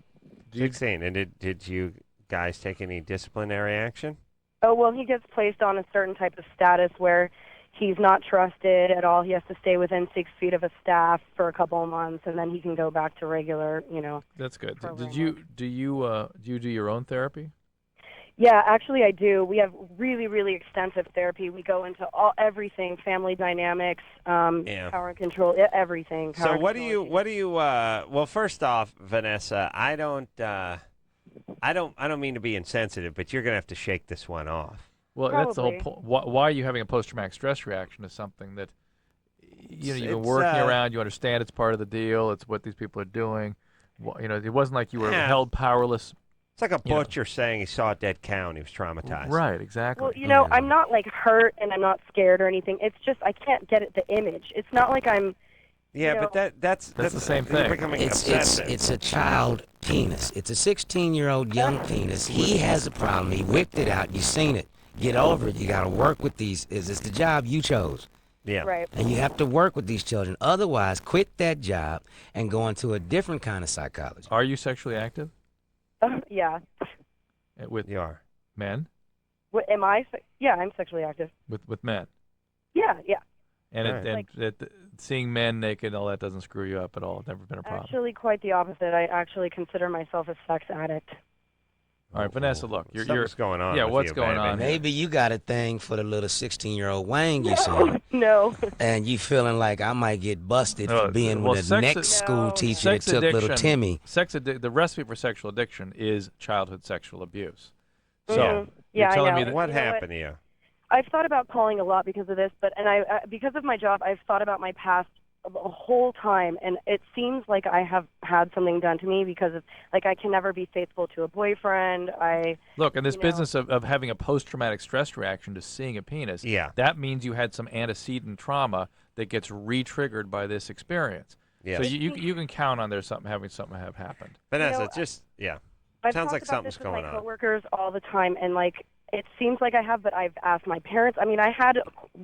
16. And did you guys take any disciplinary action? Oh, well, he gets placed on a certain type of status where he's not trusted at all. He has to stay within 6 feet of a staff for a couple of months, and then he can go back to regular, That's good. Do you do your own therapy? Yeah, actually I do. We have really, really extensive therapy. We go into everything, family dynamics, power and control, everything. So what do you well, first off, Vanessa, I don't mean to be insensitive, but you're going to have to shake this one off. Well, that's the whole point. Why are you having a post-traumatic stress reaction to something that you've been working around, you understand it's part of the deal, it's what these people are doing. It wasn't like you were held powerless. It's like a butcher saying he saw a dead cow and he was traumatized. Right, exactly. Well, I'm not like hurt and I'm not scared or anything. It's just I can't get the image. It's not like I'm. Yeah, but that's the same thing. Becoming It's a child penis. It's a 16-year-old young penis. He has a problem. He whipped it out. You've seen it. Get over it. You got to work with these. It's the job you chose. Yeah. Right. And you have to work with these children. Otherwise, quit that job and go into a different kind of psychology. Are you sexually active? Yeah. With men? What, am I? Yeah, I'm sexually active. With men? Yeah. And seeing men naked and all that doesn't screw you up at all. It's never been a problem. Actually, quite the opposite. I actually consider myself a sex addict. All right, Vanessa, look, something's going on. Yeah, with what's you, going baby. on? Maybe you got a thing for the little 16-year-old Wang you seen. No. And you feeling like I might get busted for being with the next school teacher that took little Timmy. The recipe for sexual addiction is childhood sexual abuse. So Mhm. you're Yeah, telling I me know. that What You know happened to you? I've thought about calling a lot because of this, because of my job, I've thought about my past the whole time, and it seems like I have had something done to me because of, like, I can never be faithful to a boyfriend. Look, in this business of having a post-traumatic stress reaction to seeing a penis, that means you had some antecedent trauma that gets re-triggered by this experience. Yes. So you can count on having something have happened. Vanessa, I've sounds talked like about something's this going with my on. coworkers all the time, and like it seems like I have, but I've asked my parents. I mean, I had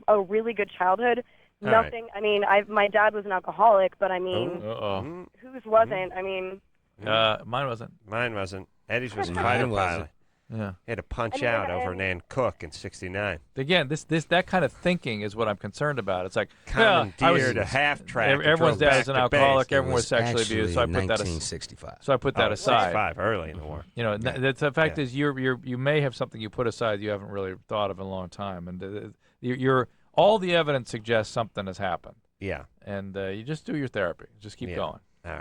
a really good childhood. All right. Nothing. I mean, my dad was an alcoholic, but I mean, Uh-oh. whose wasn't? I mean, Mine wasn't. Mine wasn't. Eddie's was a Mine fighter wasn't. pilot. Yeah. He had to punch I mean, out over Nan Cook in '69. Again, that kind of thinking is what I'm concerned about. It's like Commandeered a half-track. Everyone's drove dad back is an to alcoholic. base. Everyone was sexually abused. So I put that. 1965. So I put that aside. 65, early in the war. You know, the fact is, you may have something you put aside you haven't really thought of in a long time, and all the evidence suggests something has happened. Yeah. And you just do your therapy. Just keep going. All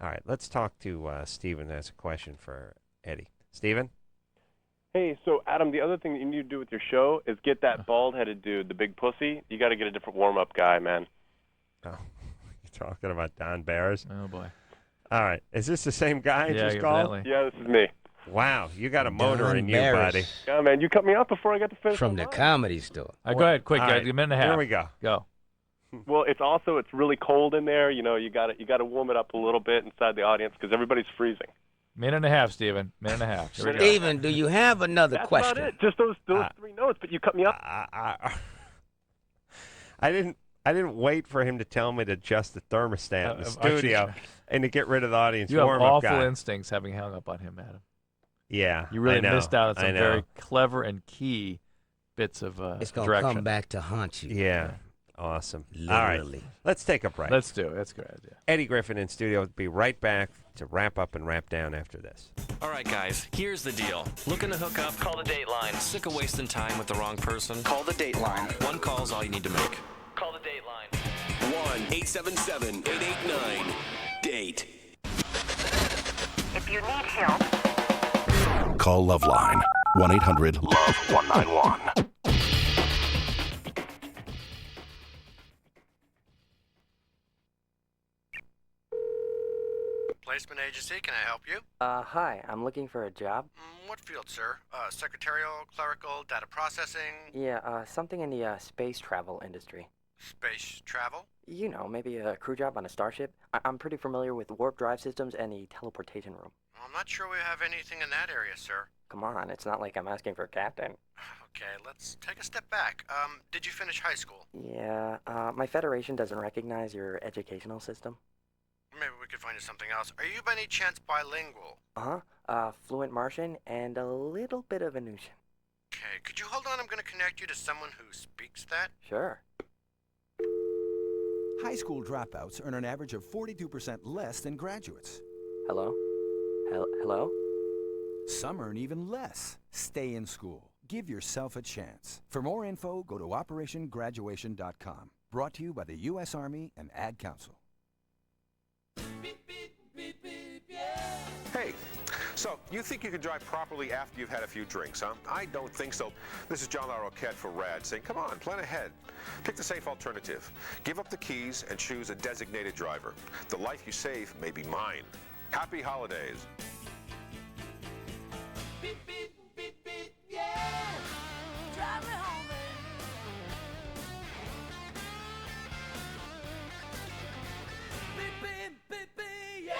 right. Let's talk to Stephen. That's a question for Eddie. Stephen? Hey, so Adam, the other thing that you need to do with your show is get that bald-headed dude, the big pussy. You got to get a different warm-up guy, man. Oh, you're talking about Don Barris? Oh, boy. All right. Is this the same guy Yeah, just called? evidently. Yeah, this is me. Wow, you got a motor Don in you, Barris. buddy. Yeah, man, you cut me off before I got to finish. From the comedy store. Go ahead, quick. All You right, got a minute and a half. Here we go. Go. Well, it's really cold in there. You know, you got to warm it up a little bit inside the audience because everybody's freezing. Minute and a half, Stephen. Minute and a half. Here we go. Stephen, do you have another That's question? about it. Just those three notes, but you cut me off. I didn't wait for him to tell me to adjust the thermostat in the studio and to get rid of the audience You have warm-up awful guy. instincts having hung up on him, Adam. Yeah, You really I know, missed out on I some know. very clever and key bits of It's going to direction. come back to haunt you. Yeah. Awesome. All Literally. right. Let's take a break. Let's do it. That's a good idea. Eddie Griffin in studio. Will be right back to wrap up and wrap down after this. All right, guys, here's the deal. Looking to hook up? Call the Dateline. Sick of wasting time with the wrong person? Call the Dateline. One call's all you need to make. Call the Dateline. 1-877-889-DATE. If you need help, Call LoveLine. 1-800-LOVE-191. Placement agency, can I help you? Hi, I'm looking for a job. What field, sir? Secretarial, clerical, data processing? Yeah, something in the space travel industry. Space travel? You know, maybe a crew job on a starship. I'm pretty familiar with warp drive systems and the teleportation room. Well, I'm not sure we have anything in that area, sir. Come on, it's not like I'm asking for a captain. Okay, let's take a step back. Did you finish high school? Yeah, my federation doesn't recognize your educational system. Maybe we could find you something else. Are you by any chance bilingual? Fluent Martian and a little bit of Venusian. Okay, could you hold on? I'm going to connect you to someone who speaks that. Sure. High school dropouts earn an average of 42% less than graduates. Hello? Hello? Some earn even less. Stay in school. Give yourself a chance. For more info, go to operationgraduation.com. Brought to you by the U.S. Army and Ad Council. Hey, so you think you can drive properly after you've had a few drinks, huh? I don't think so. This is John LaRoquette for RAD saying, come on, plan ahead. Pick the safe alternative. Give up the keys and choose a designated driver. The life you save may be mine. Happy holidays. Beep, beep, beep, beep, yeah. Drive me home, baby. Beep, beep, beep, beep, yeah.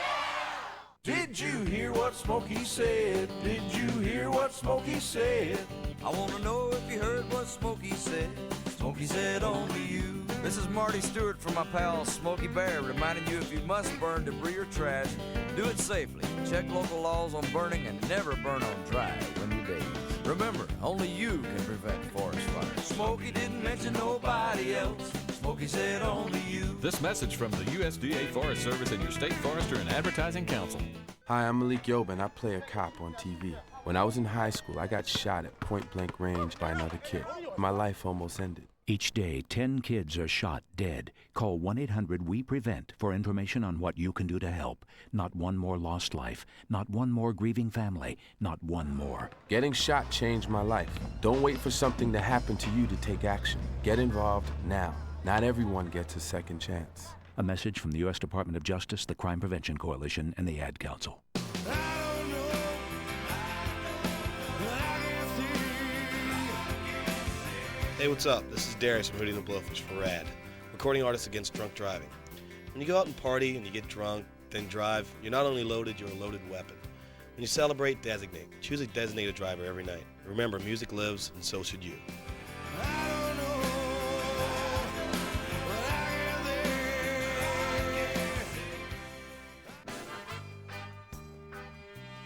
Did you hear what Smokey said? Did you hear what Smokey said? I want to know if you heard what Smokey said. Smokey said only you. This is Marty Stewart from my pal Smokey Bear, reminding you if you must burn debris or trash, do it safely. Check local laws on burning and never burn on dry when you days. Remember, only you can prevent forest fires. Smokey didn't mention nobody else. Smokey said only you. This message from the USDA Forest Service and your state forester and advertising council. Hi, I'm Malik Yoba, I play a cop on TV. When I was in high school, I got shot at point-blank range by another kid. My life almost ended. Each day, 10 kids are shot dead. Call 1-800-WE-PREVENT for information on what you can do to help. Not one more lost life. Not one more grieving family. Not one more. Getting shot changed my life. Don't wait for something to happen to you to take action. Get involved now. Not everyone gets a second chance. A message from the U.S. Department of Justice, the Crime Prevention Coalition, and the Ad Council. Hey, what's up? This is Darius from Hootie and the Blowfish for RAD, recording artists against drunk driving. When you go out and party and you get drunk, then drive, you're not only loaded, you're a loaded weapon. When you celebrate, designate. Choose a designated driver every night. Remember, music lives, and so should you.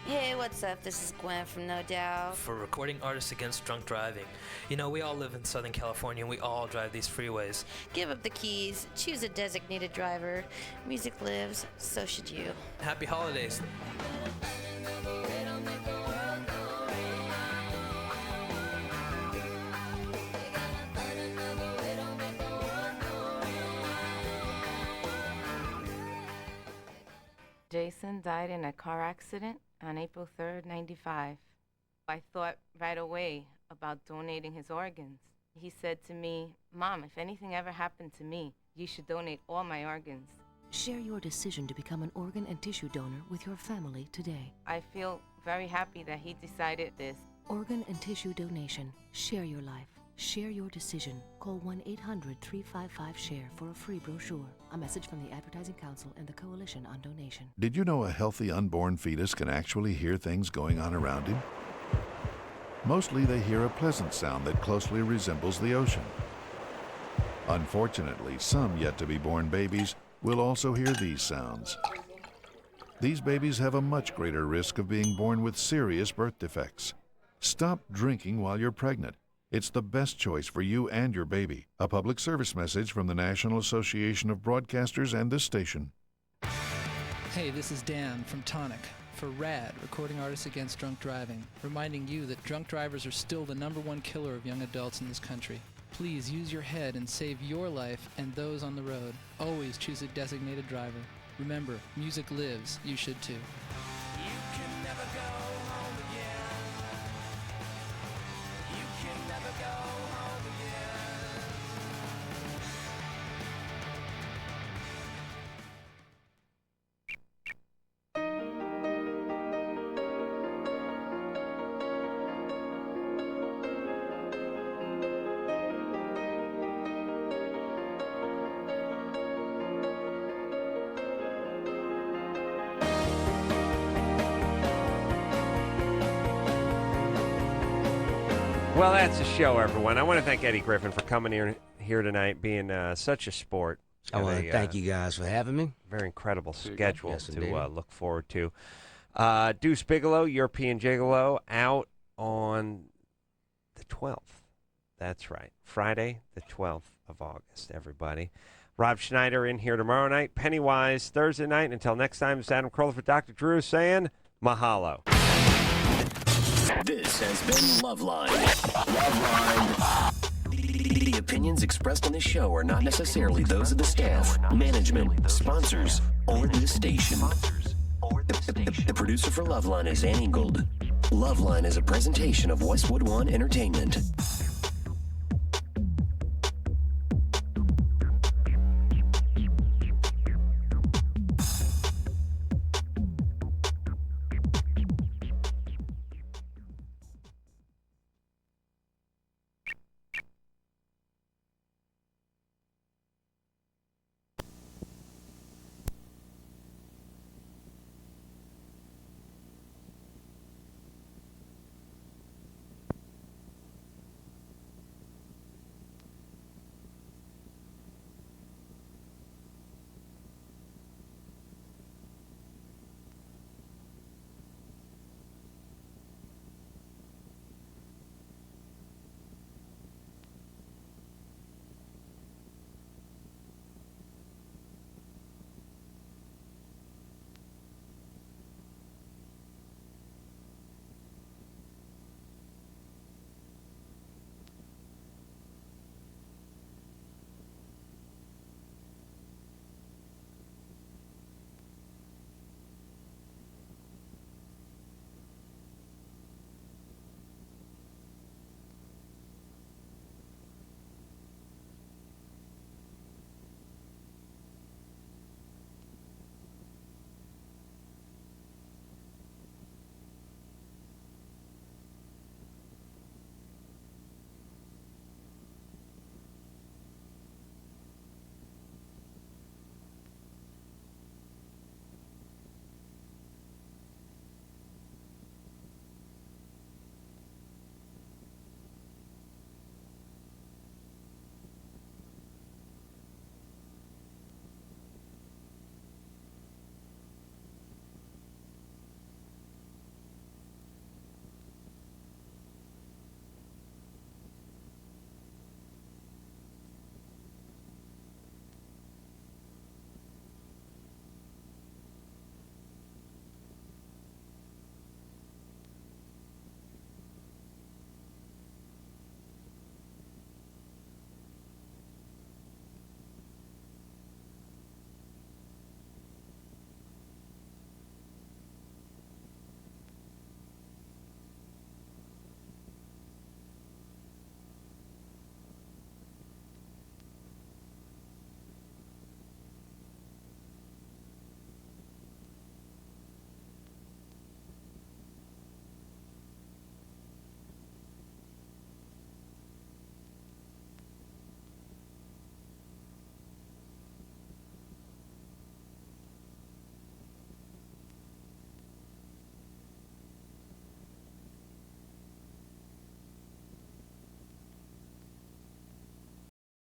Hey, what's up? This is Gwen from No Doubt. For recording artists against drunk driving. You know, we all live in Southern California and we all drive these freeways. Give up the keys, choose a designated driver. Music lives, so should you. Happy holidays. Jason died in a car accident on April 3rd, 95. I thought right away about donating his organs. He said to me, "Mom, if anything ever happened to me, you should donate all my organs." Share your decision to become an organ and tissue donor with your family today. I feel very happy that he decided this. Organ and tissue donation. Share your life. Share your decision. Call 1-800-355-SHARE for a free brochure. A message from the Advertising Council and the Coalition on Donation. Did you know a healthy unborn fetus can actually hear things going on around him? Mostly they hear a pleasant sound that closely resembles the ocean. Unfortunately, some yet-to-be-born babies will also hear these sounds. These babies have a much greater risk of being born with serious birth defects. Stop drinking while you're pregnant. It's the best choice for you and your baby. A public service message from the National Association of Broadcasters and this station. Hey, this is Dan from Tonic for RAD, Recording Artists Against Drunk Driving, reminding you that drunk drivers are still the #1 killer of young adults in this country. Please use your head and save your life and those on the road. Always choose a designated driver. Remember, music lives. You should too. Well, that's the show, everyone. I want to thank Eddie Griffin for coming here tonight, being such a sport. I want to thank you guys for having me. Very incredible schedule Yes, to indeed. look forward to. Deuce Bigelow, European Gigolo, out on the 12th. That's right. Friday, the 12th of August, everybody. Rob Schneider in here tomorrow night. Pennywise Thursday night. Until next time, it's Adam Carolla for Dr. Drew saying mahalo. This has been LoveLine. LoveLine. The opinions expressed on this show are not necessarily those of the staff, management, sponsors, or this station. The producer for LoveLine is Annie Gold. LoveLine is a presentation of Westwood One Entertainment.